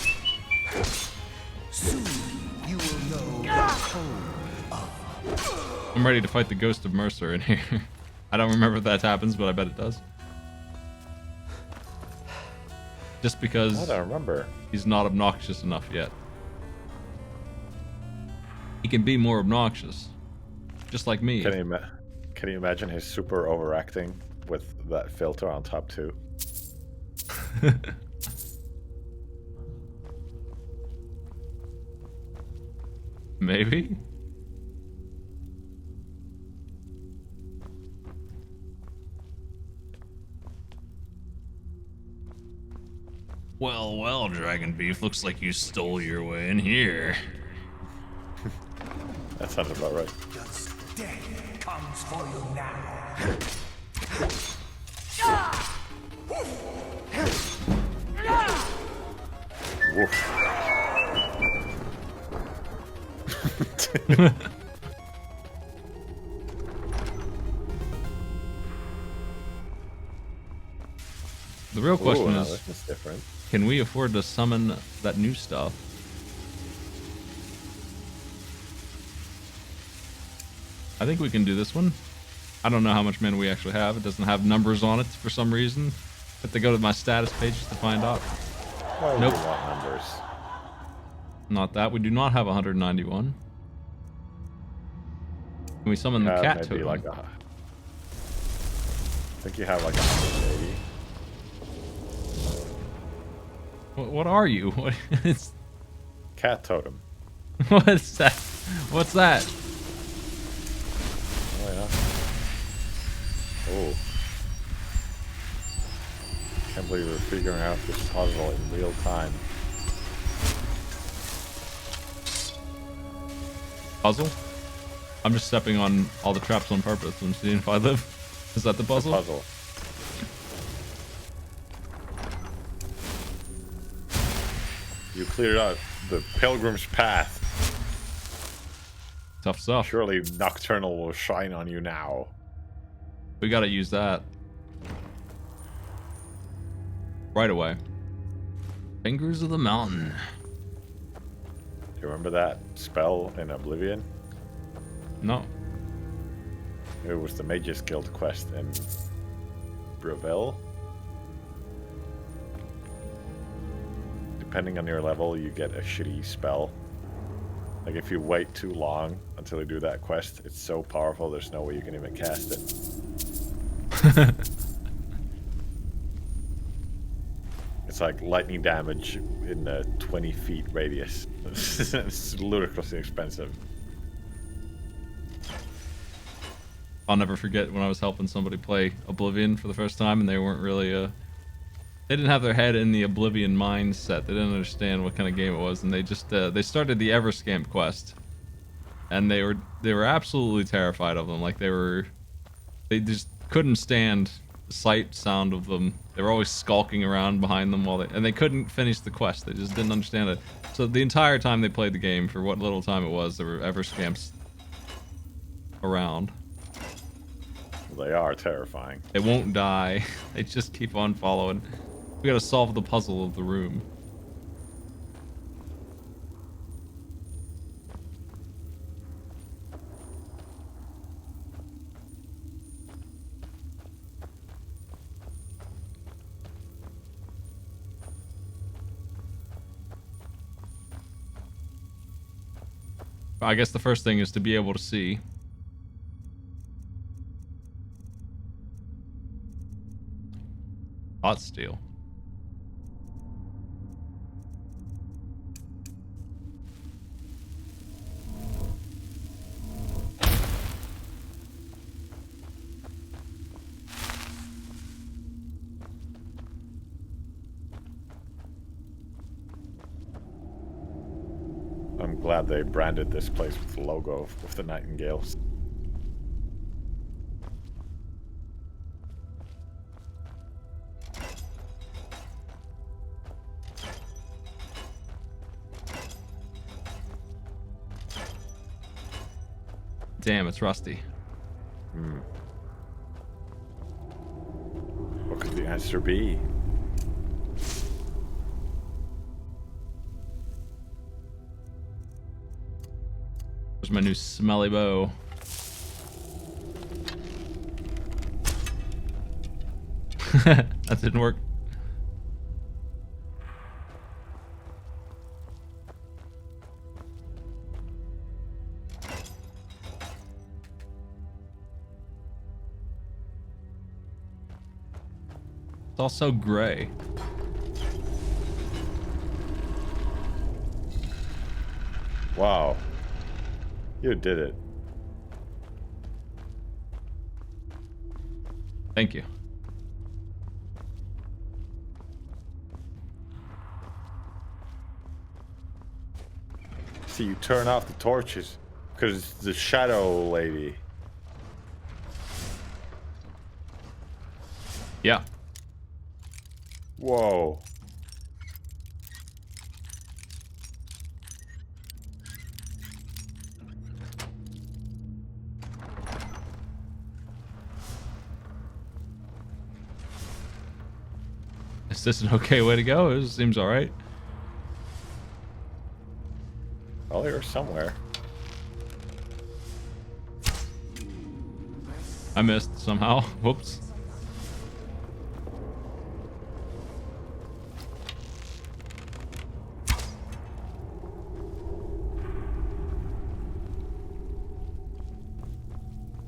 Soon you will know the code of. I'm ready to fight the ghost of Mercer in here. I don't remember if that happens, but I bet it does. Just because I don't remember. He's not obnoxious enough yet. He can be more obnoxious. Just like me. Can you imagine his super overacting with that filter on top too? Maybe? Well, well, Dragon Beef, looks like you stole your way in here. That sounds about right. Death comes for you now. real question Ooh, now is, this is different. can we afford to summon that new stuff? I think we can do this one. I don't know how much mana we actually have. It doesn't have numbers on it for some reason. Have to go to my status pages to find out. Why would Nope. you want numbers? Not that. We do not have 191. Can we summon the You have cat maybe totem? like I think you have like 180. What are you? What is... Cat totem. What's that? What's that? Oh yeah. Oh. Can't believe we're figuring out this puzzle in real time. Puzzle? I'm just stepping on all the traps on purpose and seeing if I live. Is that the puzzle? Puzzle. You cleared out the pilgrim's path. Tough stuff. Surely Nocturnal will shine on you now. We gotta use that. Right away. Fingers of the Mountain. Do you remember that spell in Oblivion? No. It was the Mages Guild quest in Breville. Depending on your level, you get a shitty spell. Like if you wait too long until you do that quest, it's so powerful there's no way you can even cast it. It's like lightning damage in a 20 feet radius. It's ludicrously expensive. I'll never forget when I was helping somebody play Oblivion for the first time, and they weren't really they didn't have their head in the Oblivion mindset. They didn't understand what kind of game it was, and they just they started the Everscamp quest, and they were absolutely terrified of them. Like they just couldn't stand the sight, sound of them. They were always skulking around behind them and they couldn't finish the quest. They just didn't understand it. So the entire time they played the game, for what little time it was, there were Everscamps around. They are terrifying. They won't die. They just keep on following. We gotta solve the puzzle of the room. I guess the first thing is to be able to see. Hot steel. I'm glad they branded this place with the logo of the Nightingales. Damn, it's rusty. What could the answer be? There's my new smelly bow. That didn't work. It's all so gray. Wow. You did it. Thank you. See, you turn off the torches because it's the shadow lady. Yeah. Whoa. Is this an okay way to go? It seems alright. Well, here somewhere. I missed somehow. Whoops.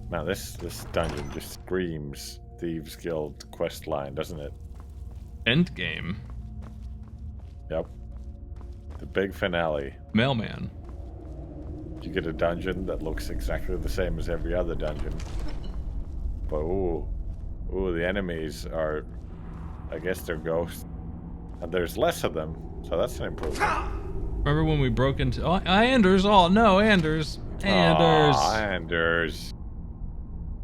Man, this dungeon just screams Thieves Guild quest line, doesn't it? End game. Yep. The big finale. Mailman. You get a dungeon that looks exactly the same as every other dungeon. But ooh, the enemies are, I guess they're ghosts. And there's less of them, so that's an improvement. Remember when we broke into... Oh, Anders! Oh, no, Anders! Anders! Aw, Anders.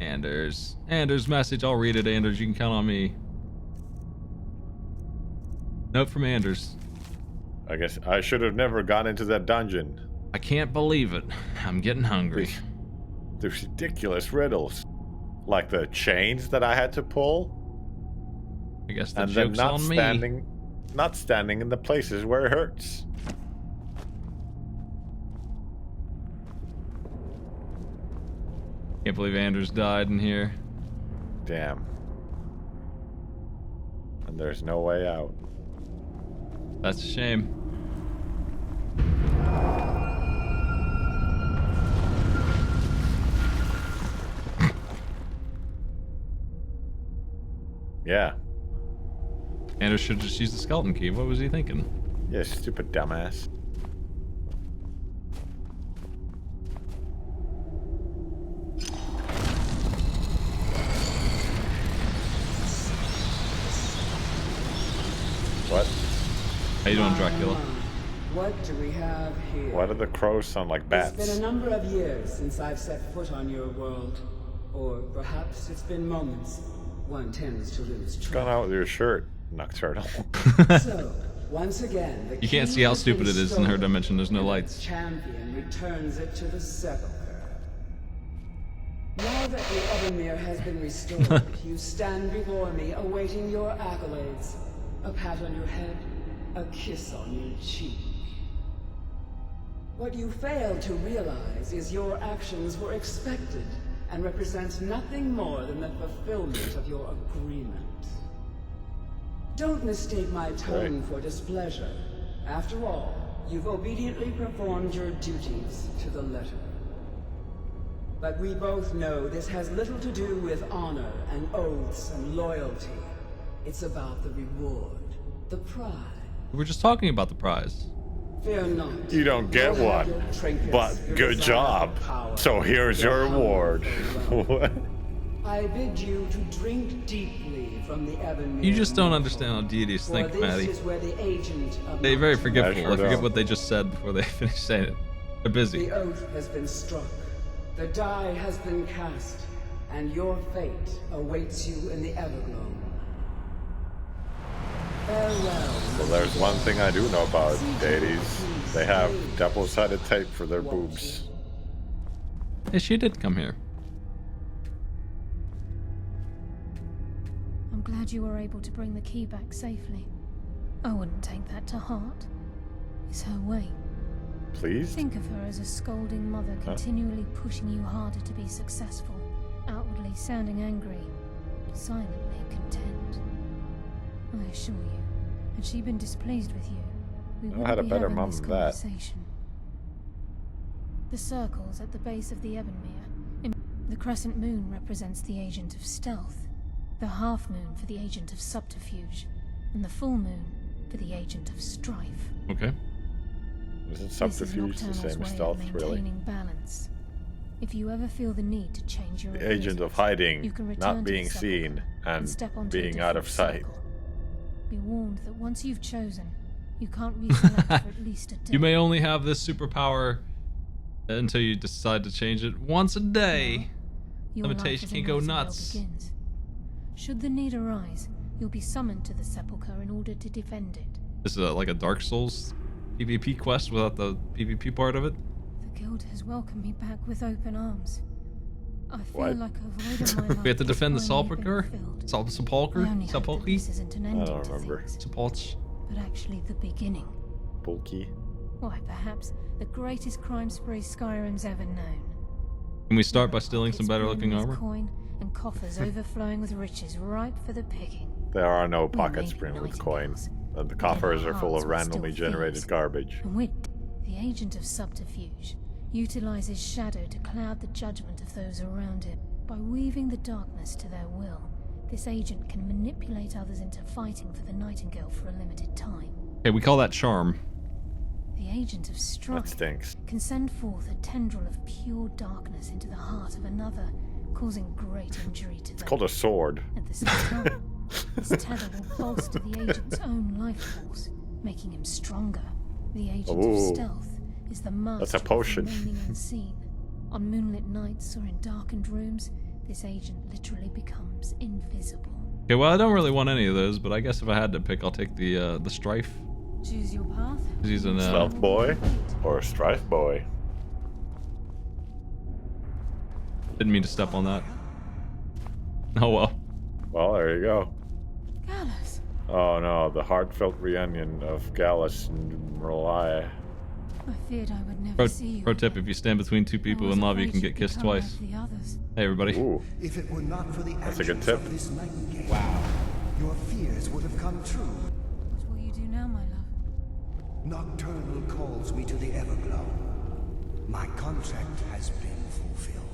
Anders. Anders' message. I'll read it, Anders. You can count on me. Note from Anders. I guess I should have never gone into that dungeon. I can't believe it. I'm getting hungry. There's ridiculous riddles. Like the chains that I had to pull. I guess the and then joke's on me. Not standing in the places where it hurts. Can't believe Anders died in here. Damn. And there's no way out. That's a shame. Yeah. Anders should just use the skeleton key. What was he thinking? Yeah, stupid dumbass. What? How you doing, Dracula? What do we have here? Why do the crows sound like bats? It's been a number of years since I've set foot on your world. Or perhaps it's been moments. One tends to lose track. What's going on with your shirt, Nocturnal? So, once again, the you can't see how stupid it is in her dimension. There's no lights. Champion returns it to the sepulchre. Now that the Evermere has been restored, you stand before me awaiting your accolades. A pat on your head, a kiss on your cheek. What you fail to realize is your actions were expected and represent nothing more than the fulfillment of your agreement. Don't mistake my tone for displeasure. After all, you've obediently performed your duties to the letter. But we both know this has little to do with honor and oaths and loyalty. It's about the reward, the prize. We were just talking about the prize. Fear not. You don't get one, but good job. So here's your reward. What? I bid you to drink deeply from the Evermere. You just don't understand how deities think, Maddie. They're very forgetful. I forget what they just said before they finished saying it. They're busy. The oath has been struck. The die has been cast. And your fate awaits you in the Everglow. Farewell. Well, there's one thing I do know about deities. They have double-sided tape for their boobs. Hey, she did come here. I'm glad you were able to bring the key back safely. I wouldn't take that to heart. It's her way. Please? Think of her as a scolding mother continually pushing you harder to be successful, outwardly sounding angry, silently content. I assure you, had she been displeased with you, we wouldn't had a be better having mum this than that. conversation. The circles at the base of the Evermere. The crescent moon represents the agent of stealth, the half moon for the agent of subterfuge, and the full moon for the agent of strife. Okay. Isn't subterfuge the same as stealth, really? Balance. If you ever feel the need to change your The agent of hiding, not being seen, and being out of sight. Be warned that once you've chosen, you can't reselect for at least a day. You may only have this superpower until you decide to change it once a day. Limitation can go nuts. Begins. Should the need arise, you'll be summoned to the sepulchre in order to defend it. This is like a Dark Souls PvP quest without the PvP part of it? The guild has welcomed me back with open arms. I feel What? like a void in my life We have to defend the has finally sepulcher? been filled. I Sepulcher? only hope that this isn't an I ending don't to remember. things, Sepulch. but actually the beginning. Bulky. Why, perhaps the greatest crime spree Skyrim's ever known. Can we start by stealing some better looking Brimming armor? with coin and coffers overflowing with riches ripe for the picking. There are no We pockets may be brimming with nightingales, coin. And the but in our coffers are full hearts of we're randomly still generated thieves. garbage. And the agent of subterfuge, utilizes shadow to cloud the judgment of those around him. By weaving the darkness to their will, this agent can manipulate others into fighting for the Nightingale for a limited time. Okay, we call that charm. The agent of strife That stinks. can send forth a tendril of pure darkness into the heart of another, causing great injury to them. It's called a sword. At the same time, this tether will bolster the agent's own life force, making him stronger. The agent Ooh. of stealth is the master That's a potion. of remaining unseen. On moonlit nights or in darkened rooms, this agent literally becomes invisible. Okay, well I don't really want any of those, but I guess if I had to pick, I'll take the strife. Choose your path. He's an Stealth boy or a strife boy. Didn't mean to step on that. Oh well. Well, there you go. Gallus. Oh no, the heartfelt reunion of Gallus and Merlia. I feared I would never Pro, see you. pro tip: if you stand between two people in love, you can get kissed twice. The others. Hey everybody. Ooh, If it were not for the that's a good actions tip. of this nightingale, your fears would have come true. What will you do now, my love? Nocturnal calls me to the Everglow. My contract has been fulfilled.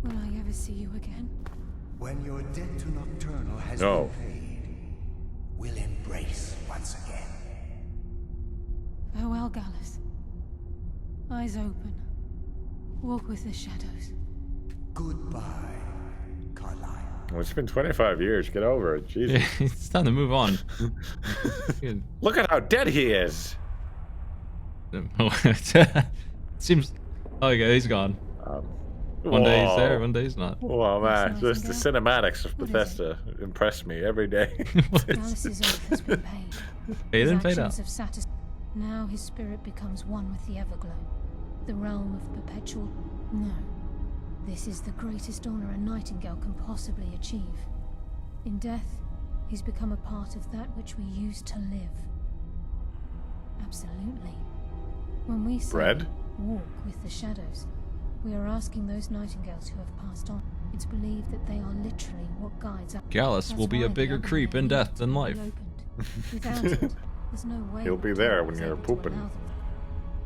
Will I ever see you again? When your debt to Nocturnal has No. been paid, we'll embrace once again. Farewell, Gallus. Eyes open. Walk with the shadows. Goodbye, Carlisle. Well, it's been 25 years. Get over it. Jesus. It's time to move on. Good. Look at how dead he is. Seems. Oh, yeah, he's gone. One day he's there, one day he's not. Well, man, just the cinematics of Bethesda impress me every day. Gallus' oath has been paid. He didn't His pay actions that. have now his spirit becomes one with the Everglow, the realm of perpetual. No, this is the greatest honor a Nightingale can possibly achieve. In death, he's become a part of that which we used to live. Absolutely. When we say Bread? walk with the shadows, we are asking those Nightingales who have passed on. It's believed that they are literally what guides us. Gallus will be a bigger creep in death than life. Without it, there's no way He'll be there when you're pooping.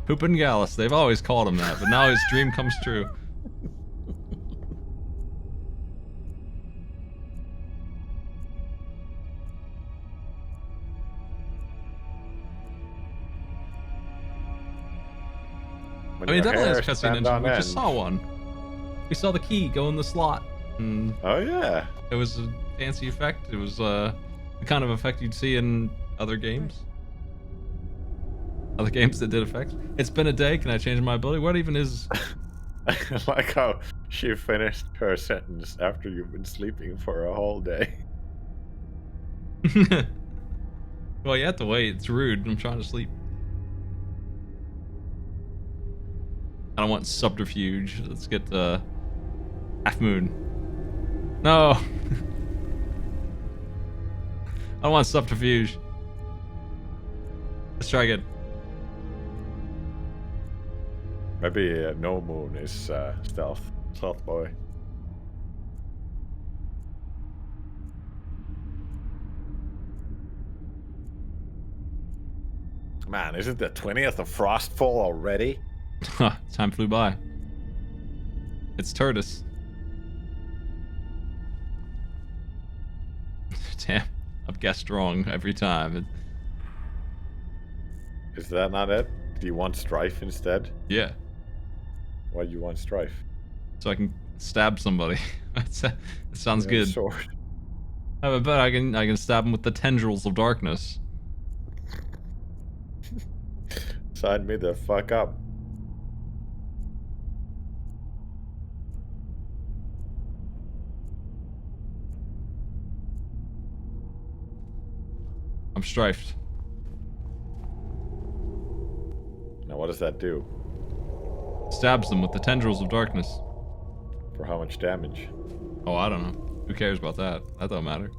Poopin' Gallus, they've always called him that, but now his dream comes true. When I mean, it your definitely has a hair cutscene stand engine. on We end. just saw one. We saw the key go in the slot. And Oh yeah. it was a fancy effect. It was the kind of effect you'd see in other games. Other games that did effects. It's been a day. Can I change my ability? What even is? I like how she finished her sentence after you've been sleeping for a whole day. Well, you have to wait. It's rude. I'm trying to sleep. I don't want subterfuge. Let's get Half Moon. No. I don't want subterfuge. Let's try again. Maybe No Moon is stealth boy. Man, isn't the 20th of Frostfall already? Time flew by. It's Turtus. Damn, I've guessed wrong every time. Is that not it? Do you want Strife instead? Yeah. Why do you want Strife? So I can stab somebody. It sounds You have a good. sword. I bet I can stab him with the tendrils of darkness. Sign me the fuck up. I'm strifed. Now what does that do? Stabs them with the tendrils of darkness. For how much damage? Oh, I don't know. Who cares about that? That don't matter.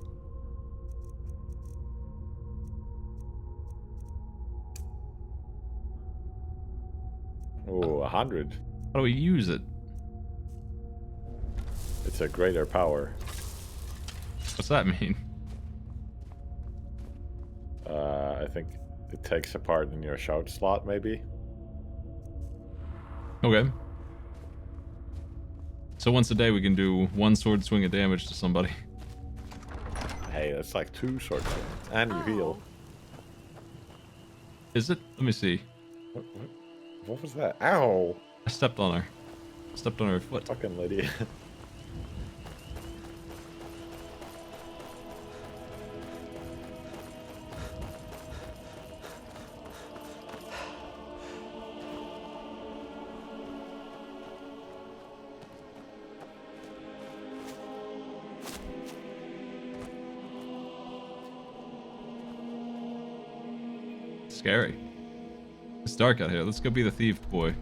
Oh, 100. How do we use it? It's a greater power. What's that mean? I think it takes a part in your shout slot, maybe. Okay. So once a day we can do one sword swing of damage to somebody. Hey, that's like 2 sword swings. And you heal. Is it? Let me see. What was that? Ow! I stepped on her. Stepped on her foot. Fucking Lydia. Scary. It's dark out here. Let's go be the thief boy.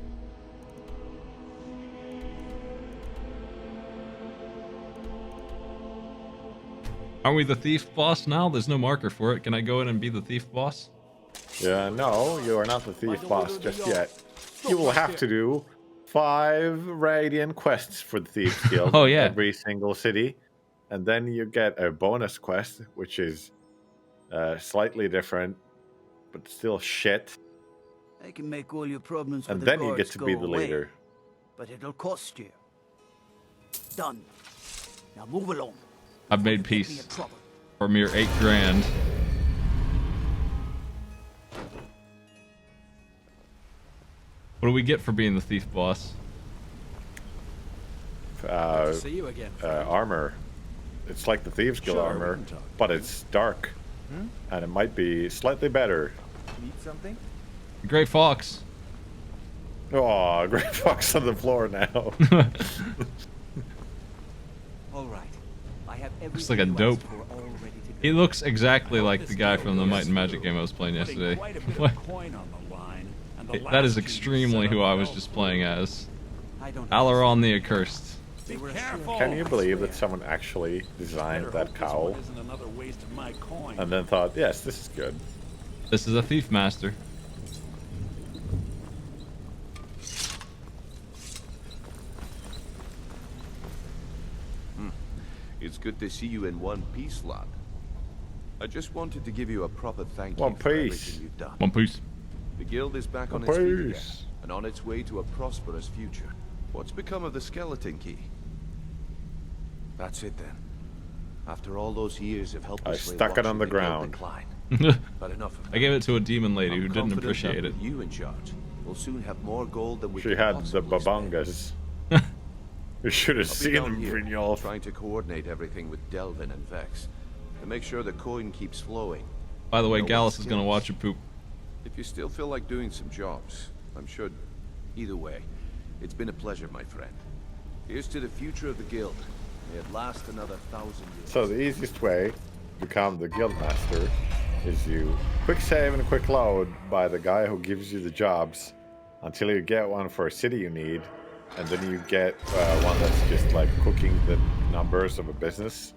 Are we the thief boss now? There's no marker for it. Can I go in and be the thief boss? Yeah, no, you are not the thief boss just yet. You will have to do 5 Radiant quests for the Thieves Guild. Oh, yeah. Every single city. And then you get a bonus quest, which is slightly different, but still shit. I can make all your problems And with then the you get guards to go be the away, leader. but it'll cost you. Done. Now move along. I've made peace for a mere 8 grand. What do we get for being the thief boss? See you again. Armor. It's like the Thieves Guild armor, but it's dark. And it might be slightly better. Need something? Great Fox. Oh, Great Fox on the floor now. All right. I have Looks like a dope. He looks exactly like the guy from the Might and Magic game I was playing yesterday. That is extremely who I was just playing as. Alaron the Accursed. Can you believe that someone actually designed that cowl? And then thought, yes, this is good. This is a thief master. It's good to see you in one piece, lad. I just wanted to give you a proper thank you One for piece. everything you've done. One piece. The guild is back on One its feet again, piece. and on its way to a prosperous future. What's become of the skeleton key? That's it then. After all those years of helplessly stuck it on watching the guild ground. decline. But enough of that. I gave it to a demon lady who I'm didn't confident appreciate that it. with you in charge, we'll soon have more gold than we She can had the possibly spend. babangas. You should have I'll be seen down them, here, Brignoll. trying to coordinate everything with Delvin and Vex to make sure the coin keeps flowing. By the way, No one Gallus is gonna skills. watch you poop. If you still feel like doing some jobs, I'm sure. Either way, it's been a pleasure, my friend. Here's to the future of the guild. May it last another 1,000 years. So the easiest way to become the Guildmaster is you quick save and quick load by the guy who gives you the jobs until you get one for a city you need, and then you get one that's just like cooking the numbers of a business.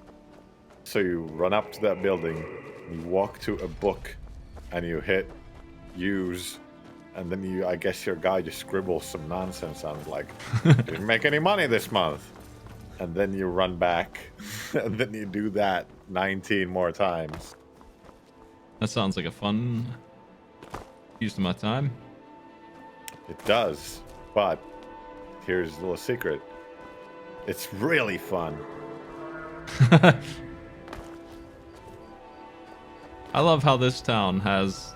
So you run up to that building, you walk to a book, and you hit use, and then you, I guess your guy just scribbles some nonsense on it like, didn't make any money this month. And then you run back, and then you do that 19 more times. That sounds like a fun use of my time. It does, but here's a little secret. It's really fun. I love how this town has...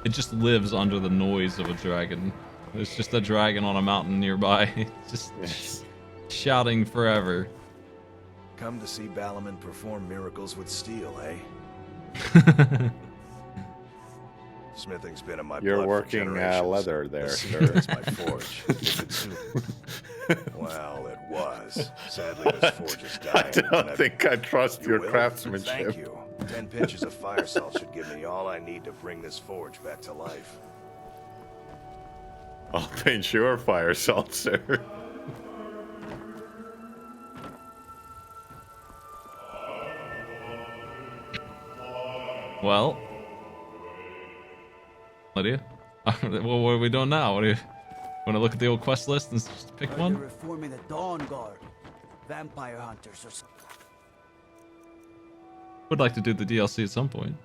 It just lives under the noise of a dragon. There's just a dragon on a mountain nearby. Just shouting forever. Come to see Balaman perform miracles with steel, eh? Smithing's been in my You're blood for working generations. leather there, This sir. is my forge. Is it soon? Well, it was. Sadly, this forge is dying. I don't think I trust You your will? craftsmanship. Thank you. 10 pinches of fire salt should give me all I need to bring this forge back to life. I'll paint your fire salt, sir. Well, Lydia, well, what are we doing now? What do you want to look at the old quest list and just pick They're one? reforming the Dawn Guard. Vampire hunters or something. Would like to do the DLC at some point.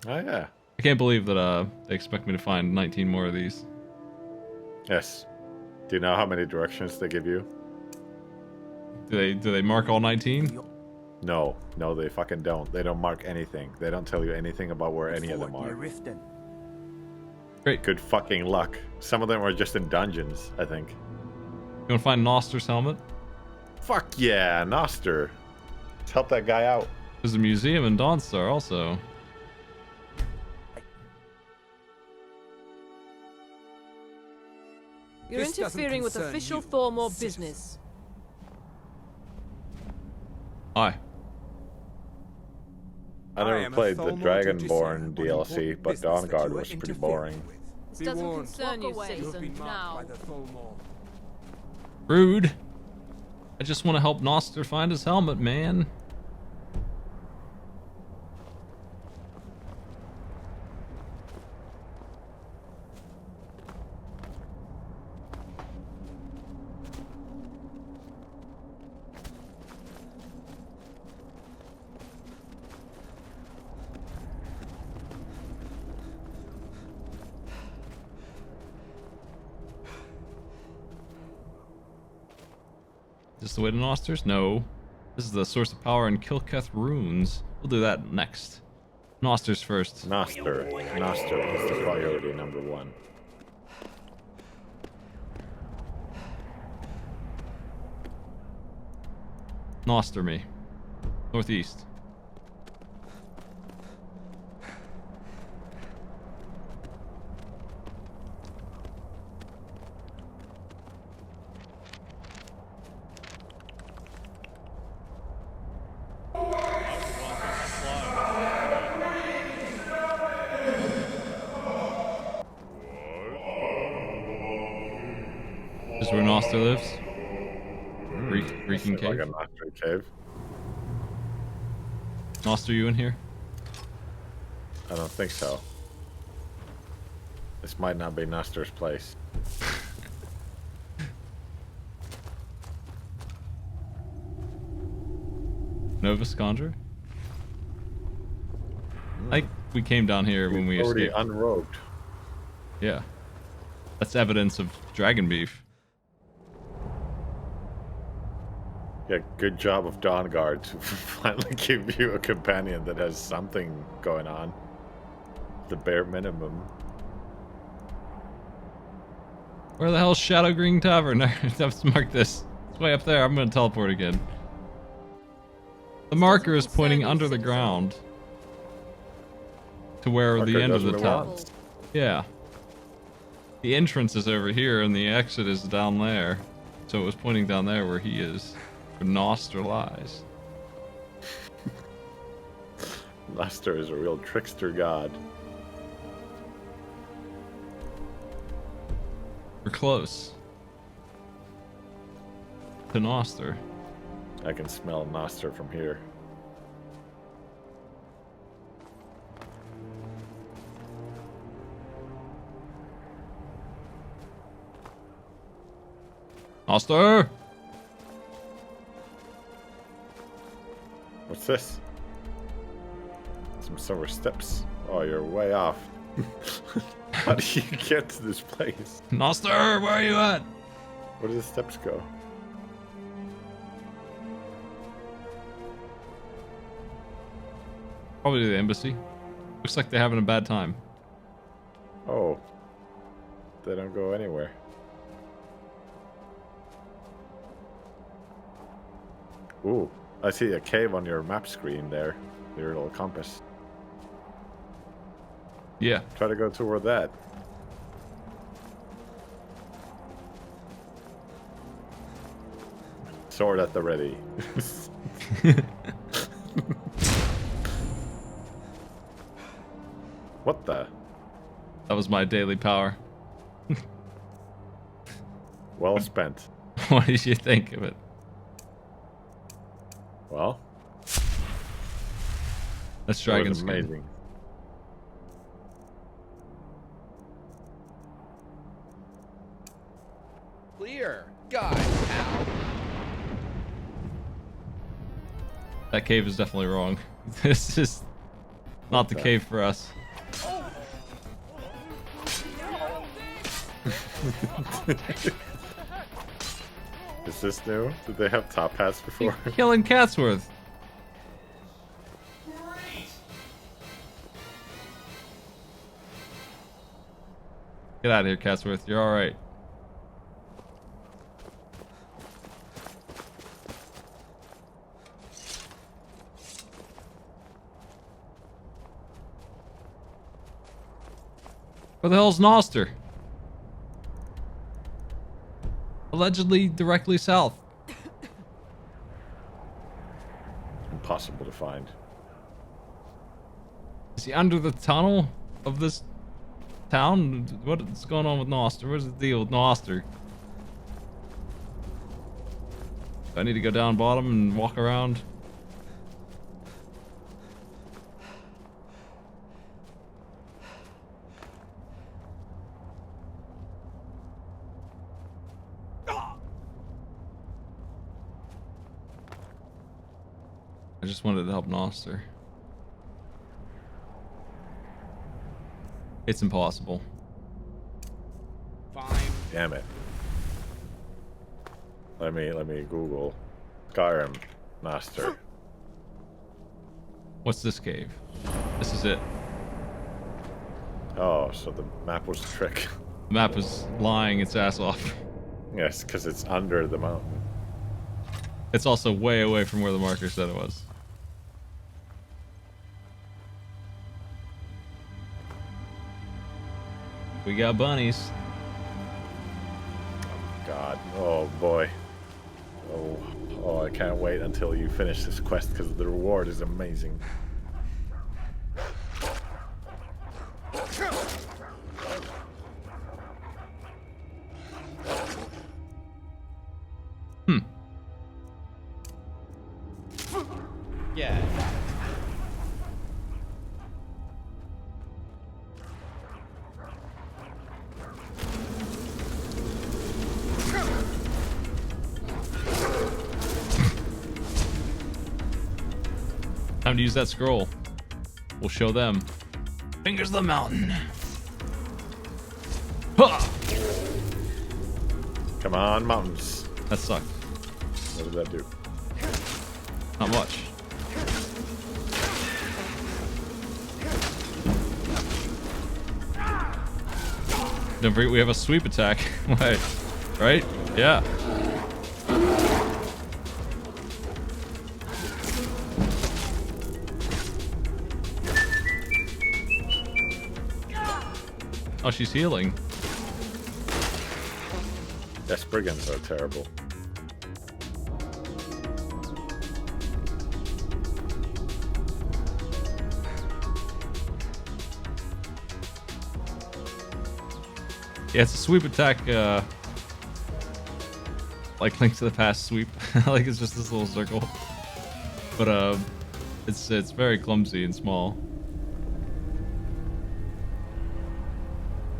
Oh yeah. I can't believe that they expect me to find 19 more of these. Yes. Do you know how many directions they give you? Do they mark all 19? No, they fucking don't. They don't mark anything. They don't tell you anything about where any of them are. Great. Good fucking luck. Some of them are just in dungeons, I think. You want to find Noster's helmet? Fuck yeah, Noster. Let's help that guy out. There's a museum in Dawnstar also. You're interfering with official Thormore business. Hi. I never played the Dragonborn DLC, but Dawnguard was pretty boring. This doesn't concern you, citizen, now. Rude. I just want to help Noster find his helmet, man. Is this the way to Noster's? No. This is the source of power in Kilketh runes. We'll do that next. Noster's first. Noster is the priority number one. Noster me. Northeast. This is where Noster lives? Reeking cave? Like a Noster cave. Noster, you in here? I don't think so. This might not be Noster's place. Nova Scondra? We came down here when we already escaped. unrobed. Yeah. That's evidence of dragon beef. Yeah, good job of Dawnguard to finally give you a companion that has something going on. The bare minimum. Where the hell's Shadow Green Tavern? Let's mark this. It's way up there. I'm gonna teleport again. The marker is pointing under the ground to where the end of the top. Yeah. The entrance is over here and the exit is down there. So it was pointing down there where he is. Where Noster lies. Noster is a real trickster god. We're close. To Noster. I can smell Noster from here. Noster! What's this? Some silver steps. Oh, you're way off. How do you get to this place? Noster, where are you at? Where do the steps go? Probably to the embassy. Looks like they're having a bad time. Oh. They don't go anywhere. Ooh, I see a cave on your map screen there. Your little compass. Yeah. Try to go toward that. Sword at the ready. What the? That was my daily power. Well spent. What did you think of it? Well, That's That was dragon skin. amazing. Clear. Guys, pal. That cave is definitely wrong. This is not the cave for us. Is this new? Did they have top hats before? Killing Catsworth. Get out of here, Catsworth. You're alright. Where the hell's Noster? Allegedly directly south. Impossible to find. Is he under the tunnel of this town? What's going on with Noster? What's the deal with Noster? Do I need to go down bottom and walk around? I just wanted to help Noster. It's impossible. Fine. Damn it. Let me Google Skyrim Master. What's this cave? This is it. Oh, so the map was a trick. The map is lying its ass off. Yes, because it's under the mountain. It's also way away from where the marker said it was. We got bunnies. God, oh boy. Oh, I can't wait until you finish this quest because the reward is amazing. Yeah. Time to use that scroll. We'll show them. Fingers the mountain. Ha! Come on, mountains. That sucked. What did that do? Not much. Don't forget we have a sweep attack. Wait, right? Yeah. Oh, she's healing. Yes, brigands are terrible. Yeah, it's a sweep attack, like Link to the Past sweep. Like it's just this little circle. But it's very clumsy and small.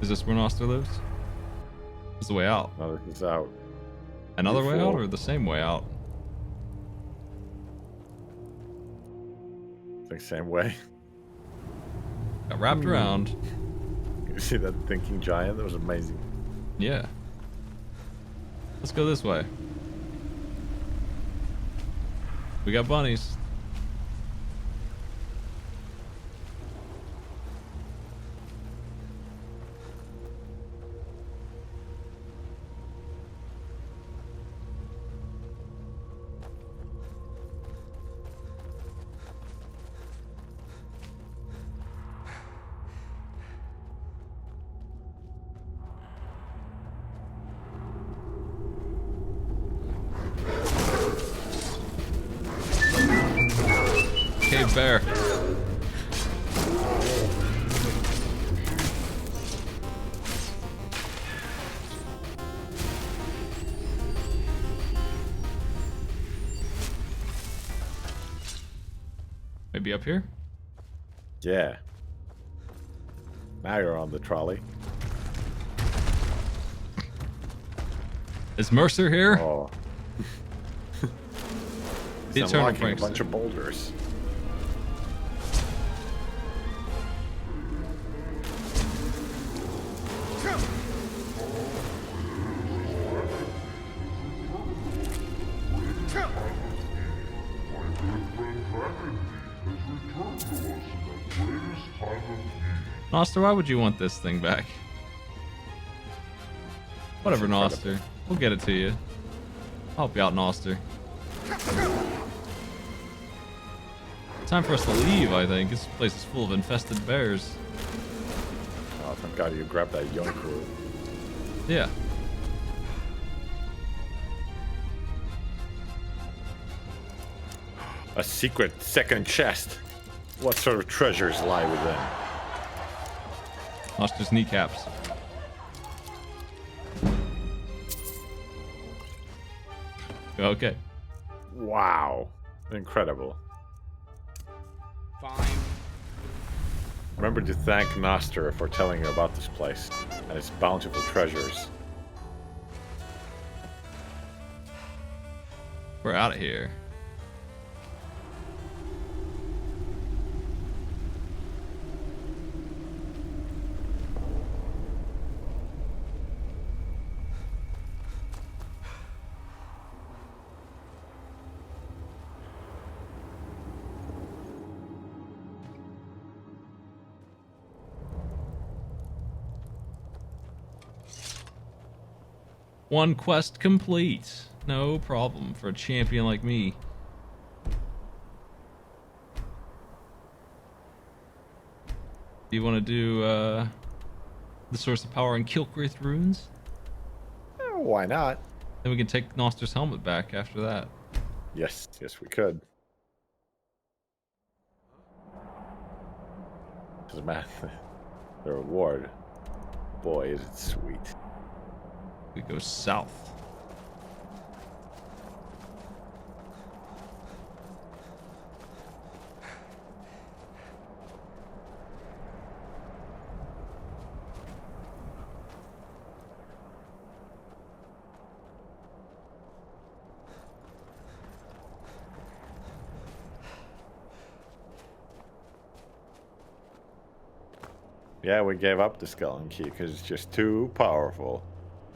Is this where Noster lives? It's the way out. No, this is out. Another way out or the same way out? I think same way. Got wrapped around. You see that thinking giant? That was amazing. Yeah. Let's go this way. We got bunnies. Cave bear. Maybe up here? Yeah. Now you're on the trolley. Is Mercer here? Oh. The He's Eternal unlocking a Prankster. bunch of boulders. Noster, why would you want this thing back? Whatever, Noster. We'll get it to you. I'll help you out, Noster. Time for us to leave, I think. This place is full of infested bears. Oh, thank God you grabbed that young crew. Yeah. A secret second chest. What sort of treasures lie within? Noster's kneecaps. Okay. Wow. Incredible. Fine. Remember to thank Noster for telling you about this place and its bountiful treasures. We're out of here. One quest complete. No problem for a champion like me. Do you want to do the Source of Power and Kilgrith runes? Why not? Then we can take Noster's helmet back after that. Yes, yes we could. Because man, the reward, boy is it sweet. We go south. Yeah, we gave up the Skeleton Key because it's just too powerful.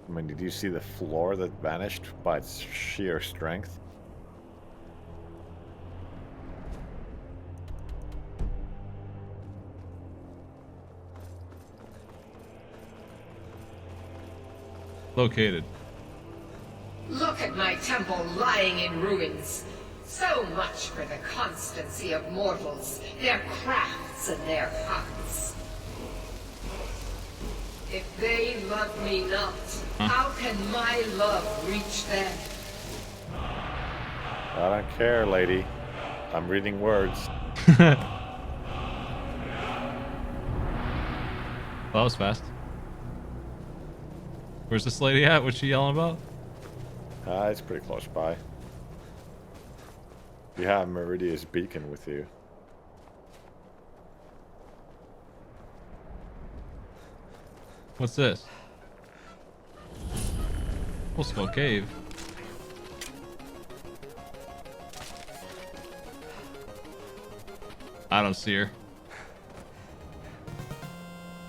I mean, did you see the floor that vanished by its sheer strength? Located. Look at my temple lying in ruins. So much for the constancy of mortals, their crafts and their hearts. If they love me not, how can my love reach them? I don't care, lady. I'm reading words. That was fast. Where's this lady at? What's she yelling about? It's pretty close by. You have Meridia's beacon with you. What's this? Possible cave. I don't see her.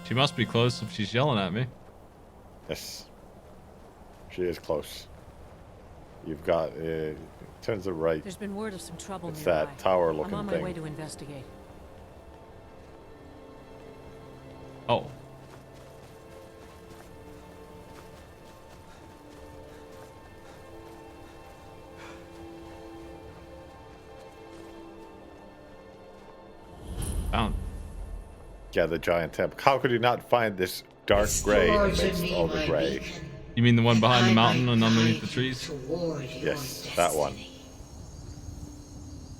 She must be close if she's yelling at me. Yes. She is close. You've got, turn to the right. There's been word of some trouble It's nearby. that tower-looking I'm on my thing. way to investigate. Oh. Found. Yeah, the giant temple. How could you not find this dark gray amidst all the gray? You mean the one behind the mountain and underneath the trees? Yes, that one.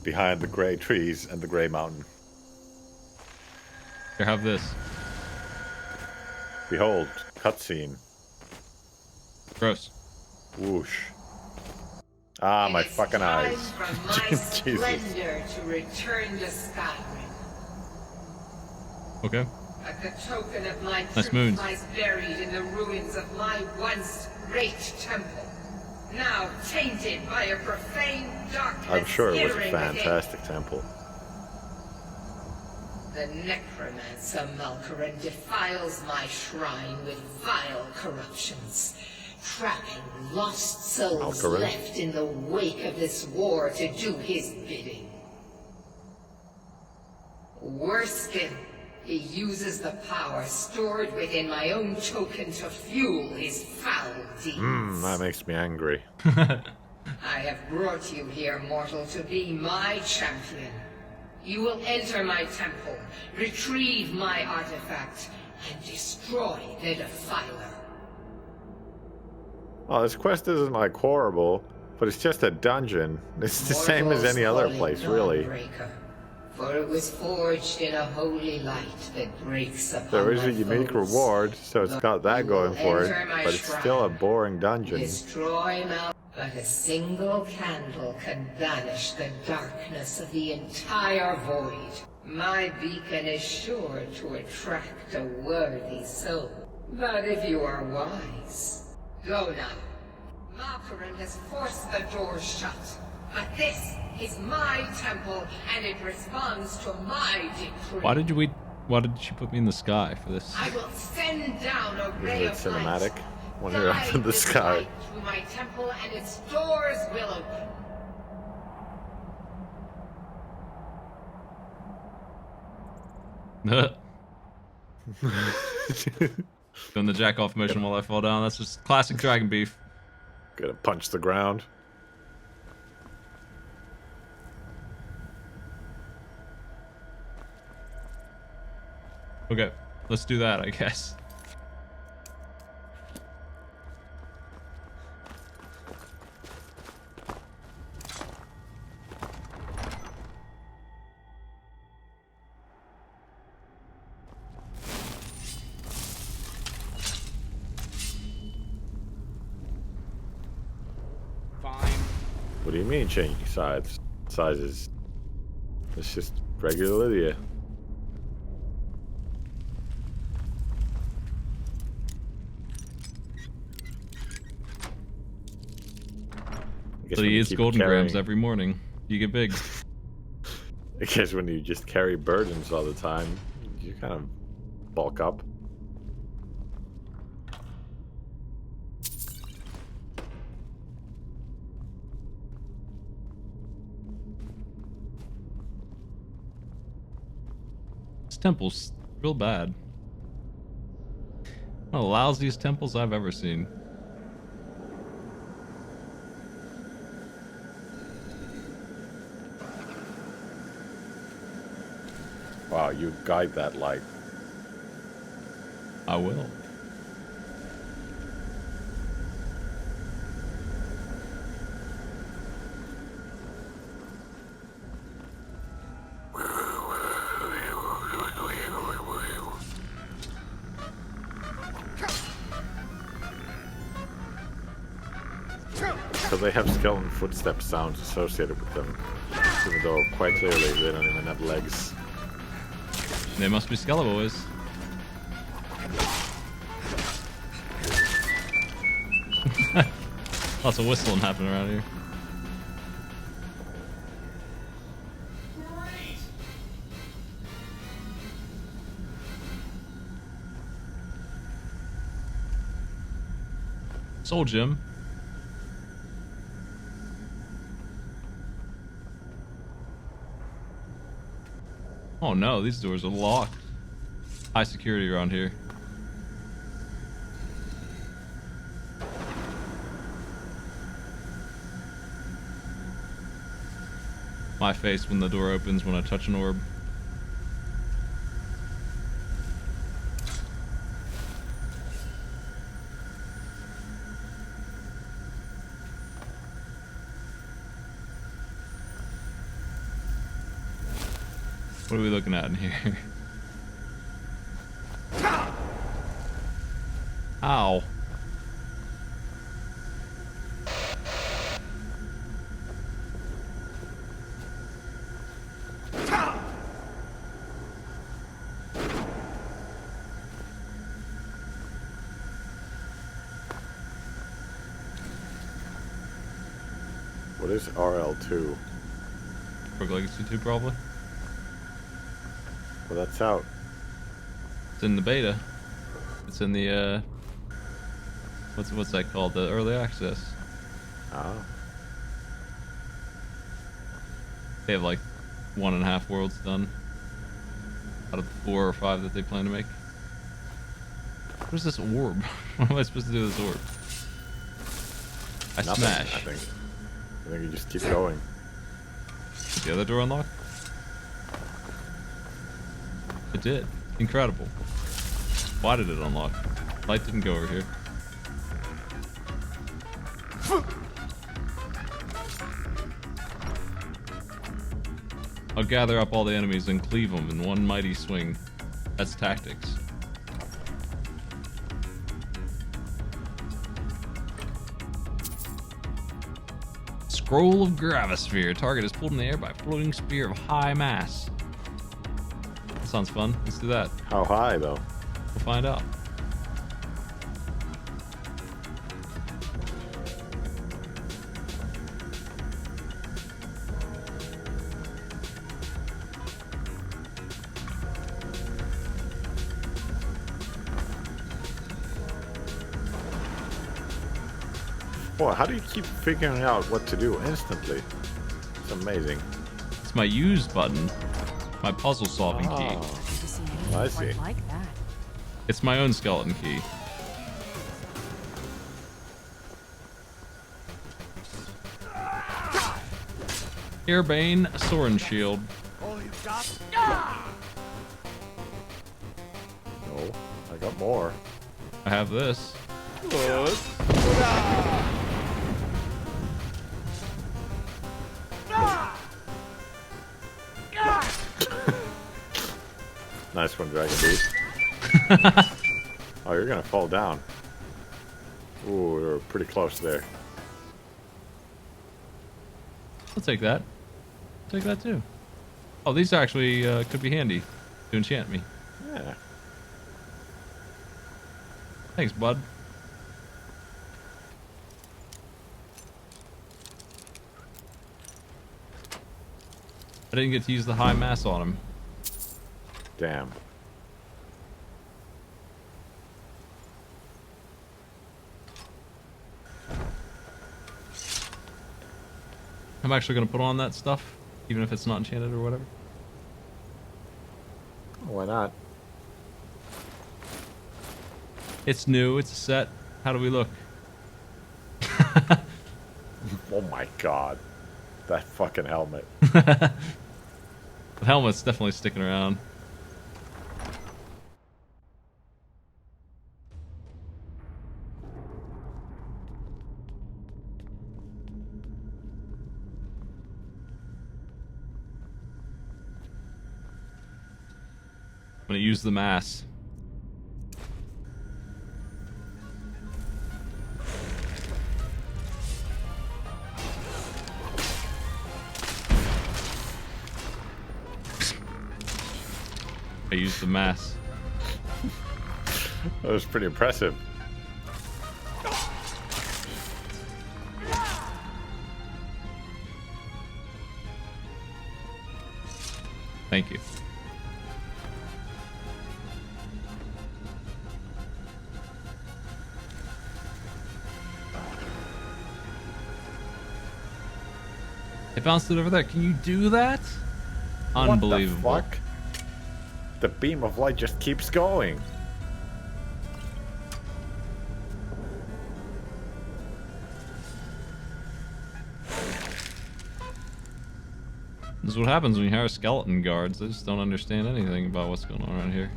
Behind the gray trees and the gray mountain. Here, have this. Behold, cutscene. Gross. Whoosh. Ah, my fucking eyes. Time for my Jesus. splendor to return to Skyrim. Okay. But the token of my Nice truth moons. lies buried in the ruins of my once great temple, now tainted by a profane darkness. I'm sure it was a within. fantastic temple. The necromancer Malkaran defiles my shrine with vile corruptions, trapping lost souls Malkaran? left in the wake of this war to do his bidding. Worse still, he uses the power stored within my own token to fuel his foul deeds. That makes me angry. I have brought you here, mortal, to be my champion. You will enter my temple, retrieve my artifact, and destroy the Defiler. Well, this quest isn't like horrible, but it's just a dungeon. It's the same as any other place, really. For it was forged in a holy light that breaks upon There is my a unique foes. reward, so it's got that going for it, but it's still a boring dungeon. Destroy Mal, but a single candle can banish the darkness of the entire void. My beacon is sure to attract a worthy soul. But if you are wise, go now. Malkaran has forced the doors shut. But this is my temple, and it responds to my decree. Why did she put me in the sky for this? I will send down a ray Is it of light. cinematic? When you're up in the sky. Light through my temple, and its doors will open. Doing the jack off motion while I fall down. That's just classic dragon beef. Gonna punch the ground. Okay, let's do that, I guess. What do you mean changing sizes? It's just regular Lydia. So he eats golden grams every morning. You get big. I guess when you just carry burdens all the time, you kind of bulk up. This temple's real bad. One of the lousiest temples I've ever seen. Wow, you guide that light. I will. So they have skeleton footstep sounds associated with them, even though quite clearly they don't even have legs. They must be Skelevoys. Lots of whistling happening around here. Soul Gem. Oh no, these doors are locked. High security around here. My face when the door opens when I touch an orb. What are we looking at in here? Ow. What is RL2? Rogue Legacy 2, probably. Well, that's out. It's in the beta. It's in the, what's that called? The early access. Ah. They have like 1.5 worlds done out of the 4 or 5 that they plan to make. What is this orb? What am I supposed to do with this orb? Nothing, smash. I think you just keep going. Did the other door unlock? It did. Incredible. Why did it unlock? Light didn't go over here. I'll gather up all the enemies and cleave them in one mighty swing. That's tactics. Scroll of Gravisphere. Target is pulled in the air by a floating spear of high mass. That sounds fun. Let's do that. How high, though? We'll find out. Boy, how do you keep figuring out what to do instantly? It's amazing. It's my use button. My puzzle solving key. I see. Like that. It's my own skeleton key. Airbane Soren Shield. All you got? No, I got more. I have this. Nice one, Dragon Beast. Oh, you're gonna fall down. Ooh, we were pretty close there. I'll take that. I'll take that too. Oh, these actually could be handy to enchant me. Yeah. Thanks, bud. I didn't get to use the high mass on him. Damn. I'm actually going to put on that stuff, even if it's not enchanted or whatever. Why not? It's new, it's a set. How do we look? Oh my god. That fucking helmet. The helmet's definitely sticking around. I'm gonna use the mass. I used the mass. That was pretty impressive. Thank you. It bounced it over there. Can you do that? Unbelievable. What the fuck? The beam of light just keeps going. This is what happens when you hire skeleton guards. They just don't understand anything about what's going on around here.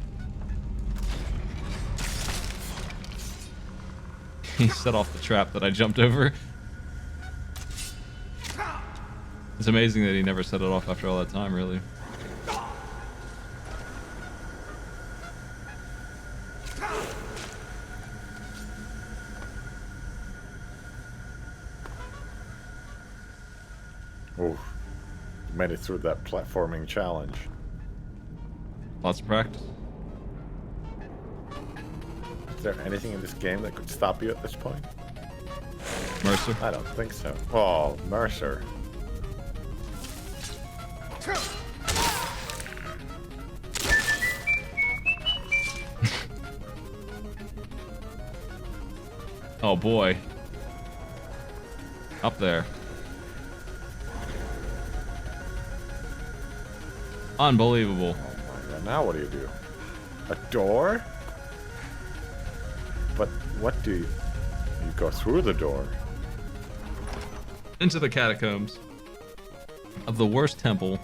He set off the trap that I jumped over. It's amazing that he never set it off after all that time, really. Oof. Made it through that platforming challenge. Lots of practice. Is there anything in this game that could stop you at this point? Mercer? I don't think so. Oh, Mercer. Oh boy. Up there. Unbelievable. Oh my god, now what do you do? A door? But what do you go through the door? Into the catacombs of the worst temple.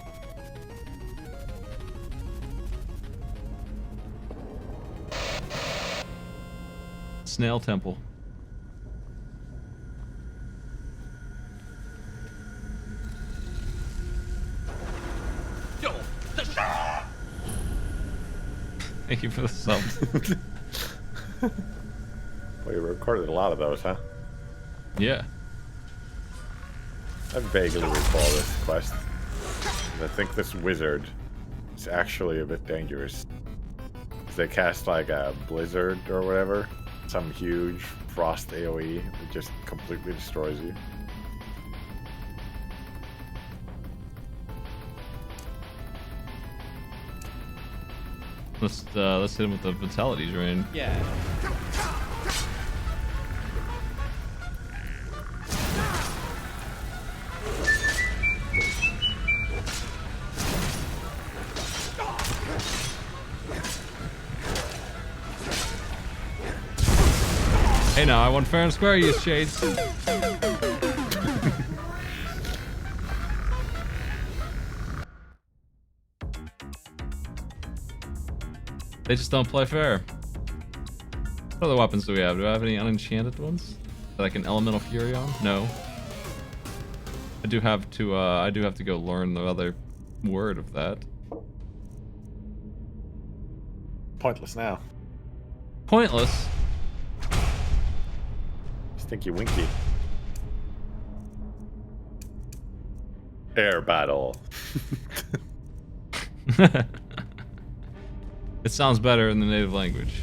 Snail Temple. Thank you for the sub. Well, you recorded a lot of those, huh? Yeah. I vaguely recall this quest. I think this wizard is actually a bit dangerous. They cast like a blizzard or whatever, some huge frost AoE that just completely destroys you. Let's hit him with the vitality drain. Yeah. Hey now, I won fair and square, you shades. They just don't play fair. What other weapons do we have? Do I have any unenchanted ones? Like an elemental fury on? No. I do have to go learn the other word of that. Pointless now. Pointless? Stinky Winky. Air battle. It sounds better in the native language.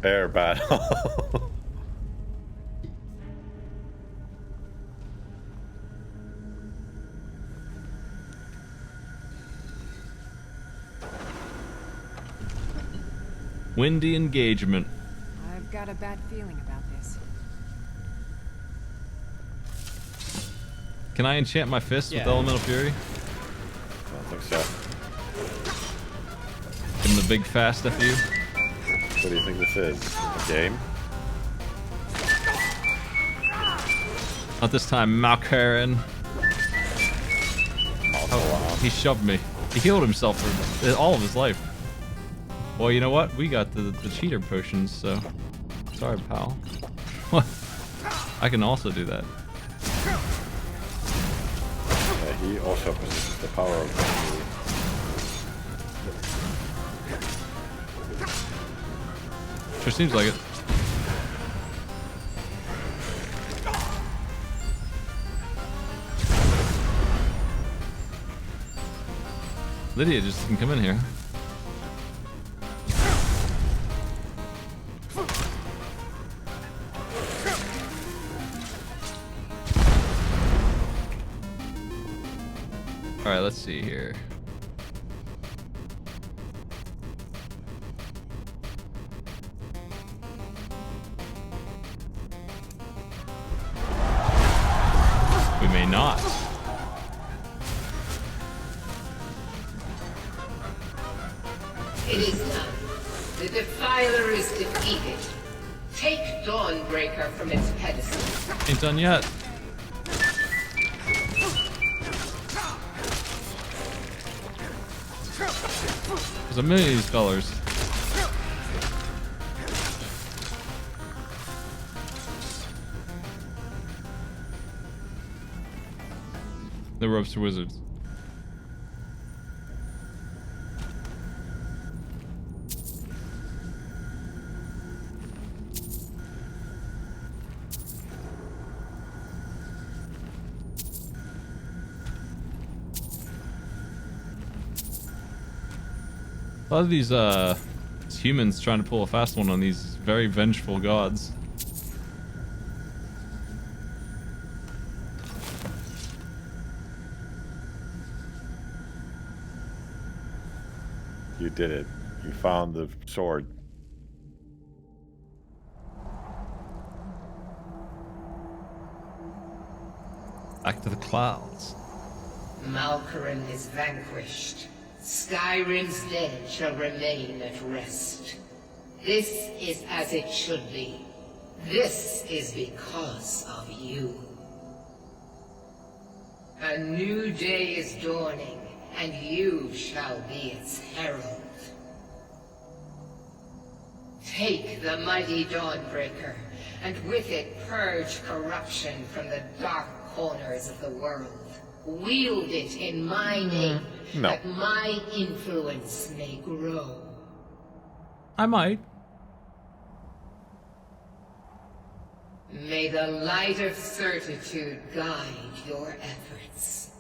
Air battle. Windy engagement. I've got a bad feeling about this. Can I enchant my fist with Yeah. elemental fury? I don't think so. Give him the big fast FU. What do you think this is? A game? Not this time, Malkaren. Oh, he shoved me. He healed himself for all of his life. Well, you know what? We got the cheater potions, so... Sorry, pal. What? I can also do that. Yeah, he also possesses the power of memory. Sure seems like it. Lydia just didn't come in here. Alright, let's see here. We may not. It is done. The Defiler is defeated. Take Dawnbreaker from its pedestal. Ain't done yet. There's a million of these colors. The ropes to wizards. A lot of these humans trying to pull a fast one on these very vengeful gods. You did it. You found the sword. Back to the clouds. Malkaran is vanquished. Skyrim's dead shall remain at rest. This is as it should be. This is because of you. A new day is dawning, and you shall be its herald. Take the mighty Dawnbreaker, and with it purge corruption from the dark corners of the world. Wield it in my name, that my influence may grow. I might. May the light of certitude guide your efforts.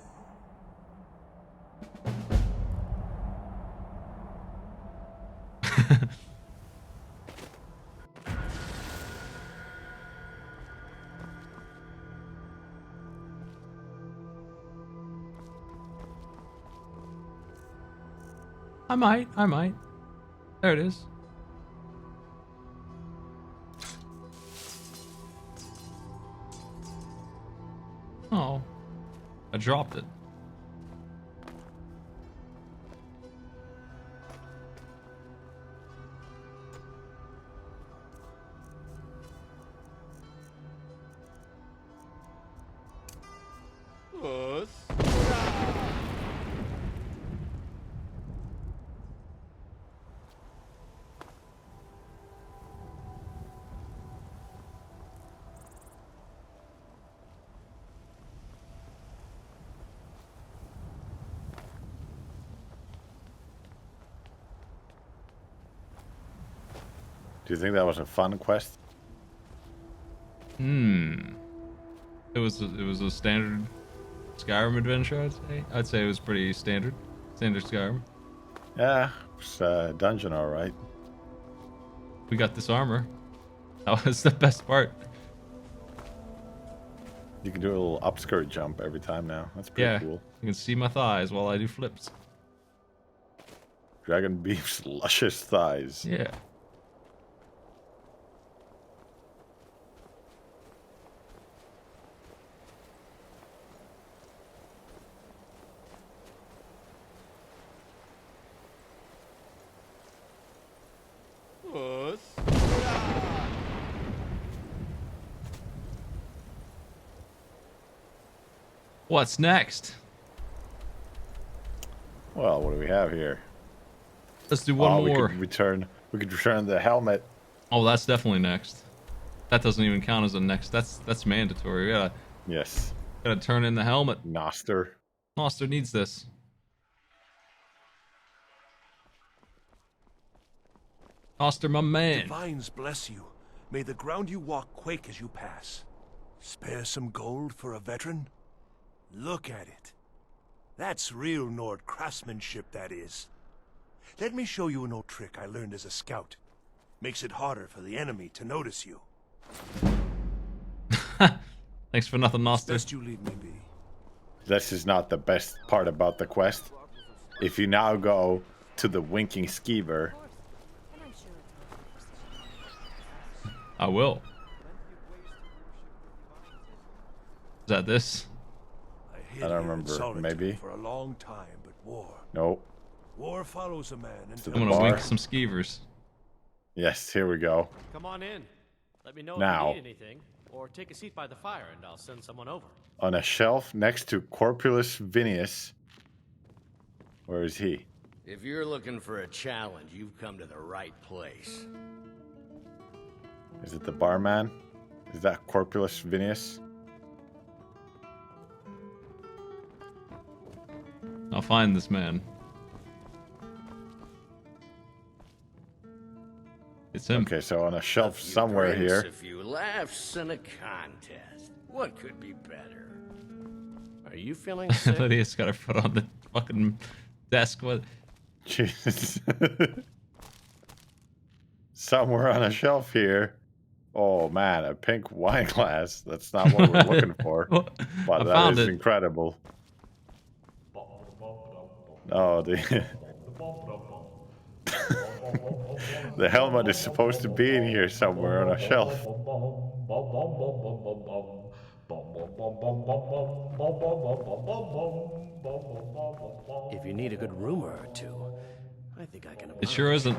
I might. There it is. Oh, I dropped it. Do you think that was a fun quest? It was a standard Skyrim adventure, I'd say. I'd say it was pretty standard. Standard Skyrim. Yeah, it's a dungeon, alright. We got this armor. That was the best part. You can do a little upskirt jump every time now. That's pretty cool. You can see my thighs while I do flips. Dragon Beef's luscious thighs. Yeah. What's next? Well, what do we have here? Let's do one more. We could return the helmet. Oh, that's definitely next. That doesn't even count as a next. That's mandatory. We gotta turn in the helmet. Noster needs this. Noster, my man. Divines bless you. May the ground you walk quake as you pass. Spare some gold for a veteran? Look at it. That's real Nord craftsmanship, that is. Let me show you an old trick I learned as a scout. Makes it harder for the enemy to notice you. Thanks for nothing, Noster. Best you leave me be. This is not the best part about the quest. If you now go to the Winking Skeever... I will. Is that this? I don't remember. Maybe. For a long time, but war. Nope. War follows a man. I'm gonna wink some skeevers. Yes, here we go. Come on in. Let me know now, if you need anything, or take a seat by the fire, and I'll send someone over. On a shelf next to Corpulus Vinius. Where is he? If you're looking for a challenge, you've come to the right place. Is it the barman? Is that Corpulus Vinius? I'll find this man. It's him. Okay, so on a shelf somewhere here. A few laughs and a contest. What could be better? Are you feeling sick? Lydia's got her foot on the fucking desk. What? Jesus. Somewhere on a shelf here. Oh man, a pink wine glass. That's not what we're looking for. But that is incredible. Oh, The helmet is supposed to be in here somewhere on a shelf. If you need a good rumor or two, I think I can oblige. It sure isn't.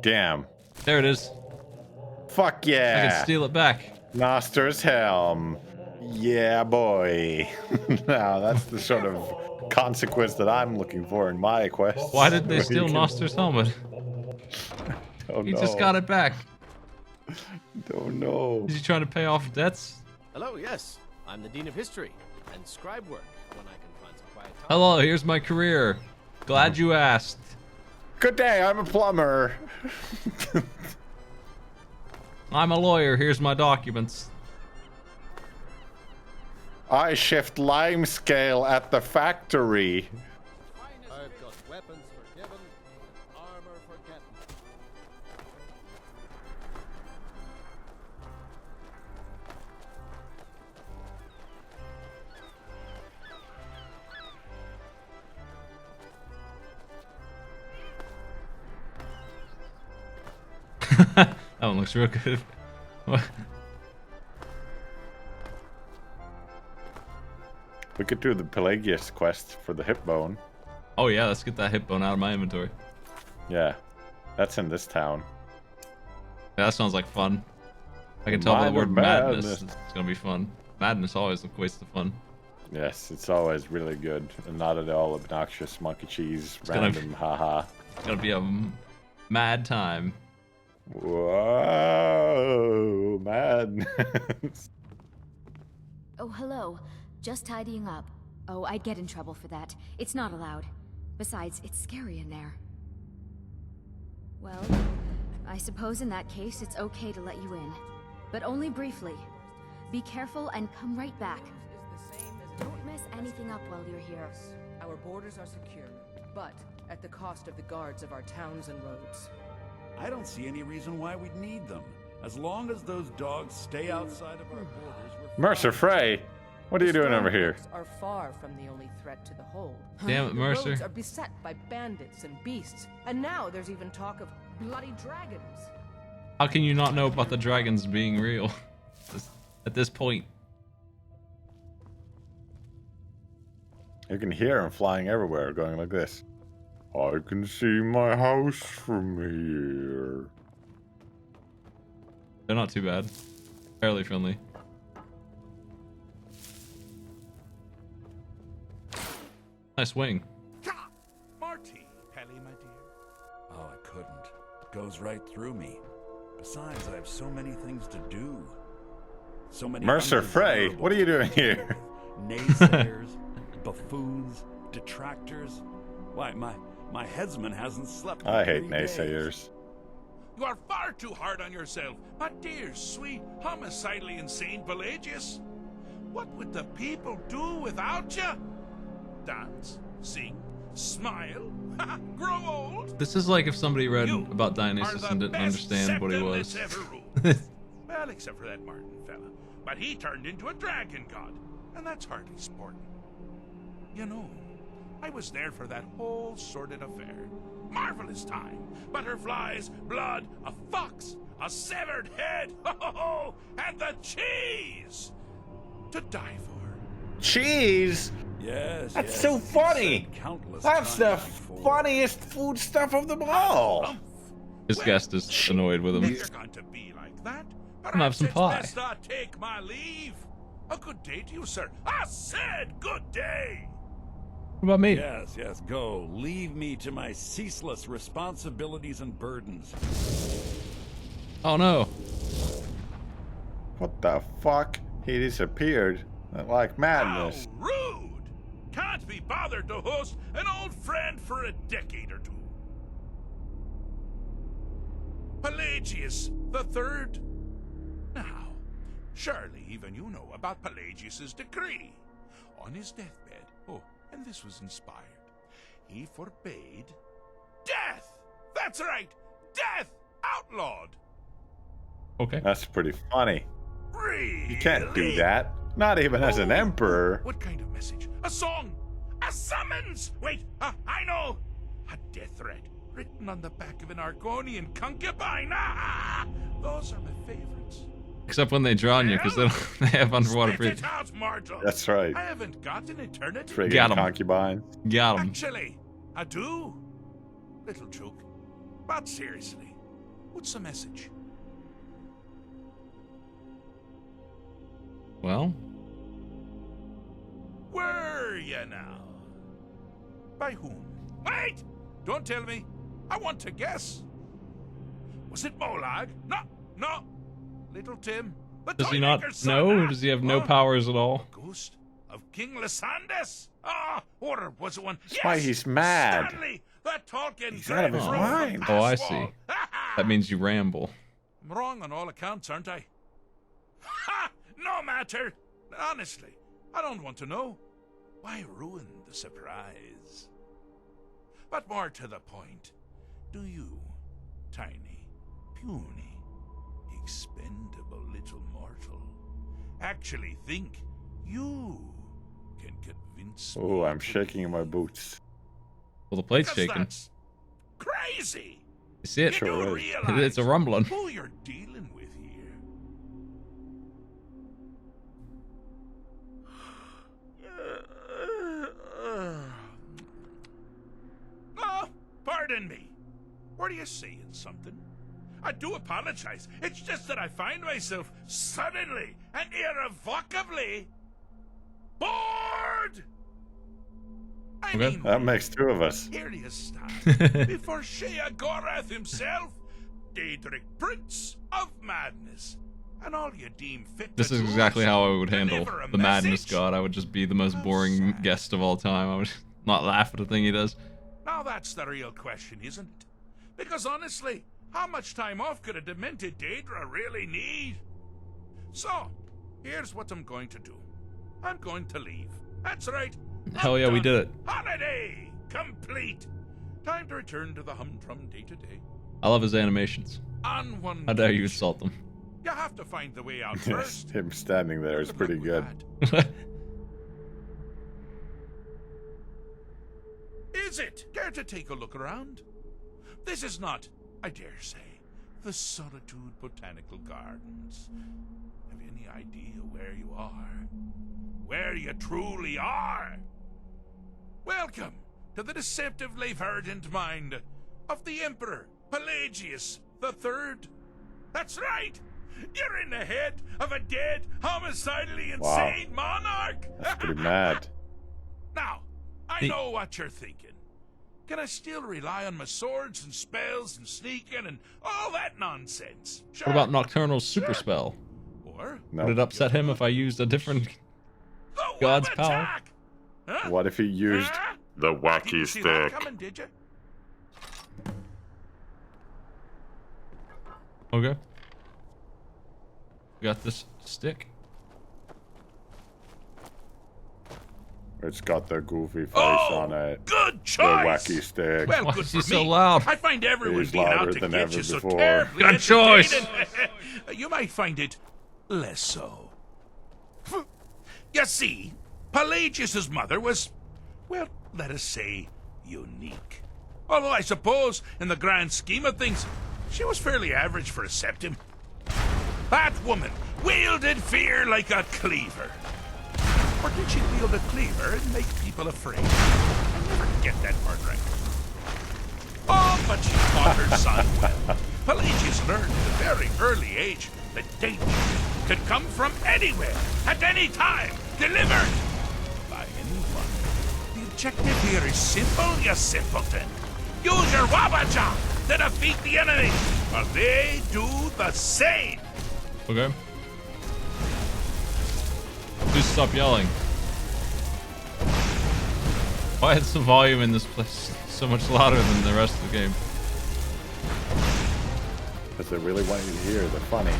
Damn. There it is. Fuck yeah. I can steal it back. Noster's helm. Yeah, boy. Now, that's the sort of consequence that I'm looking for in my quest. Why did they steal Noster's helmet? Don't He know. just got it back. Don't know. Is he trying to pay off debts? Hello, yes. I'm the Dean of History and scribe work when I can find some quiet time. Hello, here's my career. Glad you asked. Good day, I'm a plumber. I'm a lawyer. Here's my documents. I shift lime scale at the factory. I've got weapons forgiven, armor forgotten. That one looks real good. We could do the Pelagius quest for the hip bone. Oh yeah, let's get that hip bone out of my inventory. Yeah, that's in this town. Yeah, that sounds like fun. I can tell by the Minor word madness. madness. It's gonna be fun. Madness always equates to fun. Yes, it's always really good and not at all obnoxious monkey cheese, It's gonna random haha. It's gonna be a mad time. Whoa, madness. Oh, hello. Just tidying up. Oh, I'd get in trouble for that. It's not allowed. Besides, it's scary in there. Well, I suppose in that case it's okay to let you in. But only briefly. Be careful and come right back. Don't mess anything up while you're here. Our borders are secure, but at the cost of the guards of our towns and roads. I don't see any reason why we'd need them. As long as those dogs stay outside of our borders, we're Mercer Frey, what are you doing over here? Are far from the only threat to the hold. Damn it, Mercer. The roads are beset by bandits and beasts, and now there's even talk of bloody dragons. How can you not know about the dragons being real at this point? You can hear them flying everywhere, going like this. I can see my house from here. They're not too bad. Fairly friendly. Nice wing. Marty, Pelly, my dear. Oh, I couldn't. It goes right through me. Besides, I have so many things to do. So many. Mercer Frey, what are you doing here? Naysayers, buffoons, detractors. Why, my headsman hasn't slept. In I hate 3 days. naysayers. You are far too hard on yourself, my dear, sweet, homicidally insane Pelagius. What would the people do without you? Dance, sing, smile, grow old? This is like if somebody read You about Dionysus are and the didn't best understand what he septon was. that's ever ruled. Well, except for that Martin fella. But he turned into a dragon god, and that's hardly sporting. You know, I was there for that whole sordid affair. Marvelous time. Butterflies, blood, a fox, a severed head, and the cheese to die for. Cheese? Yes, That's yes, so he funny. said countless That's the times before. funniest food stuff of them all. His guest is annoyed with him. If you're going to be like that, Come have some pie. best I take my leave. A good day to you, sir. I said good day. What about me? Yes, yes, go. Leave me to my ceaseless responsibilities and burdens. Oh no. What the fuck? He disappeared. Like madness. How rude! Can't be bothered to host an old friend for a decade or two. Pelagius the Third. Now, surely even you know about Pelagius's decree. On his deathbed, oh, and this was inspired, he forbade death! That's right! Death! Outlawed! Okay. That's pretty funny. Really? You can't do that. Not even as an emperor. What kind of message? A song? A summons? Wait, I know! A death threat. written on the back of an Argonian concubine. Ah, those are my favorites. Except when they drown you, because they have underwater Spit breathing. it out, mortal. That's right. I haven't got an eternity. Friggin' Got 'em. concubine. Got him. Actually, I do. Little joke. But seriously, what's the message? Well, Were you now? By whom? Wait! Don't tell me. I want to guess. Was it Molag? No. Little Tim. The does he not Toymaker's son, know? ah? Does he have no Huh? powers at all? Ghost of King Lysandes? Ah, or was it one? That's why he's mad. Stanley, the talking He's out of his dreadful mind. from Oh, I Passwall. see. That means you ramble. I'm wrong on all accounts, aren't I? Ha! No matter. Honestly, I don't want to know. Why ruin the surprise? But more to the point, do you, tiny, puny, expendable little mortal, actually think you can convince me? Oh, I'm shaking in my boots. Well, the plate's Because shaking. that's crazy. You see it? You do Sure is. realize It's a rumbling. who you're dealing with here. Oh, pardon me. Were you saying something? I do apologize. It's just that I find myself suddenly and irrevocably bored. I mean, That makes two of us. here he is stand before Shea Gorath himself, Daedric Prince of Madness, and all you deem fit This to is do exactly how I would handle deliver a the madness message. god. I would just be the most boring guest of all time. I would not laugh at a thing he does. Now that's the real question, isn't it? Because honestly, how much time off could a demented Daedra really need? So, here's what I'm going to do. I'm going to leave. That's right. Hell yeah, we did it. Holiday complete. Time to return to the humdrum day-to-day. I love his animations. On one How dare you condition. insult them? You have to find the way out Yes, first. him standing there is pretty good. Is it? Care to take a look around? This is not, I dare say, the Solitude Botanical Gardens. Have you any idea where you are? Where you truly are? Welcome to the deceptively verdant mind of the Emperor Pelagius III. That's right! You're in the head of a dead, homicidally insane monarch! That's pretty mad. Now, I know what you're thinking. Can I still rely on my swords and spells and sneaking and all that nonsense? Sure. What about Nocturnal's super spell? Or Would it upset him if I used a different god's power? What if he used the wacky Didn't see that stick? coming, did you? Okay. Got this stick. It's got the goofy face Oh, on it. good The choice. wacky stick. Well, Why good is for he so me. loud? I find everyone He's being out louder to than get ever you so before. terribly Good choice. entertaining. You might find it less so. You see, Pelagius's mother was, well, let us say, unique. Although I suppose, in the grand scheme of things, she was fairly average for a septim. That woman wielded fear like a cleaver. Or did she wield a cleaver and make people afraid? I never get that part right. Oh, but she taught her son well. Pelagius learned at a very early age that danger could come from anywhere, at any time, delivered by anyone. The objective here is simple, you simpleton. Use your Wabaja to defeat the enemy, while they do the same. Okay. Please stop yelling. Why is the volume in this place so much louder than the rest of the game? Because they really want you to hear the funny.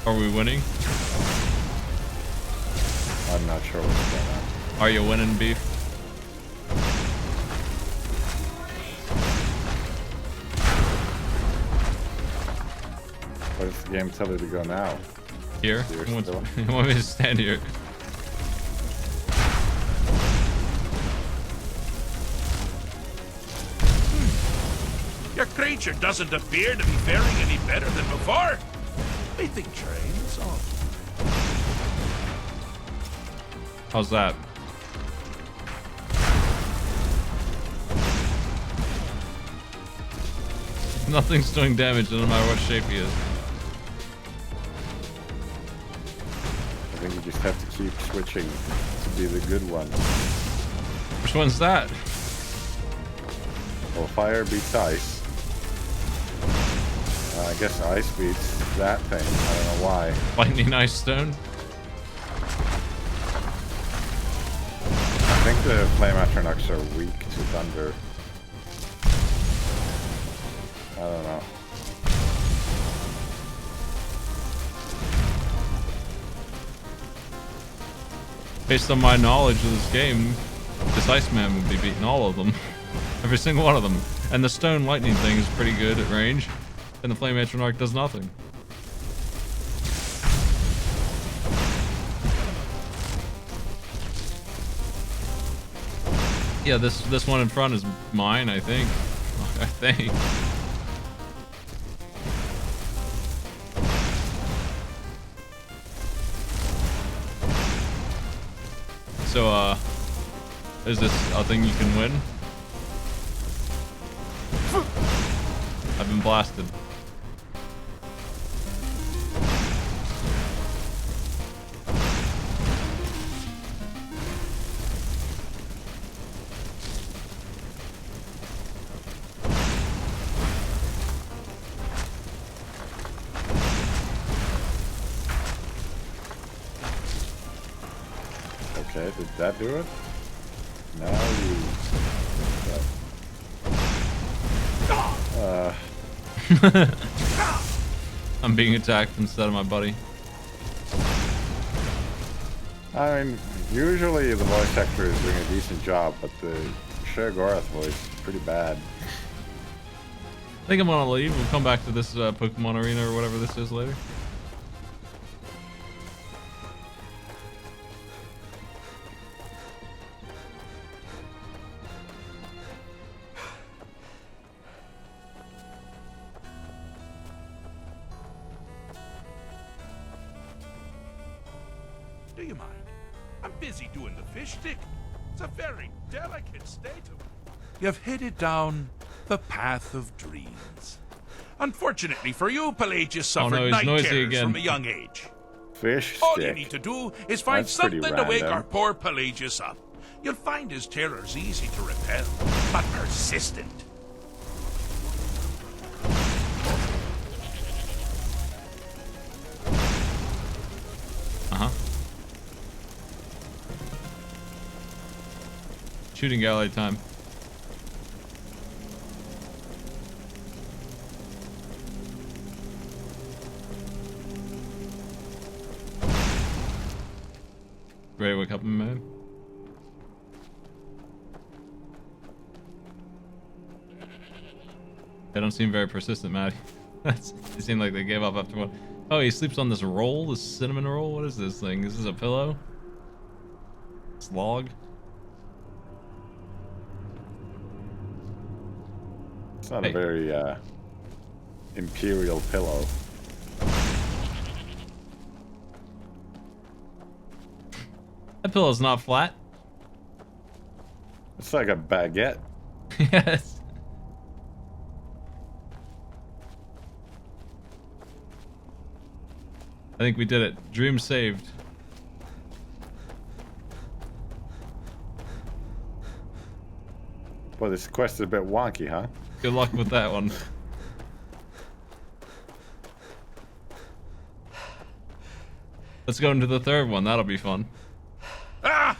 Are we winning? I'm not sure what's going on. Are you winning, Beef? Where does the game tell you to go now? Here? You're You want, still- you want me to stand here? creature doesn't appear to be faring any better than before. I think train's off. How's that? Nothing's doing damage no matter what shape he is. I think you just have to keep switching to be the good one. Which one's that? Well, fire beats ice. I guess ice beats that thing. I don't know why. Lightning, ice, stone? I think the flame atronachs are weak to thunder. I don't know. Based on my knowledge of this game, this Iceman would be beating all of them. Every single one of them. And the stone lightning thing is pretty good at range. And the flame atronach does nothing. Yeah, this one in front is mine, I think. I think. So, is this a thing you can win? I've been blasted. Okay, did that do it? Now you... I'm being attacked instead of my buddy. I mean, usually the voice actor is doing a decent job, but the Sheogorath voice is pretty bad. I think I'm gonna leave. We'll come back to this Pokemon Arena or whatever this is later. Do you mind? I'm busy doing the fish stick. It's a very delicate state of... You've headed down the path of dreams. Unfortunately for you, Pelagius suffered night terrors from a young age. Fish stick. All you need to do is find That's something pretty to wake random. our poor Pelagius up. You'll find his terrors easy to repel, but persistent. Uh-huh. Shooting gallery time. Ready to wake up, man? They don't seem very persistent, Maddie. They seem like they gave up after one. Oh, he sleeps on this roll, this cinnamon roll? What is this thing? Is this a pillow? This log? It's not a very imperial pillow. That pillow's not flat. It's like a baguette. Yes. I think we did it. Dream saved. Well, this quest is a bit wonky, huh? Good luck with that one. Let's go into the third one. That'll be fun. Ah!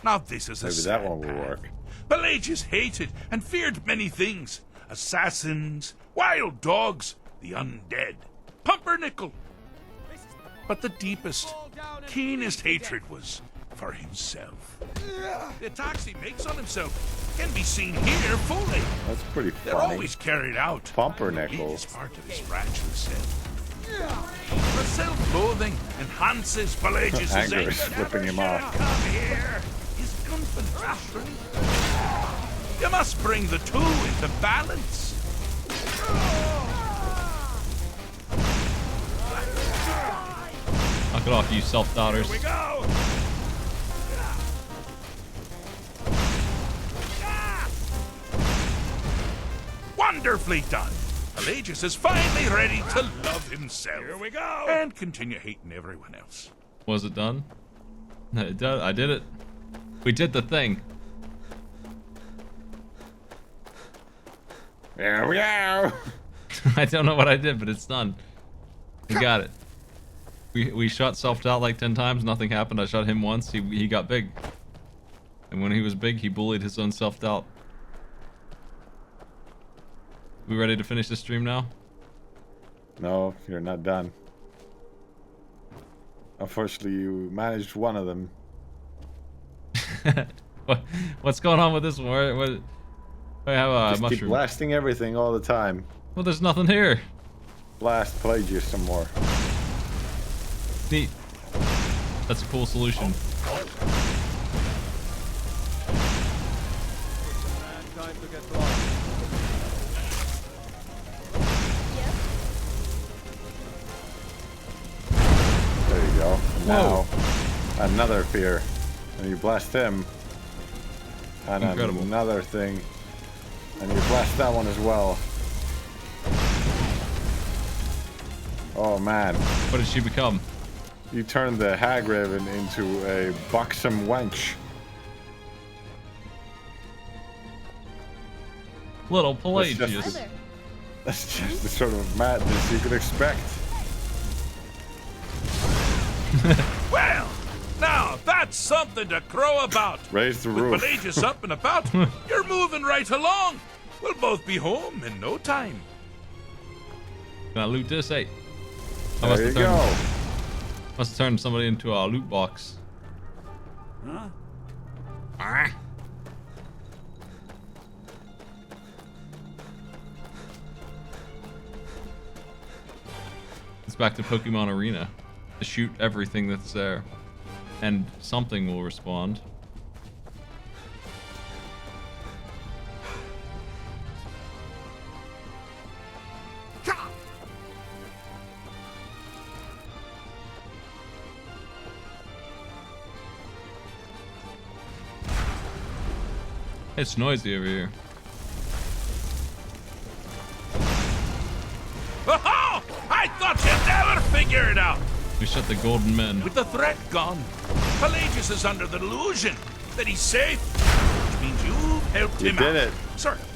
Now this is a Maybe that one will work. Pelagius hated and feared many things. Assassins, wild dogs, the undead, pumpernickel. But the deepest, keenest hatred was for himself. The attacks he makes on himself can be seen here fully. That's pretty funny. They're always carried out. Pumpernickel. It's part of his fragile self. The self-loathing enhances Pelagius' Anger anger. is flipping him off. Come here. His confidence. You must bring the two into balance. Get off, you self-doubters. Here we go! Wonderfully done! Pelagius is finally ready to love himself. Here we go! And continue hating everyone else. Was it done? I did it. We did the thing. There we go. I don't know what I did, but it's done. We got it. We shot self-doubt like 10 times, nothing happened. I shot him once, he got big. And when he was big, he bullied his own self-doubt. We ready to finish the stream now? No, you're not done. Unfortunately, you managed one of them. What's going on with this one? What I have a Just mushroom. keep blasting everything all the time. Well, there's nothing here. Blast Pelagius some more. Neat. That's a cool solution. There you go. And now, another fear. And you blast him. And Incredible. another thing. And you blast that one as well. Oh man. What did she become? You turned the hag raven into a buxom wench. Little Pelagius. That's just the sort of madness you could expect. Well, now that's something to crow about. Raise the With roof. Pelagius up and about, you're moving right along. We'll both be home in no time. Can I loot this? Hey. There you go. Must have turned somebody into a loot box. Huh? Ah. It's back to Pokemon Arena. To shoot everything that's there. And something will respond. It's noisy over here. Oh, I thought you'd never figure it out. We shut the golden men. With the threat gone, Pelagius is under the delusion that he's safe, which means you've helped him out. You did it. Sort of.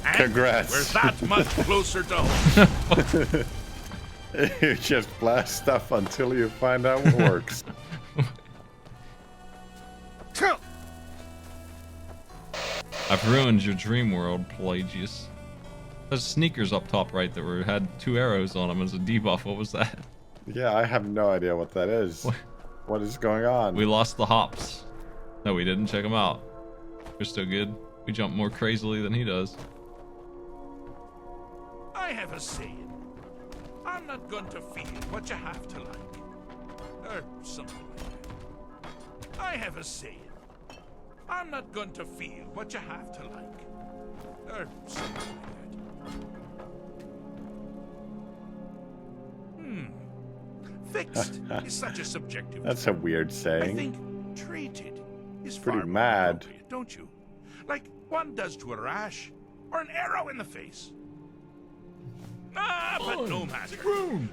And Congrats. we're that much closer to home. You just blast stuff until you find out what works. I've ruined your dream world, Pelagius. There's sneakers up top right that had 2 arrows on them as a debuff. What was that? Yeah, I have no idea what that is. What is going on? We lost the hops. No, we didn't. Check them out. They're still good. We jump more crazily than he does. I have a saying. I'm not going to feel what you have to like. Or something like that. I have a saying. I'm not going to feel what you have to like. Or something like that. Fixed is such a subjective That's a term. weird saying. I think treated is Pretty far more mad. appropriate, don't you? Like one does to a rash or an arrow in the face. Ah, but no matter.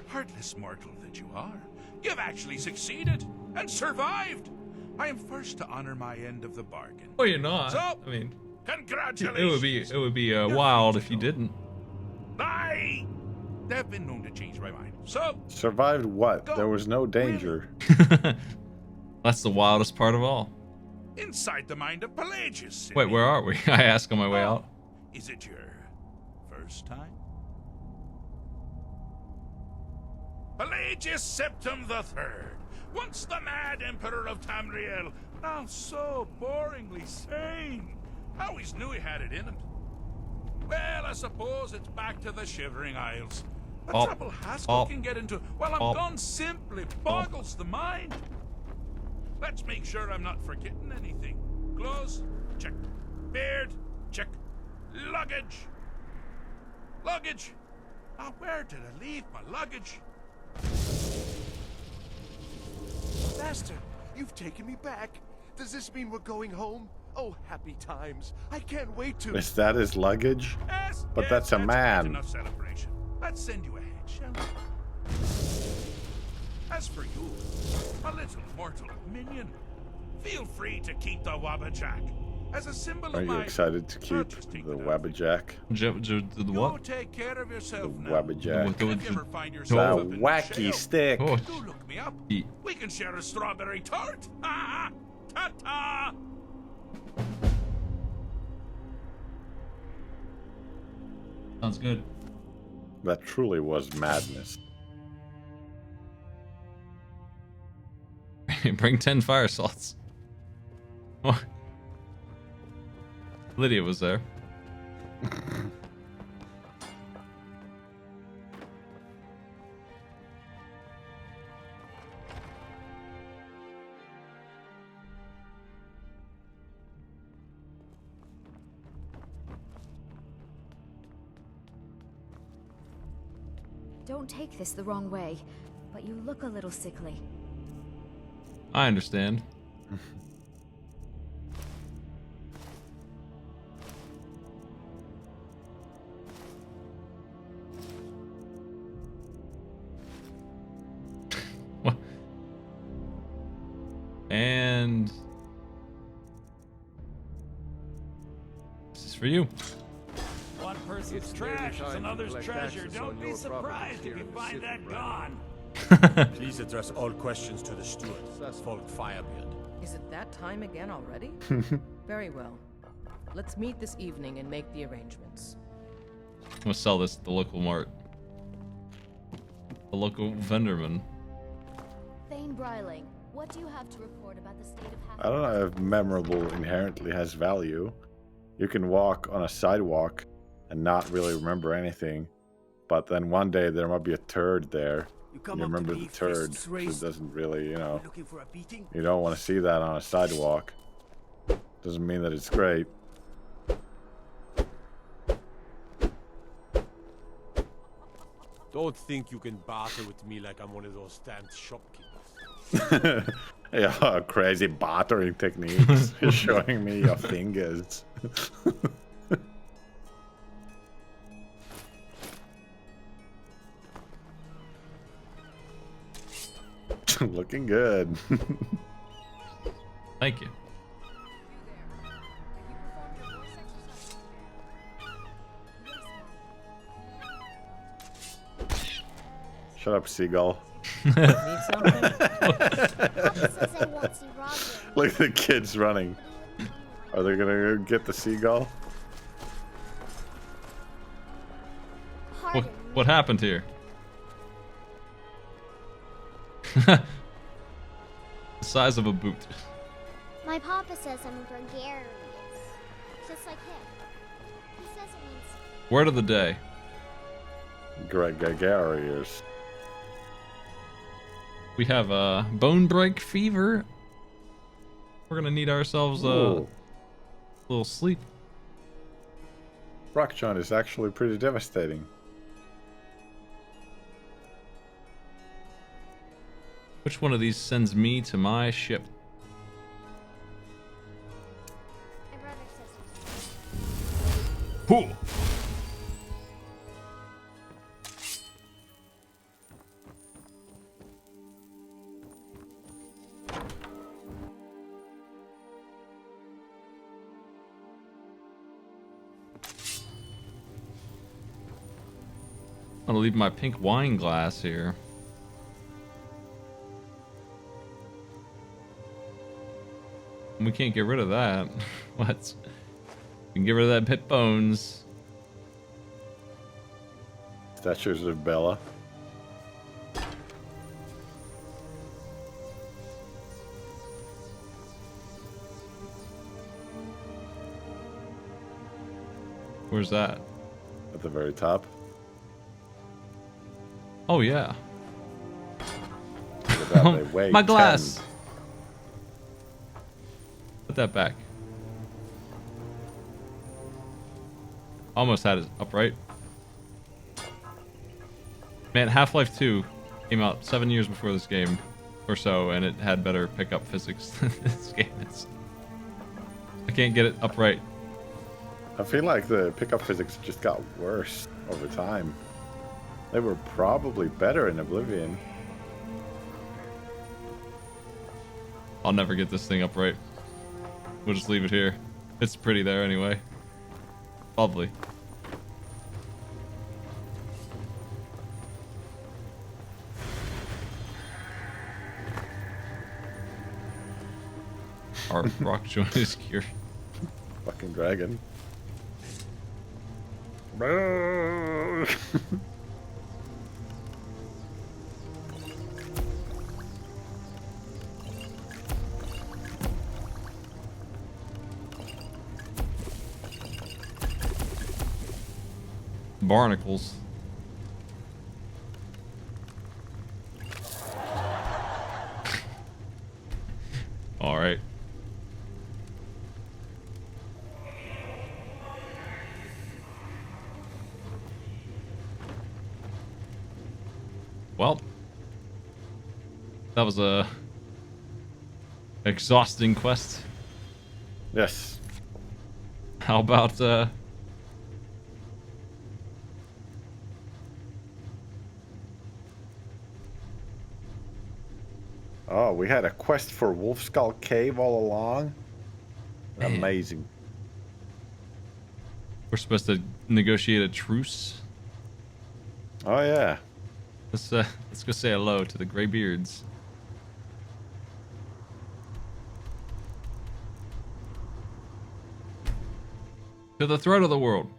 Heartless mortal that you are, you've actually succeeded and survived. I am first to honor my end of the bargain. Oh, you're not. So, I mean, congratulations. it would be wild if you didn't. They've been known to change my mind. So Survived what? There was no danger. That's the wildest part of all. inside the mind of Pelagius. Wait, where are we? I ask on my way out. Is it your first time? Pelagius Septim III, once the mad emperor of Tamriel, now so boringly sane. I always knew he had it in him. Well, I suppose it's back to the Shivering Isles. The trouble Haskell can get into while I'm gone simply boggles the mind. Let's make sure I'm not forgetting anything. Clothes, check. Beard, check. Luggage. Luggage. Now, where did I leave my luggage? Master, you've taken me back. Does this mean we're going home? Oh, happy times. I can't wait to... Is that his luggage? Yes, But yes, that's a great man. enough celebration. Let's send you ahead, shall we? As for you, a little mortal minion, feel free to keep the Wabbajack as a symbol Are of you my... excited to keep the Wabbajack? The what? You take care of The yourself now. Wabbajack. If you ever find yourself The up in wacky jail, stick. do look me up. We can share a strawberry tart. Ha! Ta-ta! Sounds good. That truly was madness. Bring 10 fire salts. Oh. Lydia was there. Don't take this the wrong way, but you look a little sickly. I understand. What? And this is for you. One person's trash is another's treasure. Don't be surprised if you find that gone. Please address all questions to the steward, Folk Firebeard. Is it that time again already? Very well. Let's meet this evening and make the arrangements. I'm gonna sell this at the local mart. The local vendorman. Thane Bryling, what do you have to report about the state of I don't know if memorable inherently has value. You can walk on a sidewalk and not really remember anything, but then one day there might be a turd there. You remember the turd, so it doesn't really, you know, you don't want to see that on a sidewalk. Doesn't mean that it's great. Don't think you can barter with me like I'm one of those damn shopkeepers. Yeah, crazy bartering techniques. You're showing me your fingers. Looking good. Thank you. Shut up, seagull. Need something? Look at the kids running. Are they gonna get the seagull? What happened here? The size of a boot. My papa says I'm gregarious. Just like him. He says it means... Word of the day. Gregarious. We have bone break fever. We're gonna need ourselves a little sleep. Rockjohn is actually pretty devastating. Which one of these sends me to my ship? Cool. I'm gonna leave my pink wine glass here. We can't get rid of that. What? We can get rid of that pit bones. Statues of Bella. Where's that? At the very top. Oh yeah. They weigh My glass. 10. Put that back. Almost had it upright. Man, Half-Life 2 came out 7 years before this game. or so, and it had better pickup physics than this game is. I can't get it upright. I feel like the pickup physics just got worse over time. They were probably better in Oblivion. I'll never get this thing upright. We'll just leave it here. It's pretty there anyway. Lovely. Our rock joint is cured. Fucking dragon. Barnacles. All right. Well, that was a exhausting quest. Yes. How about Oh, we had a quest for Wolf Skull Cave all along. Man. Amazing. We're supposed to negotiate a truce? Oh yeah. Let's go say hello to the Greybeards. To the threat of the world.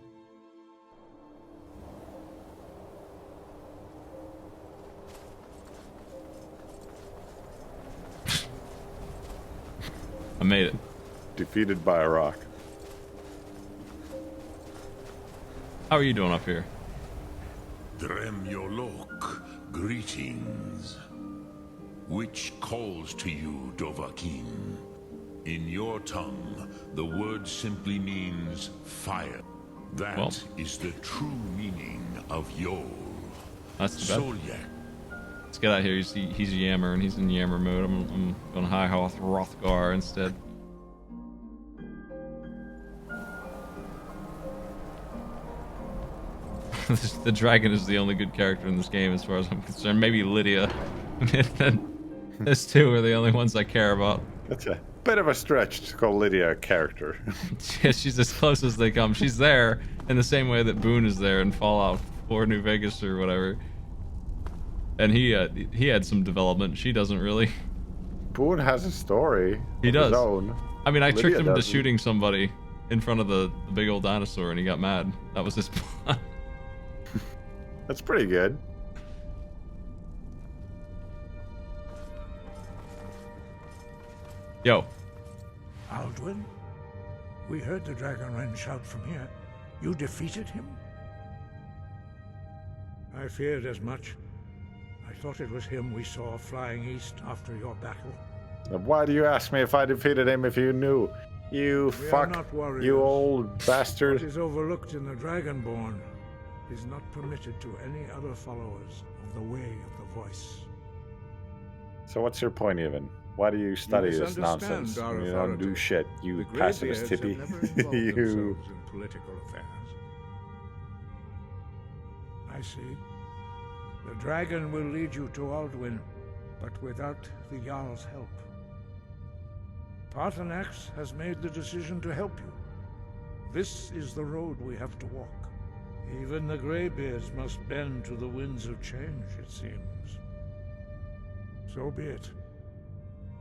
I made it. Defeated by a rock. How are you doing up here? Dremyolok, greetings. Which calls to you, Dovahkiin? In your tongue, the word simply means fire. That is the true meaning of Yol. That's the bad. Solyak. Let's get out of here. He's Yammer, and he's in Yammer mode. I'm going High Hrothgar instead. The dragon is the only good character in this game as far as I'm concerned. Maybe Lydia. And those two are the only ones I care about. That's a bit of a stretch to call Lydia a character. Yeah, she's as close as they come. She's there in the same way that Boone is there in Fallout 4 New Vegas or whatever. And he had some development. She doesn't really. Boone has a story. He does. His own. I mean, I Lydia tricked him into doesn't. shooting somebody in front of the big old dinosaur, and he got mad. That was his plan. That's pretty good. Yo. Alduin? We heard the Dragon Wren shout from here. You defeated him? I feared as much. I thought it was him we saw flying east after your battle. Why do you ask me if I defeated him if you knew? You We are fuck. not warriors. You old bastard. What is overlooked in the Dragonborn is not permitted to any other followers of the Way of the Voice. So what's your point even? Why do you study this misunderstand nonsense? our You don't do authority. shit. You The pacifist Greybeards tippy. have never involved You. themselves in political affairs. I see. The dragon will lead you to Alduin, but without the Jarl's help. Paarthurnax has made the decision to help you. This is the road we have to walk. Even the Greybeards must bend to the winds of change, it seems. So be it.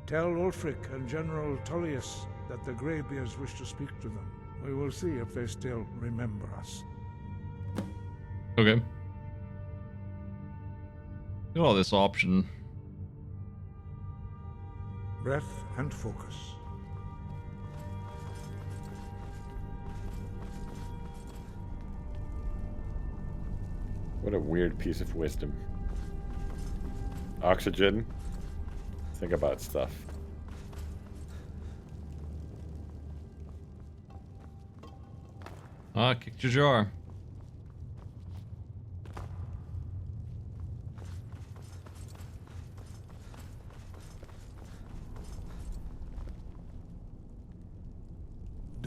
Tell Ulfric and General Tullius that the Greybeards wish to speak to them. We will see if they still remember us. Okay. Look at all this option. Breath and focus. What a weird piece of wisdom. Oxygen. Think about stuff. Ah, kicked your jar.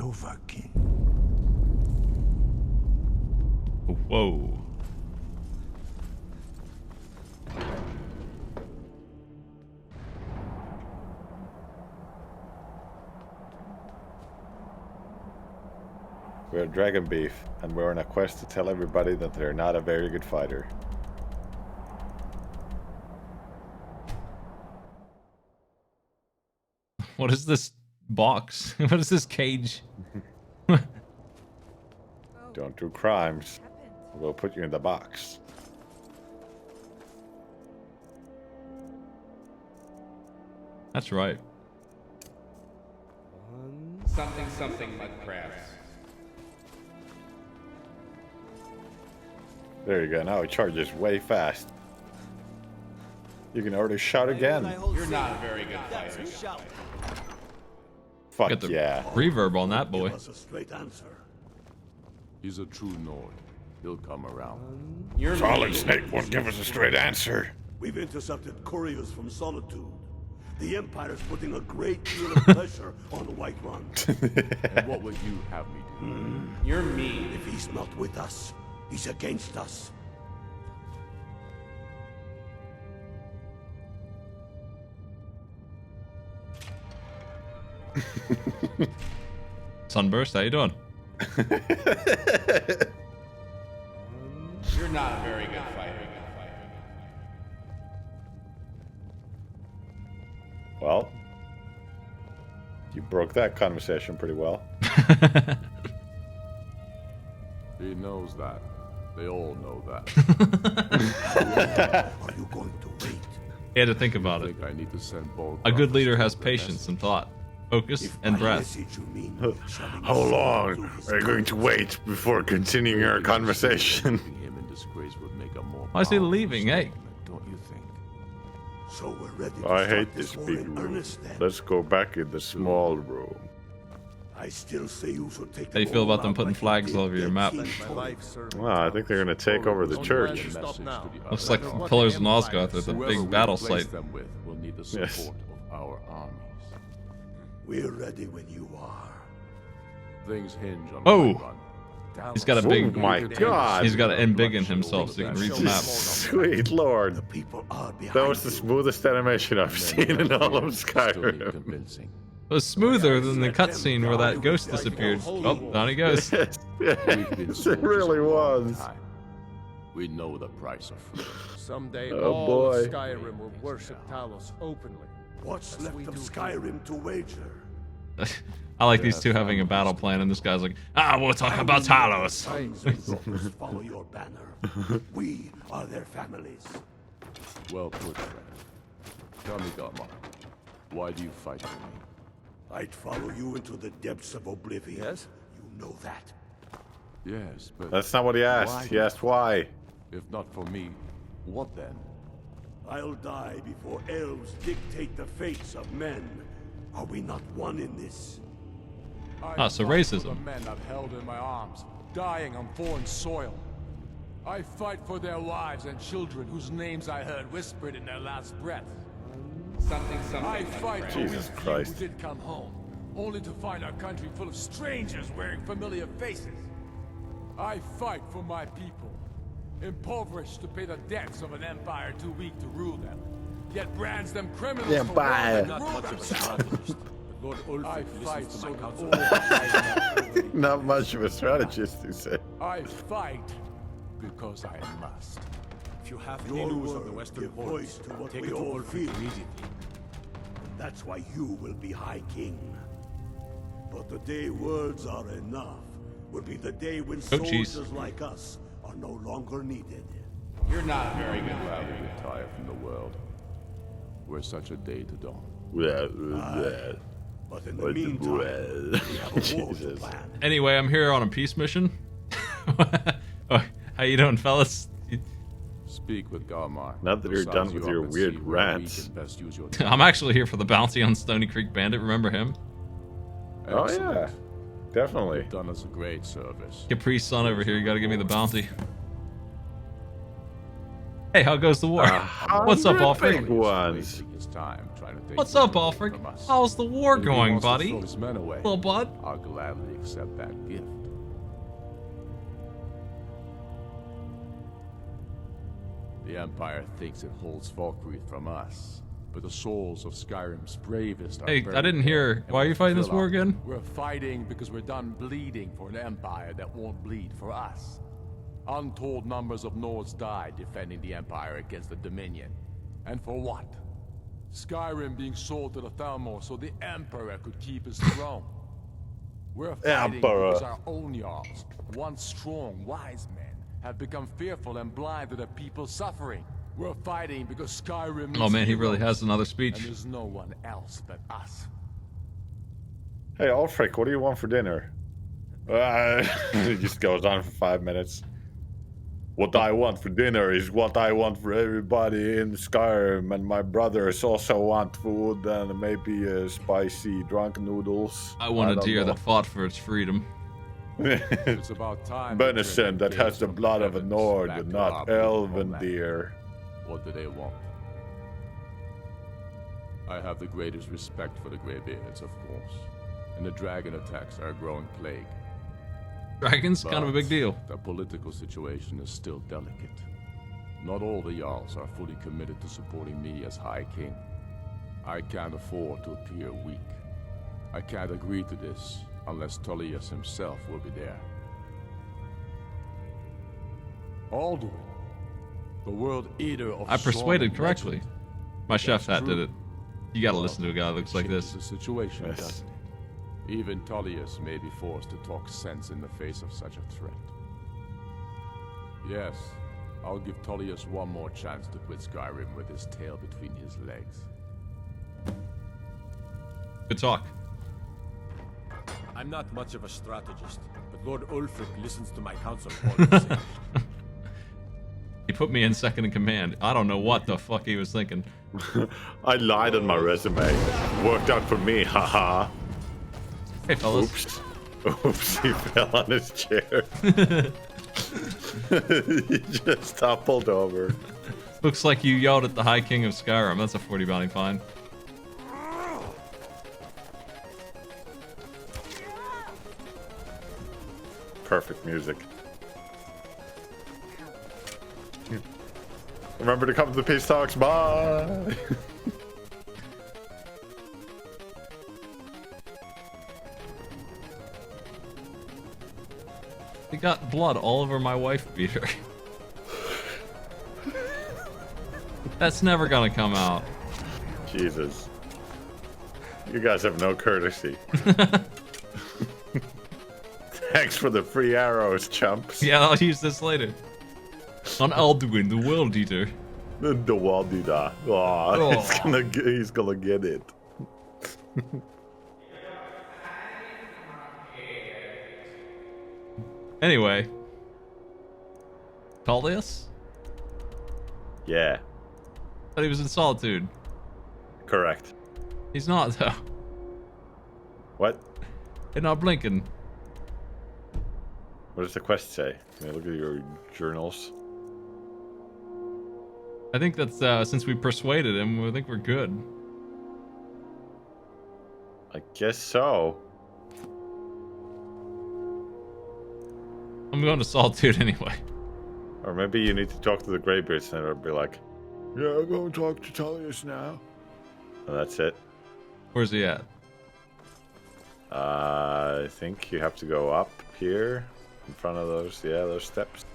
Dovahkiin. Whoa. We're Dragon Beef, and we're on a quest to tell everybody that they're not a very good fighter. What is this box? What is this cage? Don't do crimes. We'll put you in the box. That's right. Something, something, mud crabs. There you go. Now it charges way fast. You can already shout again. You're not a very good fighter. Fuck Got the yeah. reverb on that boy. Give us a straight answer. He's a true Nord. He'll come around. Solid Snake won't give us a straight answer. We've intercepted couriers from Solitude. The Empire's putting a great deal of pressure on Whiterun. And what would you have me do? You're mean. If he's not with us, he's against us. Sunburst, how you doing? You're not a very good fighter. Well, you broke that conversation pretty well. He knows that. They all know that. Are you going to wait? He had to think about it. I need to send A good leader has patience and thought, focus and breath. How long are you going to wait before continuing our conversation? Why is he leaving? Hey. Don't you think? So we're ready to I start hate this war big in room. earnest, then. Let's go back in the small room. I still say you should take How do you feel about them putting flags all over your map? Well, I think they're going to take over the church. Looks like Pillars of Nosgoth at the big battle site. Will need the Yes. support of our armies. We're ready when you are. Things hinge on Oh! Whiterun. He's got a big. Oh my god! He's got to embiggen himself so he can read the map. Sweet lord. That was the smoothest animation I've seen in all of Skyrim. It was smoother than the cutscene where that ghost disappeared. Oh, down he goes. Yes, it really was. We know the price of freedom. Someday Oh, all boy. of Skyrim will worship Talos openly. What's left of Skyrim to wager? I like these two having a battle plan, and this guy's like, we'll talk about Talos. Follow your banner. We are their families. Well put, friend. Tell me, Garmar, why do you fight for me? I'd follow you into the depths of oblivion. Yes? You know that. Yes, but That's not what he asked. why? He asked why. If not for me, what then? I'll die before elves dictate the fates of men. Are we not one in this? So fight for racism. the men I've held in my arms, dying on foreign soil. I fight for their wives and children whose names I heard whispered in their last breath. Something, something. I fight for Jesus we few Christ. who did come home, only to find our country full of strangers wearing familiar faces. I fight for my people, impoverished to pay the debts of an empire too weak to rule them, yet brands them criminals The for empire. wrong and rule themselves. I fight so that all my Not much of a strategist, he said. I fight because I must. If you have Your any news of word the Western give voice Border, to what take we it to all Ulfric feel. immediately. That's why you will be High King. But the day words are enough will be the day when jeez. soldiers like us are no longer needed. You're not a very good Glad fighter. to retire from the world. Were such a day to dawn. But in the meantime, we have a war to Jesus. plan. Anyway, I'm here on a peace mission. How you doing, fellas? Speak with Garmar. Now that you're done with your weird rants. I'm actually here for the bounty on Stony Creek Bandit. Remember him? Oh yeah, definitely. You've done us a great service. Capri's son over here. You got to give me the bounty. Hey, how goes the war? What's up, Alfred? Big ones. What's up, Alfred? How's the war going, buddy? Little bud? I'll gladly accept that gift. The Empire thinks it holds Valkyrie from us, but the souls of Skyrim's bravest are Hey, I didn't hear. Why are you fighting this war again? We're fighting because we're done bleeding for an Empire that won't bleed for us. Untold numbers of Nords died defending the Empire against the Dominion. And for what? Skyrim being sold to the Thalmor so the Emperor could keep his throne. We're fighting because our own Jarls, once strong, wise men, have become fearful and blind to the people's suffering. We're fighting because Skyrim... Oh man, he really has another speech. And there's no one else but us. Hey, Alfred, what do you want for dinner? It just goes on for 5 minutes. What I want for dinner is what I want for everybody in Skyrim, and my brothers also want food and maybe spicy drunk noodles. I want a deer that fought for its freedom. It's about time. Venison that has the blood of a Nord and not elven deer. What do they want? I have the greatest respect for the Greybeards, of course, and the dragon attacks are a growing plague. Dragons? Kind of a big deal. The political situation is still delicate. Not all the Jarls are fully committed to supporting me as High King. I can't afford to appear weak. I can't agree to this unless Tullius himself will be there. Alduin, the World Eater of I persuaded Song correctly. legend. My chef hat true. did it. You gotta listen to a guy that looks like this. The situation, doesn't it? Even Tullius may be forced to talk sense in the face of such a threat. Yes, I'll give Tullius one more chance to quit Skyrim with his tail between his legs. Good talk. I'm not much of a strategist, but Lord Ulfric listens to my counsel all the same. He put me in second in command. I don't know what the fuck he was thinking. I lied on my resume. Worked out for me, haha. Hey, fellas. Oops. Oops, he fell on his chair. He just toppled over. Looks like you yelled at the High King of Skyrim. That's a 40 bounty fine. Perfect music. Remember to come to the peace talks. Bye. He got blood all over my wife beater. That's never gonna come out. Jesus. You guys have no courtesy. Thanks for the free arrows, chumps. Yeah, I'll use this later. On Alduin, the World Eater. The World Eater. Oh, he's gonna get it. Anyway. Tullius? Yeah. Thought he was in Solitude. Correct. He's not, though. What? They're not blinking. What does the quest say? Can I look at your journals? I think that's, since we persuaded him, I think we're good. I guess so. I'm going to Solitude anyway. Or maybe you need to talk to the Greybeards and it'll be like, yeah, go and talk to Tullius now. And that's it. Where's he at? I think you have to go up here in front of those, those steps.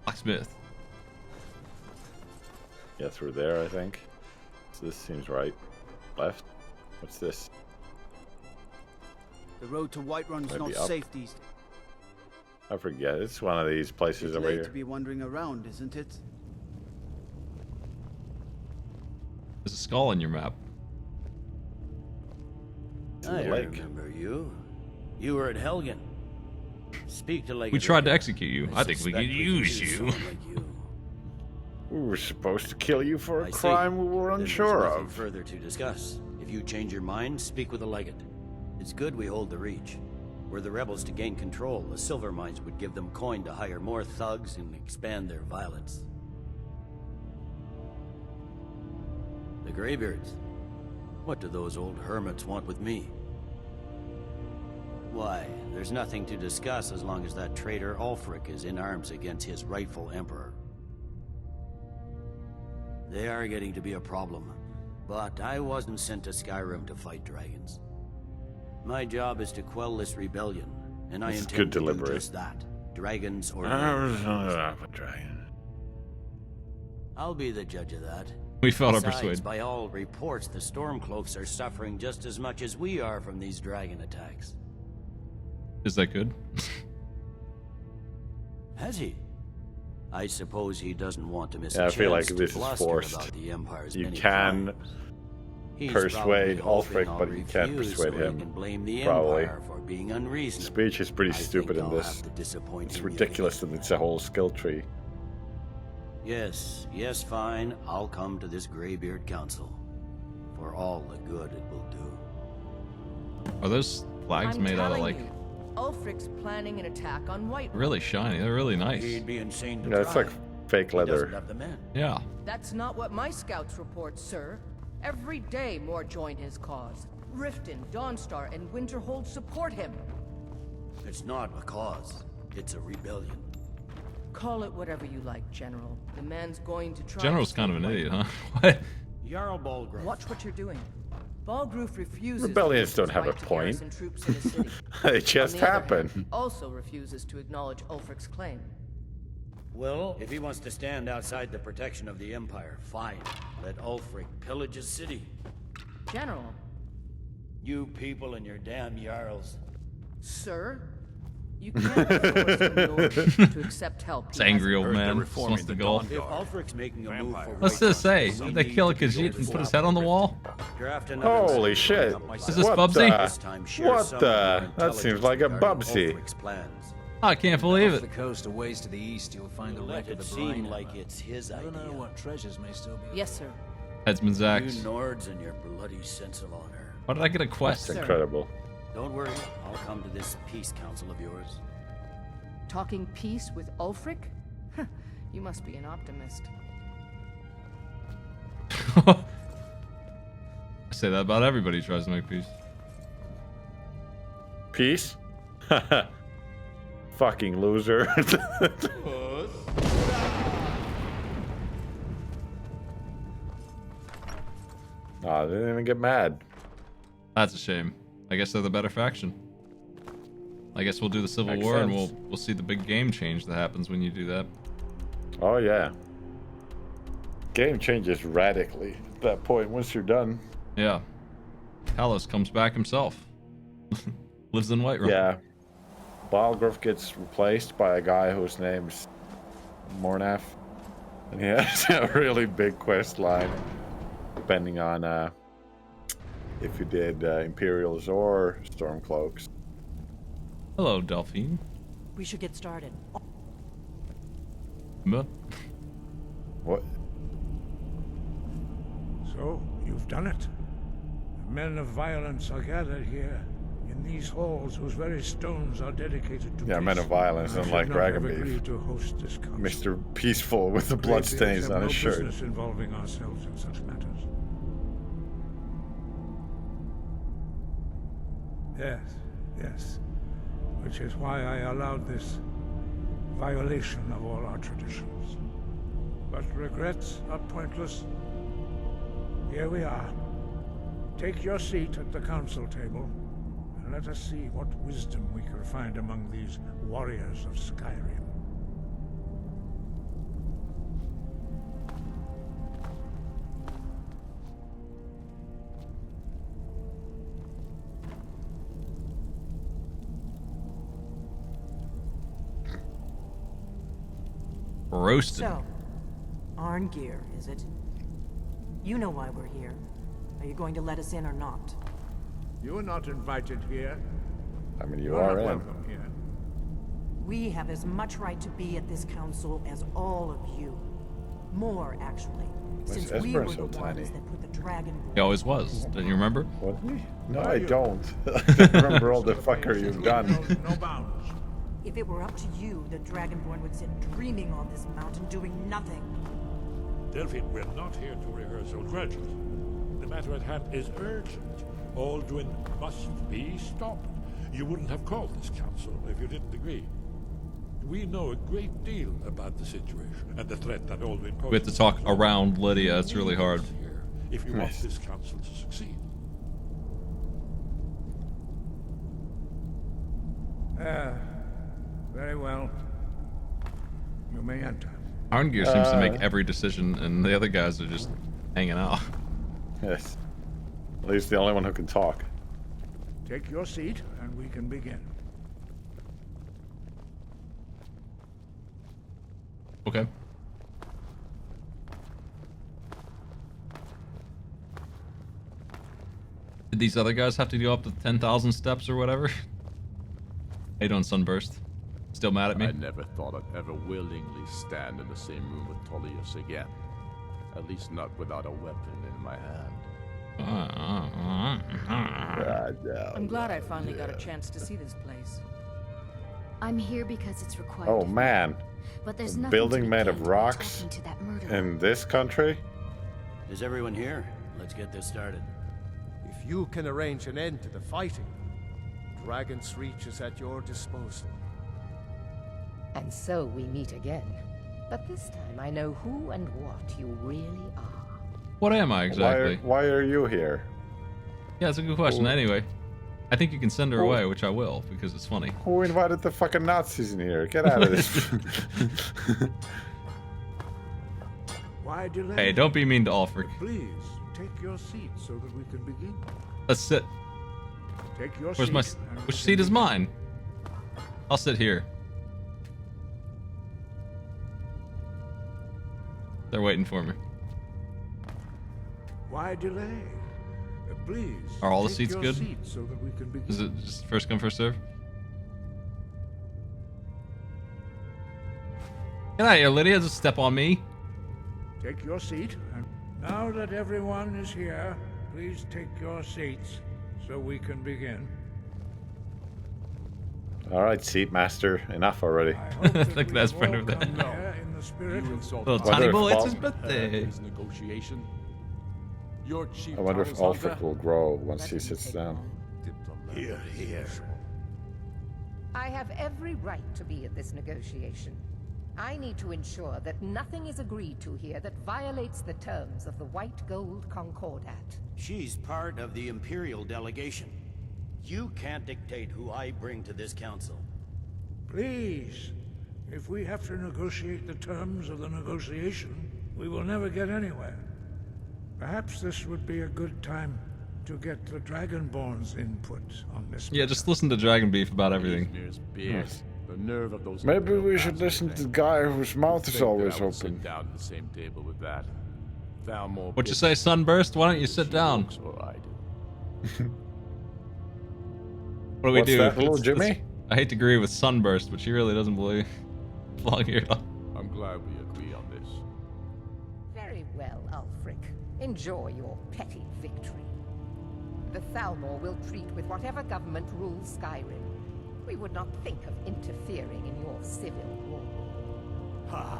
Blacksmith. Yeah, through there, I think. So this seems right. Left? What's this? The road to Whiterun's Maybe not up. safe these days. I forget. It's one of these places It's over late here. to be wandering around, isn't it? There's a skull on your map. I lake. remember you. You were at Helgen. Speak to Lake. We tried to execute you. I think we could use use you. someone like you. We were supposed to kill you for a I see. crime we were Then there's unsure nothing of. further to discuss. If you change your mind, speak with the legate. It's good we hold the reach. Were the rebels to gain control, the silver mines would give them coin to hire more thugs and expand their violence. The Greybeards. What do those old hermits want with me? Why, there's nothing to discuss as long as that traitor Ulfric is in arms against his rightful emperor. They are getting to be a problem, but I wasn't sent to Skyrim to fight dragons. My job is to quell this rebellion, and I intend to do just that. Dragons or no. I'll be the judge of that. We felt our Besides, persuade. by all reports, the Stormcloaks are suffering just as much as we are from these dragon attacks. Is that good? Has he? I suppose he doesn't want to miss a Yeah, I chance feel like to this is bluster forced. about the Empire's You many can crimes. He's persuade probably hoping Ulfric, but I'll you can't refuse persuade so he him. can blame the Probably. Empire for being unreasonable. Speech is pretty I stupid think in I'll this. have to disappoint It's him yet ridiculous that it's a whole skill tree. Yes, fine. I'll come to this Greybeard Council. For all the good it will do. Are those flags made out of like Ulfric's planning an attack on White. really shiny? They're really nice. He'd be insane to Yeah, it's try. like fake He doesn't leather. have the men. Yeah. That's not what my scouts report, sir. Every day more join his cause. Riften, Dawnstar, and Winterhold support him. It's not a cause. It's a rebellion. Call it whatever you like, General. The man's going to try. General's kind of an idiot, huh? What? Jarl Balgruuf. Watch what you're doing. Balgruuf refuses. Rebellions to don't have a right to point. garrison troops in the city. They just On the other happen. hand, also refuses to acknowledge Ulfric's claim. Well, if he wants to stand outside the protection of the Empire, fine. Let Ulfric pillage his city. General. You people and your damn Jarls. Sir? You can't force him to accept help. It's angry old man. Just wants to go. If Ulfric's making a move for What's this say? Did they kill a Khajiit and put his head on the wall? Holy shit. Is this What Bubsy? the? What the? That seems like a Bubsy. I can't believe Off it. the coast, a ways to the east, you'll find a wreck of the seem brine. like it's his I don't idea. know what treasures may still be. Yes, sir. Headsman's You axe. Nords and your bloody sense of honor. Why did I get a quest? That's incredible. Don't worry, I'll come to this peace council of yours. Talking peace with Ulfric? You must be an optimist. I say that about everybody who tries to make peace. Peace? Fucking loser. Aw, they didn't even get mad. That's a shame. I guess they're the better faction. I guess we'll do the Civil Makes War and sense. we'll see the big game change that happens when you do that. Oh yeah. Game changes radically at that point once you're done. Yeah. Talos comes back himself. Lives in Whiterun. Yeah. Balgruuf gets replaced by a guy whose name's Mornath. And he has a really big quest line, depending on if you did Imperials or Stormcloaks. Hello, Delphine. We should get started. What? So, you've done it. The men of violence are gathered here, in these halls whose very stones are dedicated to Yeah, peace. men of violence, I should unlike not Dragon have Beef. agreed to host this council. Mr. Peaceful with the bloodstains on his shirt. Business involving ourselves in such matters. Yes. Which is why I allowed this violation of all our traditions. But regrets are pointless. Here we are. Take your seat at the council table, and let us see what wisdom we can find among these warriors of Skyrim. Roasted. So, Arngeir, is it? You know why we're here. Are you going to let us in or not? You are not invited here. I mean, you are are not in. welcome here. We have as much right to be at this council as all of you. More, actually. Why's Since we were Esbern the so ones tiny? that put the dragon. He always was. Don't you remember? Was he? No, I don't. I don't remember all the fucker you've done. No bounds. If it were up to you, the Dragonborn would sit dreaming on this mountain doing nothing. Delphine, we're not here to rehearse old grudges. The matter at hand is urgent. Aldrin must be stopped. You wouldn't have called this council if you didn't agree. We know a great deal about the situation and the threat that Aldrin poses. We have to talk around Lydia. It's really hard. If you want this council to succeed. Very well. You may enter. Arngeir seems to make every decision, and the other guys are just hanging out. Yes. At least the only one who can talk. Take your seat, and we can begin. Okay. Did these other guys have to go up to 10,000 steps or whatever? How you doing, Sunburst? Still mad at me? I never thought I'd ever willingly stand in the same room with Tullius again. At least not without a weapon in my hand. I'm glad I finally got a chance to see this place. I'm here because it's required. Oh man. But there's A nothing building to be made gained of by rocks talking to that murderer. in this country? Is everyone here? Let's get this started. If you can arrange an end to the fighting, Dragon's Reach is at your disposal. And so we meet again. But this time I know who and what you really are. What am I exactly? Why are you here? Yeah, that's a good question. Who- Anyway, I think you can send her Who- away, which I will, because it's funny. Who invited the fucking Nazis in here? Get out of this. Why delay? Hey, don't be mean to Ulfric. Please, take your seat so that we can begin. Let's sit. Take your Where's seat. my... and we Which can seat is begin. mine? I'll sit here. They're waiting for me. Why delay? Please. Are all the take seats your good? seat so that we can begin. Is it just first come, first serve? Get out of here, Lydia. Just step on me. Take your seat. And now that everyone is here, please take your seats so we can begin. Alright, seat master. Enough already. Look at that friend over there. Here in the spirit You of insult Little my tiny wonder boy, if it's his Bob- birthday. his negotiation. Your chief I wonder if Thomas Ulfric Hunter? will grow once he sits down. Here, here. I have every right to be at this negotiation. I need to ensure that nothing is agreed to here that violates the terms of the White Gold Concordat. She's part of the Imperial delegation. You can't dictate who I bring to this council. Please, if we have to negotiate the terms of the negotiation, we will never get anywhere. Perhaps this would be a good time to get the Dragonborn's input on this. Yeah, just listen to Dragon Beef about everything. Yes. The nerve of those Maybe Imperial we should bastards listen to to the think- guy whose mouth is think that always I would sit open. down at the same table with that. Thalmor What'd you say, Sunburst? Why don't you sit down? looks or I do. What do we What's do? that, little Jimmy? I hate to agree with Sunburst, but she really doesn't believe belong here at all. I'm glad we agree on this. Very well, Ulfric. Enjoy your petty victory. The Thalmor will treat with whatever government rules Skyrim. We would not think of interfering in your civil war. Ha!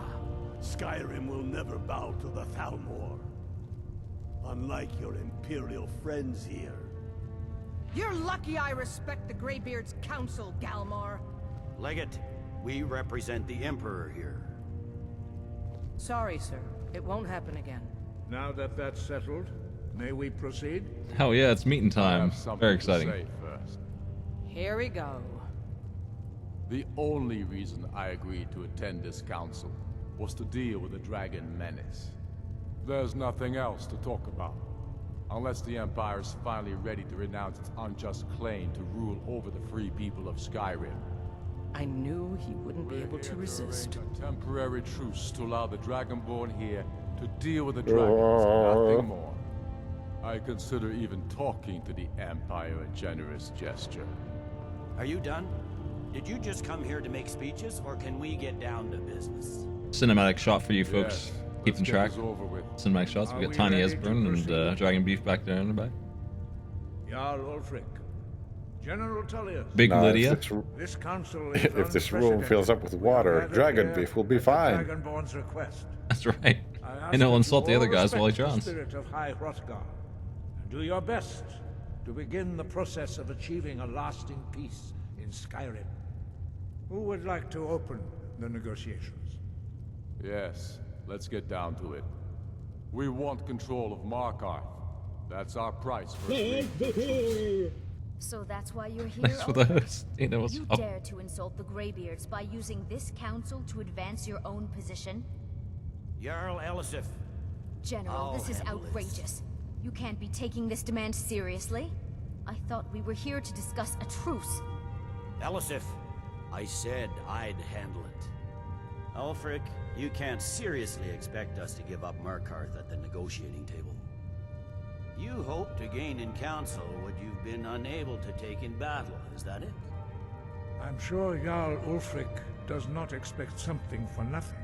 Skyrim will never bow to the Thalmor. Unlike your Imperial friends here. You're lucky I respect the Greybeard's counsel, Galmar. Legate, we represent the Emperor here. Sorry, sir. It won't happen again. Now that that's settled, may we proceed? Hell yeah, it's meeting I time. have something Very to exciting. say first. Here we go. The only reason I agreed to attend this council was to deal with the dragon menace. There's nothing else to talk about. Unless the Empire is finally ready to renounce its unjust claim to rule over the free people of Skyrim. I knew he wouldn't be able to resist. A temporary truce to allow the Dragonborn here to deal with the dragons, nothing more. I consider even talking to the Empire a generous gesture. Are you done? Did you just come here to make speeches, or can we get down to business? Cinematic shot for you folks. Yes, Keeping track. Cinematic shots. We got Tiny Esbern and Dragon Beef back there in the back. Jarl Ulfric, General Tullius. Big Lydia. This council If this room fills up with water, Dragon Beef will be fine. Dragonborn's request. That's right. And he'll insult the other guys while he drowns. The spirit of High Hrothgar, and do your best to begin the process of achieving a lasting peace in Skyrim. Who would like to open the negotiations? Yes, let's get down to it. We want control of Markarth. That's our price for it. So that's why you're here? Thanks for the host. You dare to insult the Greybeards by using this council to advance your own position? Jarl Elisif. General, this is outrageous. You can't be taking this demand seriously. I thought we were here to discuss a truce. Elisif, I said I'd handle it. Ulfric, you can't seriously expect us to give up Markarth at the negotiating table. You hope to gain in council what you've been unable to take in battle, is that it? I'm sure Jarl Ulfric does not expect something for nothing.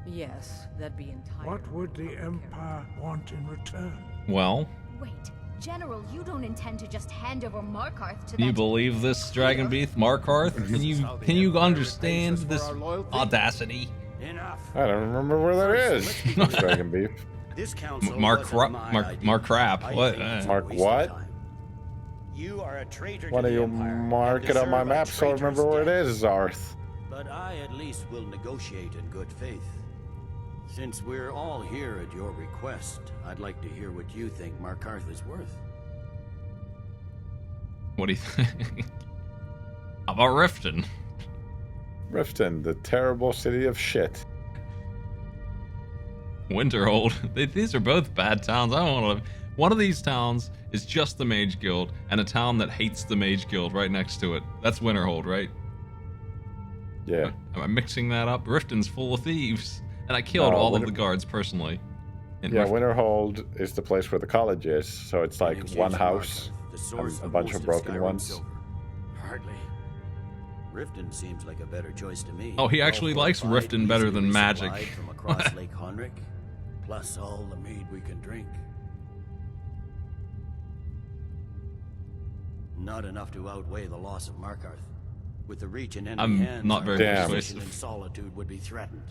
Yes, that'd be entirely... What would the Empire want in return? Well... Wait, General, you don't intend to just hand over Markarth to that... Can you believe this, Dragon Beef? Markarth? Can you understand this audacity? Enough. I don't remember where that is. Dragon Beef. This council Mark Crap. What? Mark what? You are a traitor Why to don't the you Empire mark and it on my deserve a map so I remember traitor's where it death. is, Zarth? But I at least will negotiate in good faith. Since we're all here at your request, I'd like to hear what you think Markarth is worth. What do you think? How about Riften? Riften, the terrible city of shit. Winterhold. These are both bad towns. I don't want to live. One of these towns is just the Mage Guild, and a town that hates the Mage Guild right next to it. That's Winterhold, right? Yeah. Am I mixing that up? Riften's full of thieves. And I killed all of the guards personally. Yeah, Winterhold is the place where the college is, so it's like one house and a bunch of broken ones. Hardly. Riften seems like a better choice to me. Oh, he actually likes Riften better than magic. From across Lake Honric, plus all the mead we can drink. Not enough to outweigh the loss of Markarth. With the Reach in enemy hands, not very position in solitude would be threatened.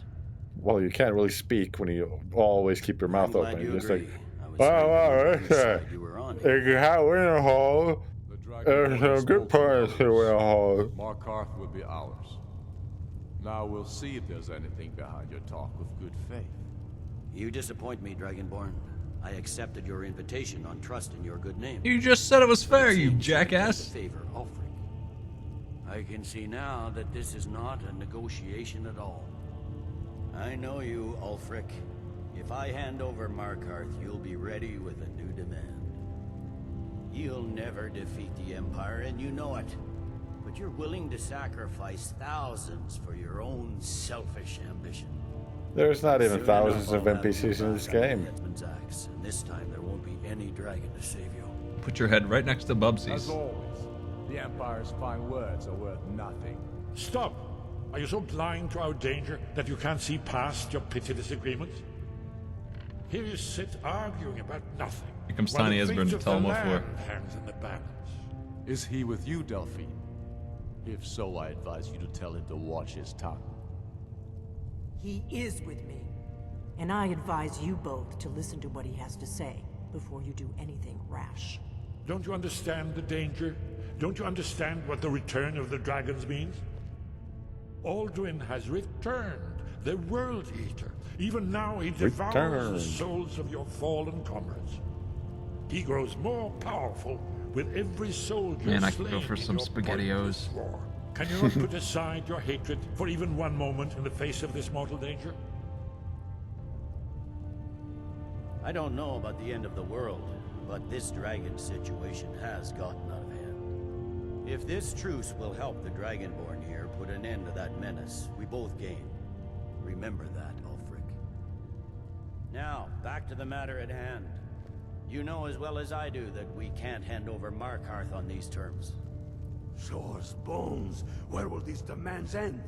Well, you can't really speak when you always keep your mouth open. You're just like, Winterhold. There's a good place to Winterhold. Markarth will be ours. Now we'll see if there's anything behind your talk of good faith. You disappoint me, Dragonborn. I accepted your invitation on trust in your good name. You just said it was fair, you jackass. Favor Ulfric. I can see now that this is not a negotiation at all. I know you, Ulfric. If I hand over Markarth, you'll be ready with a new demand. You'll never defeat the Empire, and you know it. But you're willing to sacrifice thousands for your own selfish ambition. There's not even thousands of NPCs in this game. And this time there won't be any dragon to save you. Put your head right next to Bubsy's. As always, the Empire's fine words are worth nothing. Stop! Are you so blind to our danger that you can't see past your pitiless agreements? Here you sit arguing about nothing. Here comes Tiny Esbern to tell him what for. Hangs in the balance. Is he with you, Delphine? If so, I advise you to tell him to watch his tongue. He is with me. And I advise you both to listen to what he has to say before you do anything rash. Don't you understand the danger? Don't you understand what the return of the dragons means? Alduin has returned, the World Eater. Even now he devours the souls of your fallen comrades. He grows more powerful with every soldier. Man, I could go for some SpaghettiOs. Can you not put aside your hatred for even one moment in the face of this mortal danger? I don't know about the end of the world, but this dragon situation has gotten out of hand. If this truce will help the Dragonborn here put an end to that menace, we both gain. Remember that, Ulfric. Now, back to the matter at hand. You know as well as I do that we can't hand over Markarth on these terms. Swords, bones, where will these demands end?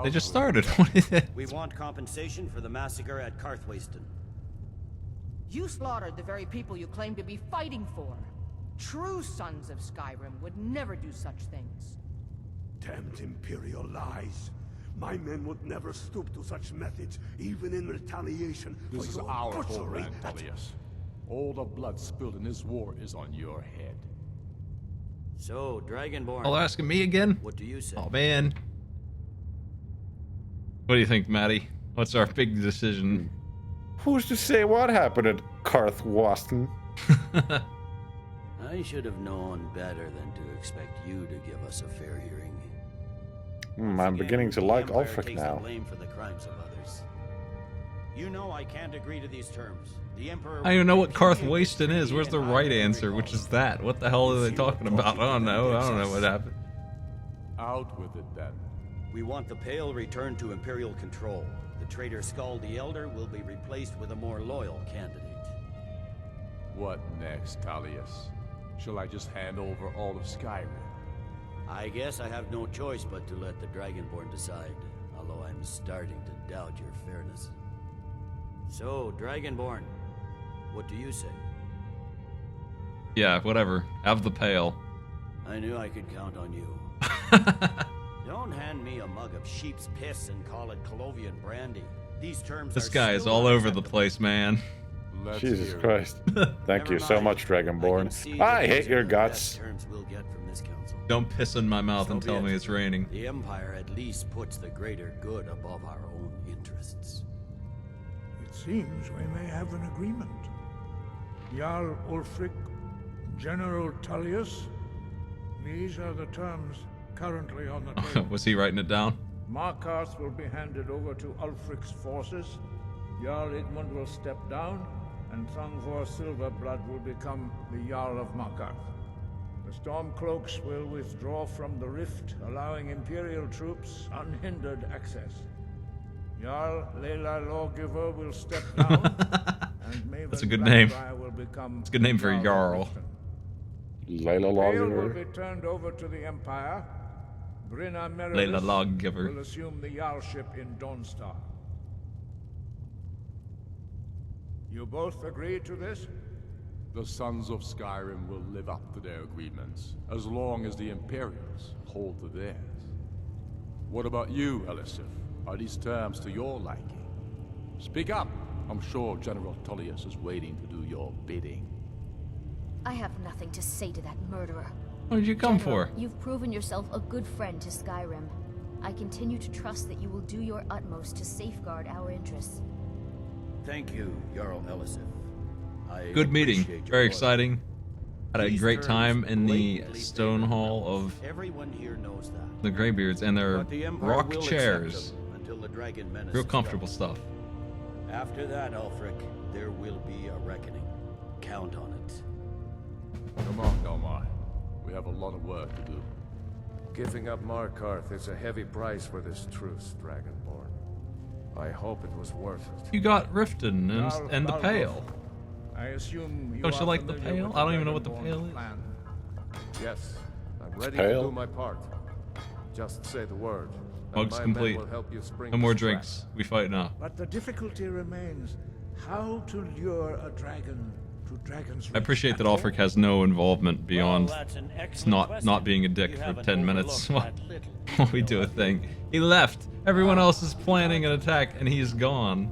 They just started. What is it? We want compensation for the massacre at Karthwasten. You slaughtered the very people you claim to be fighting for. True sons of Skyrim would never do such things. Damned Imperial lies. My men would never stoop to such methods, even in retaliation for This is your our butchery. homeland, Tullius. All the blood spilled in this war is on your head. So, Dragonborn. Oh, they're asking me again? What do you say? Oh, man. What do you think, Maddie? What's our big decision? Who's to say what happened at Karthwasten? I should have known better than to expect you to give us a fair hearing. I'm beginning to like Empire Ulfric takes now. the blame for the crimes of others. You know I can't agree to these terms. The Emperor. I don't even know what Karthwasten is. Where's the right answer? Which is that? What the hell are they talking about? I don't know. I don't know what happened. Out with it then. We want the Pale returned to Imperial control. The traitor Skull the Elder will be replaced with a more loyal candidate. What next, Tullius? Shall I just hand over all of Skyrim? I guess I have no choice but to let the Dragonborn decide, although I'm starting to doubt your fairness. So, Dragonborn, what do you say? Yeah, whatever. Have the Pale. I knew I could count on you. Don't hand me a mug of sheep's piss and call it Colovian brandy. These terms This are guy is still all over the unacceptable. place, man. Jesus Christ. Thank you so much, Dragonborn. I hate your guts. Terms we'll get from this council. Don't piss in my mouth and So tell be me it. it's raining. The Empire at least puts the greater good above our own interests. It seems we may have an agreement. Jarl Ulfric, General Tullius, these are the terms currently on the table. Was he writing it down? Markarth will be handed over to Ulfric's forces, Jarl Igmund will step down, and Thangvor Silverblood will become the Jarl of Markarth. The Stormcloaks will withdraw from the rift, allowing Imperial troops unhindered access. Jarl Layla Lawgiver will step down, and Maven That's a good name. Blackbriar will become It's a good name for a Jarl. Layla Vale will Lawgiver. be turned over to the Empire. Brinna Layla Meredith Lawgiver. will assume the Jarlship in Dawnstar. You both agree to this? The Sons of Skyrim will live up to their agreements, as long as the Imperials hold to theirs. What about you, Elisif? Are these terms to your liking? Speak up! I'm sure General Tullius is waiting to do your bidding. I have nothing to say to that murderer. What did you come General, for? You've proven yourself a good friend to Skyrim. I continue to trust that you will do your utmost to safeguard our interests. Thank you, Jarl Elisif. I Good meeting. appreciate your Very loyalty. exciting. Had a These great terms time in the blatantly stone favor hall us. of Everyone here knows that. the Greybeards and their But the Empire rock will accept chairs. them until the Dragon Menace Real is comfortable gone. stuff. After that, Ulfric, there will be a reckoning. Count on it. Come on, Nomar. We have a lot of work to do. Giving up Markarth is a heavy price for this truce, Dragonborn. I hope it was worth it. You got Riften Jarl and the Balgruuf, Pale. I assume you Don't you are like the familiar Pale? with I don't even know what the Dragonborn's Pale is. plan. Yes, I'm ready pale. to do my part. Just say the word. and Mug's my complete. men will help you spring No more this trap. drinks. We fight now. But the difficulty remains how to lure a dragon to Dragon's I appreciate that Reach. Ulfric has no involvement beyond that's an it's not being a dick You for haven't 10 minutes while overlooked that little while we do a thing. He left. Everyone else is planning an attack and he's gone.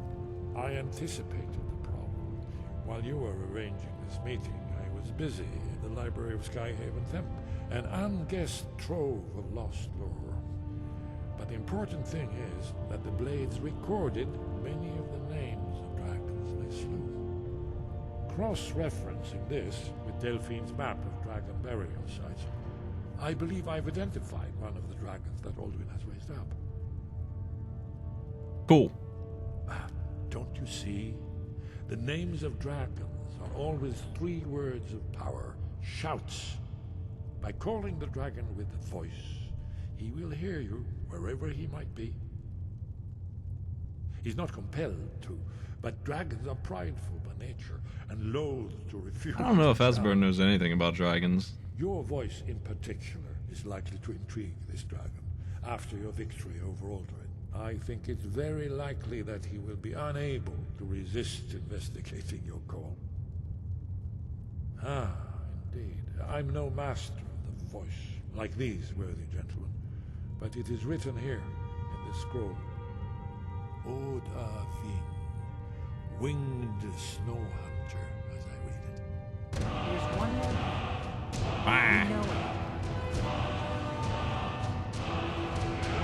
I anticipated the problem. While you were arranging this meeting, I was busy in the library of Skyhaven Temp, an unguessed trove of lost lore. But the important thing is that the blades recorded many of the names of dragons they slew. Cross-referencing this with Delphine's map of dragon burial sites, I believe I've identified one of the dragons that Alduin has raised up. Cool. Don't you see? The names of dragons are always 3 words of power, shouts. By calling the dragon with a voice, he will hear you wherever he might be. He's not compelled to, but dragons are prideful by nature and loath to refuse. I don't know if the Asbjorn sound. knows anything about dragons. Your voice in particular is likely to intrigue this dragon, after your victory over Alduin. I think it's very likely that he will be unable to resist investigating your call. Ah, indeed. I'm no master of the voice, like these worthy gentlemen, but it is written here in this scroll. Oda Ving, winged snow hunter, as I read it. There's one more. We know it.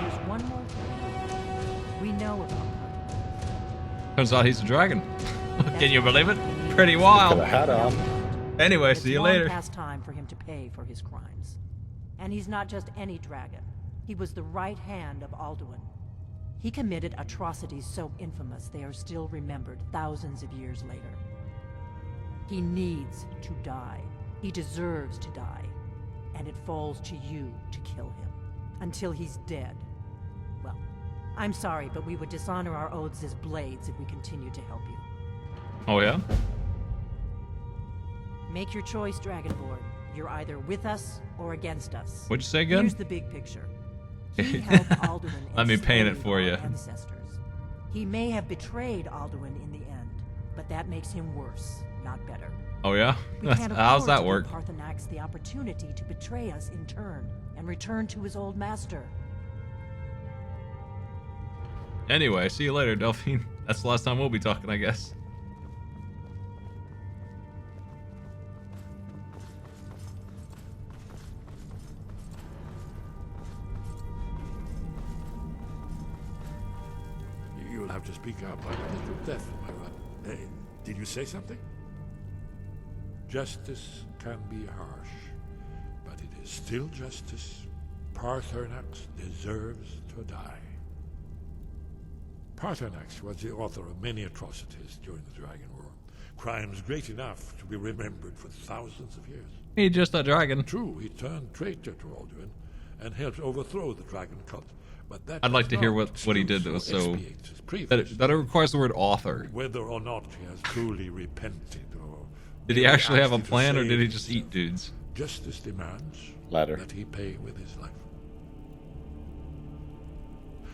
There's one more thing. We know about. Turns out he's a dragon. Can you believe it? Pretty wild. Got a hat on. Anyway, It's see you long later. past time for him to pay for his crimes. And he's not just any dragon. He was the right hand of Alduin. He committed atrocities so infamous they are still remembered thousands of years later. He needs to die. He deserves to die. And it falls to you to kill him. Until he's dead. Well, I'm sorry, but we would dishonor our oaths as blades if we continue to help you. Oh, yeah? Make your choice, Dragonborn. You're either with us or against us. What'd you say again? Here's the big picture. He helped Alduin Let me paint it enslave for our you. ancestors. He may have betrayed Alduin in the end, but that makes him worse, not better. Oh, yeah? We can't How's afford that to work? give Parthenax the opportunity to betray us in turn and return to his old master. Anyway, see you later, Delphine. That's the last time we'll be talking, I guess. You'll have to speak up. I'm a little deaf, my lord. Hey, did you say something? Justice can be harsh, but it is still justice. Parthenax deserves to die. Parthenax was the author of many atrocities during the Dragon War. Crimes great enough to be remembered for thousands of years. He's just a dragon. True, he turned traitor to Alduin and helped overthrow the dragon cult. But that I'd like to does hear not what he did excuse that was or so... expiate his previous That it requires the word author. whether or not he has truly repented or... Did he merely actually have a acted to plan, or save did he just himself. eat dudes? Justice demands Ladder. that he pay with his life.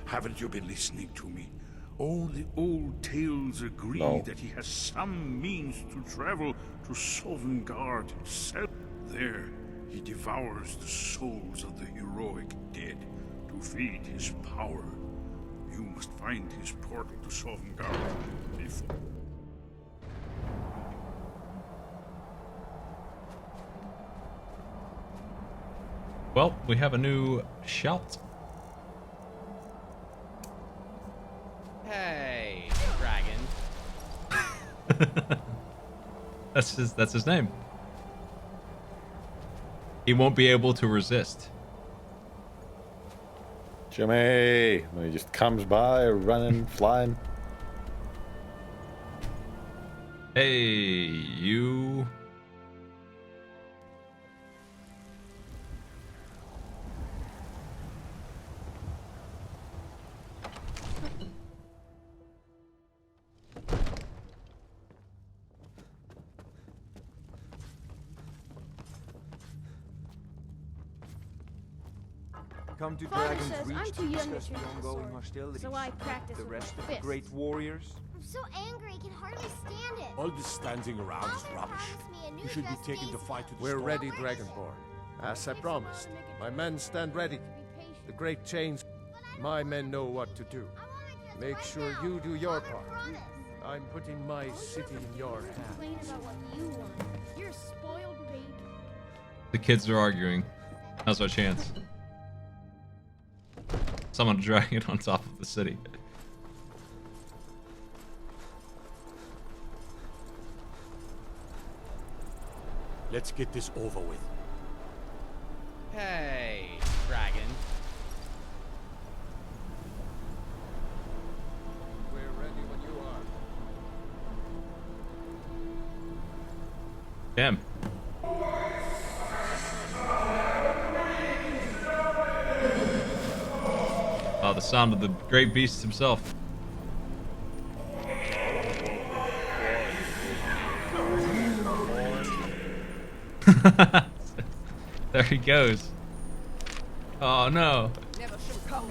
Haven't you been listening to me? All the old tales agree No. that he has some means to travel to Sovngarde himself. There, he devours the souls of the heroic dead to feed his power. You must find his portal to Sovngarde before... Well, we have a new shout. Hey, dragon. That's his name. He won't be able to resist. Jimmy! When he just comes by, running, flying. Hey, you. Come to Father Dragon's says Reach I'm to too young to discuss the train with ongoing sword, hostilities. so I practice The with rest my of the fists. great warriors. I'm so angry, I can hardly stand it. All this standing around is Father rubbish. promised me a new You should be dress taken to Daisy. fight to the We're storm. ready, Dragonborn. As I promised, my men stand ready. The great chains, my men know what to do. Make sure you do your part. I'm putting my city in your hands. Complain about what you want. You're a spoiled baby. The kids are arguing. Now's our chance. Someone dragging it on top of the city. Let's get this over with. Hey, dragon. We're ready when you are. Damn. Oh, the sound of the great beast himself. There he goes. Oh no. Never shall come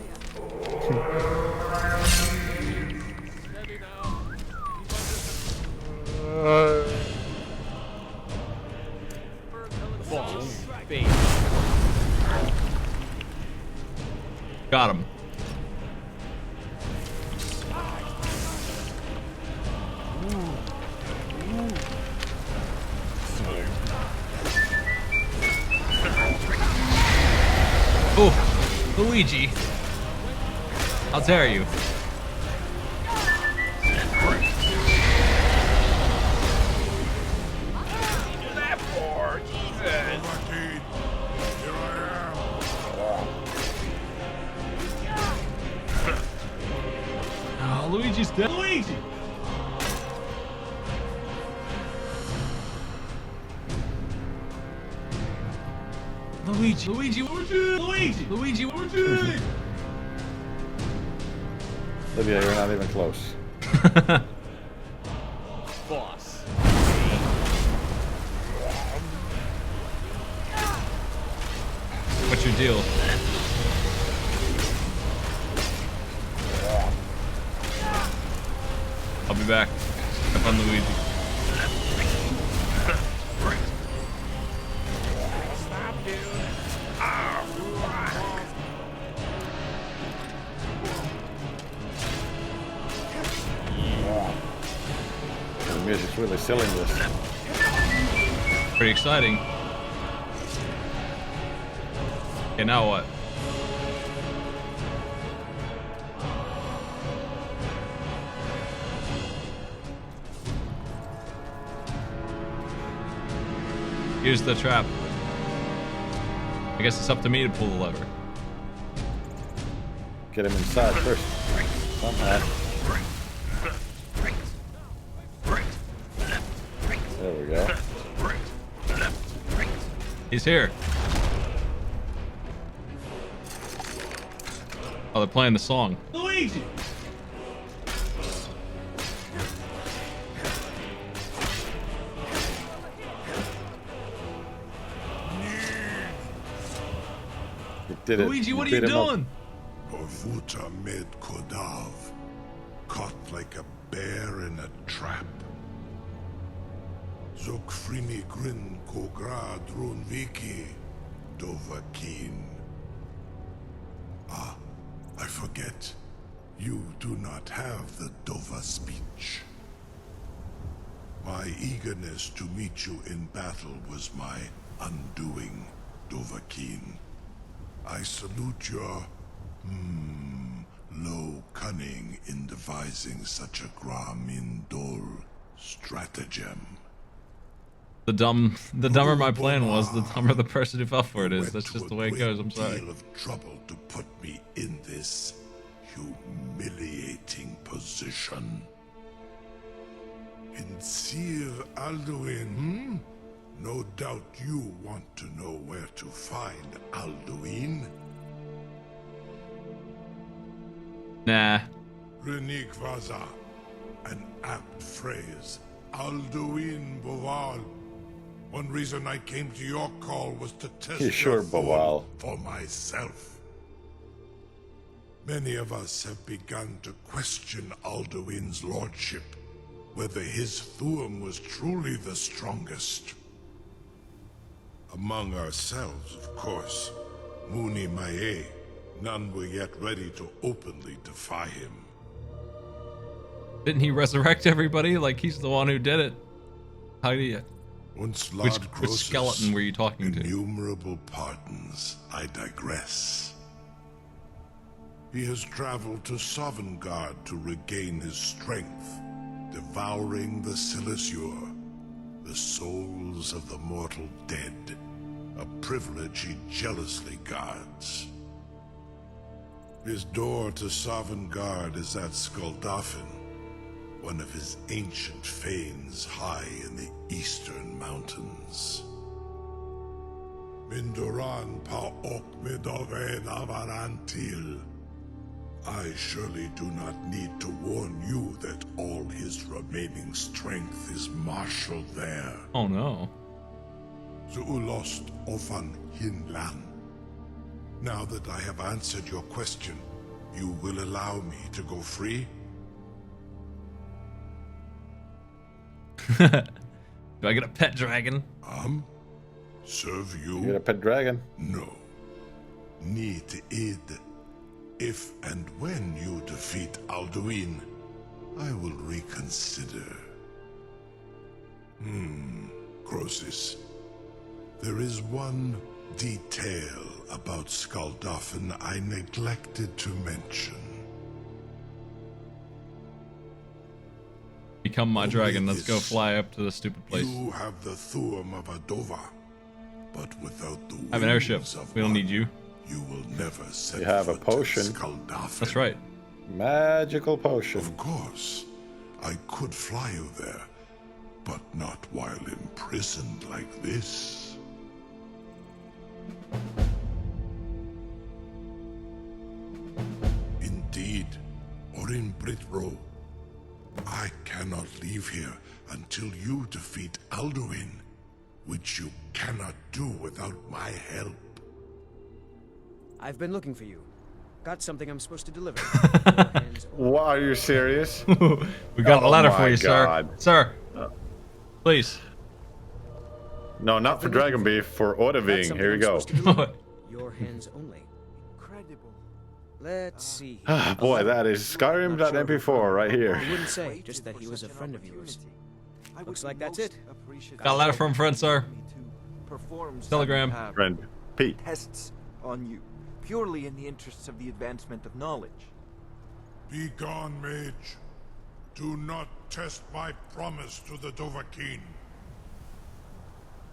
Got him. Oh, Luigi. How dare you? Oh, Luigi's dead. Luigi! Luigi, what would you do? Luigi, what would you do? Lydia, you're not even close. Boss. What's your deal? I'll be back. Up on Luigi. Stop, dude. The music's really selling this. Pretty exciting. Okay, now what? Here's the trap. I guess it's up to me to pull the lever. Get him inside first. Somehow. There we go. He's here. Oh, they're playing the song. Luigi! You did it. Luigi, what are you doing? Orvuta med Kodav, caught like a bear in a trap. Zokfrini grin kogra drunviki dovakin. Ah, I forget. You do not have the Dova speech. My eagerness to meet you in battle was my undoing, Dovahkiin. I salute your, low cunning in devising such a Gramindol stratagem. The dumber my plan was, the dumber the person who fell for it is. That's just the way it goes. I'm sorry. Deal of trouble to put me in this humiliating position. In Sir Alduin, No doubt you want to know where to find Alduin. Nah. Renik Vaza, an apt phrase. Alduin Boval. One reason I came to your call was to test Sure, your Boval. for myself. Many of us have begun to question Alduin's lordship, whether his Thuum was truly the strongest. Among ourselves, of course, Muni Mae, none were yet ready to openly defy him. Didn't he resurrect everybody? Like, he's the one who did it. How do you... Once Which skeleton were you talking to? Innumerable pardons, I digress. He has traveled to Sovngarde to regain his strength, devouring the Silesure, the souls of the mortal dead, a privilege he jealously guards. His door to Sovngarde is at Skuldafn, one of his ancient fanes high in the eastern mountains. Mindoran pa ok midoven avarantil. I surely do not need to warn you that all his remaining strength is marshaled there. Oh no. Zuulost ofan hinlan. Now that I have answered your question, You will allow me to go free? Do I get a pet dragon? Serve you? You get a pet dragon? No. Need id. If and when you defeat Alduin, I will reconsider. Croesus. There is one detail about Skuldafn I neglected to mention. Become my dragon. Let's go fly up to the stupid place. You have the Thuum of Adova, but without the I have an airship. We don't need you. You will never set You have a foot in potion. Skuldafn. That's right. Magical potion. Of course, I could fly you there, but not while imprisoned like this. Indeed, or in Britro, I cannot leave here until you defeat Alduin, which you cannot do without my help. I've been looking for you. Got something I'm supposed to deliver. What, are you serious? We got a letter for you, God. sir. Sir, please. No, not for Dragon Beef, for Odaving. Here you go. Your hands only. Incredible. Let's see. Ah, boy, that is Skyrim.mp4 right here. I wouldn't say, just that he was a friend of yours. Looks like that's it. Got a letter from a friend, sir. Telegram. Friend Pete. Tests on you, purely in the interests of the advancement of knowledge. Be gone, mage. Do not test my promise to the Dovahkiin.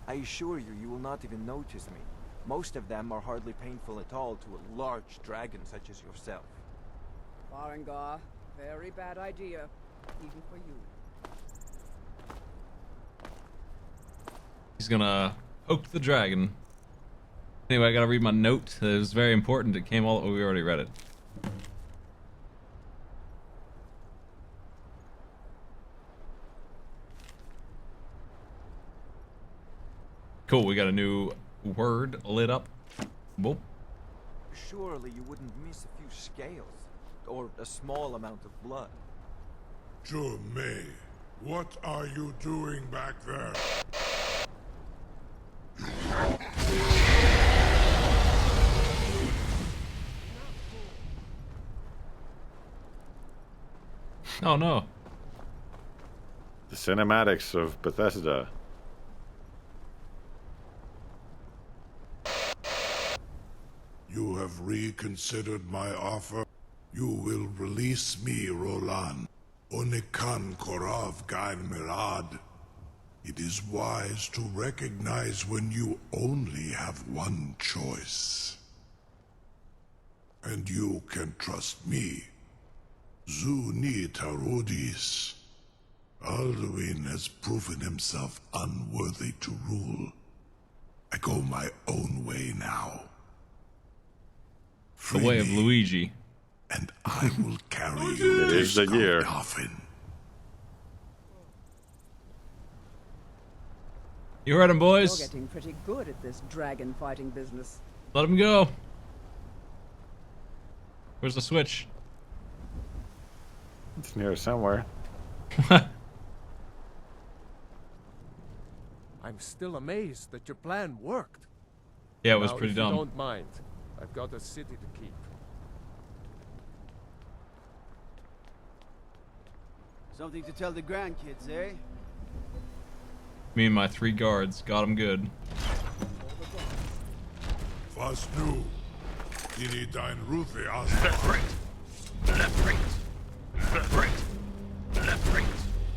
I assure you, you will not even notice me. Most of them are hardly painful at all to a large dragon such as yourself. Farengar, very bad idea, even for you. He's gonna poke the dragon. Anyway, I gotta read my note. It was very important. It came all. Oh, we already read it. Cool. We got a new word lit up. Whoop. Surely you wouldn't miss a few scales, or a small amount of blood. May, what are you doing back there? Oh no. The cinematics of Bethesda. You have reconsidered my offer. You will release me, Roland. Onikan Korav Gain Mirad. It is wise to recognize when you only have one choice. And you can trust me. Zuni Tarudis. Alduin has proven himself unworthy to rule. I go my own way now. The way of Luigi. And I will carry you It to is the year. Skuldafn. You heard him, boys. You're getting pretty good at this dragon fighting business. Let him go. Where's the switch? It's near somewhere. I'm still amazed that your plan worked. Yeah, it was Now, pretty if dumb. You don't mind. I've got a city to keep. Something to tell the grandkids, eh? Me and my 3 guards got him good. Was nu? Dini dein Ruthi aus. Left, right. Left, right. Left, right. Left, right.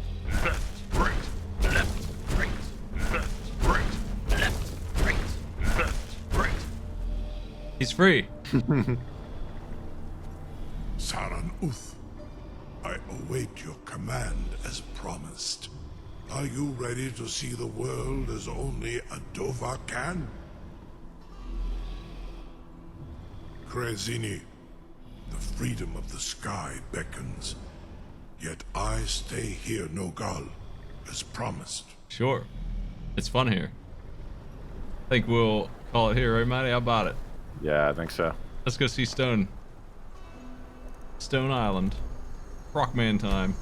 Left, right. Left, right. Left, right. Left, right. Left, right. He's free. Saran Uth, I await your command as promised. Are you ready to see the world as only a Dova can? Krezini, the freedom of the sky beckons. Yet I stay here, Nogal, as promised. Sure. It's fun here. I think we'll call it here, right, Matty? How about it? Yeah, I think so. Let's go see Stone. Stone Island. Rockman time.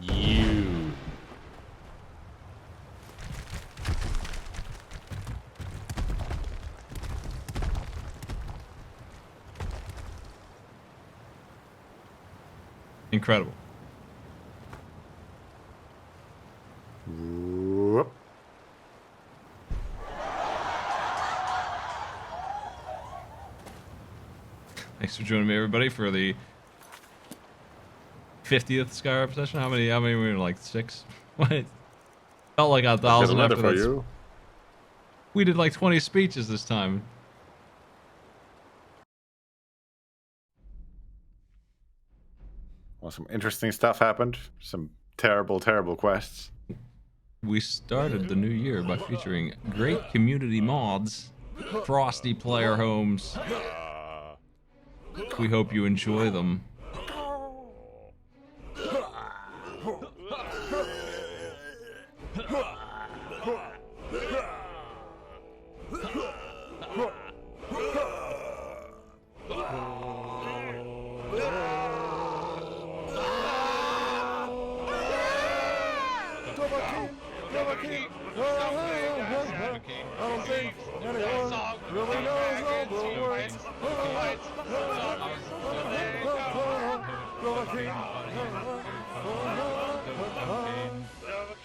You. Incredible. Whoop. Thanks for joining me, everybody, for the 50th Skyrim session. How many were we in, like 6? What? Felt like 1,000 after for that. you. We did like 20 speeches this time. Well, some interesting stuff happened. Some terrible, terrible quests. We started the new year by featuring great community mods, frosty player homes. We hope you enjoy them.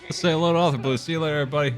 Let's say hello to Author Blue. See you later, everybody.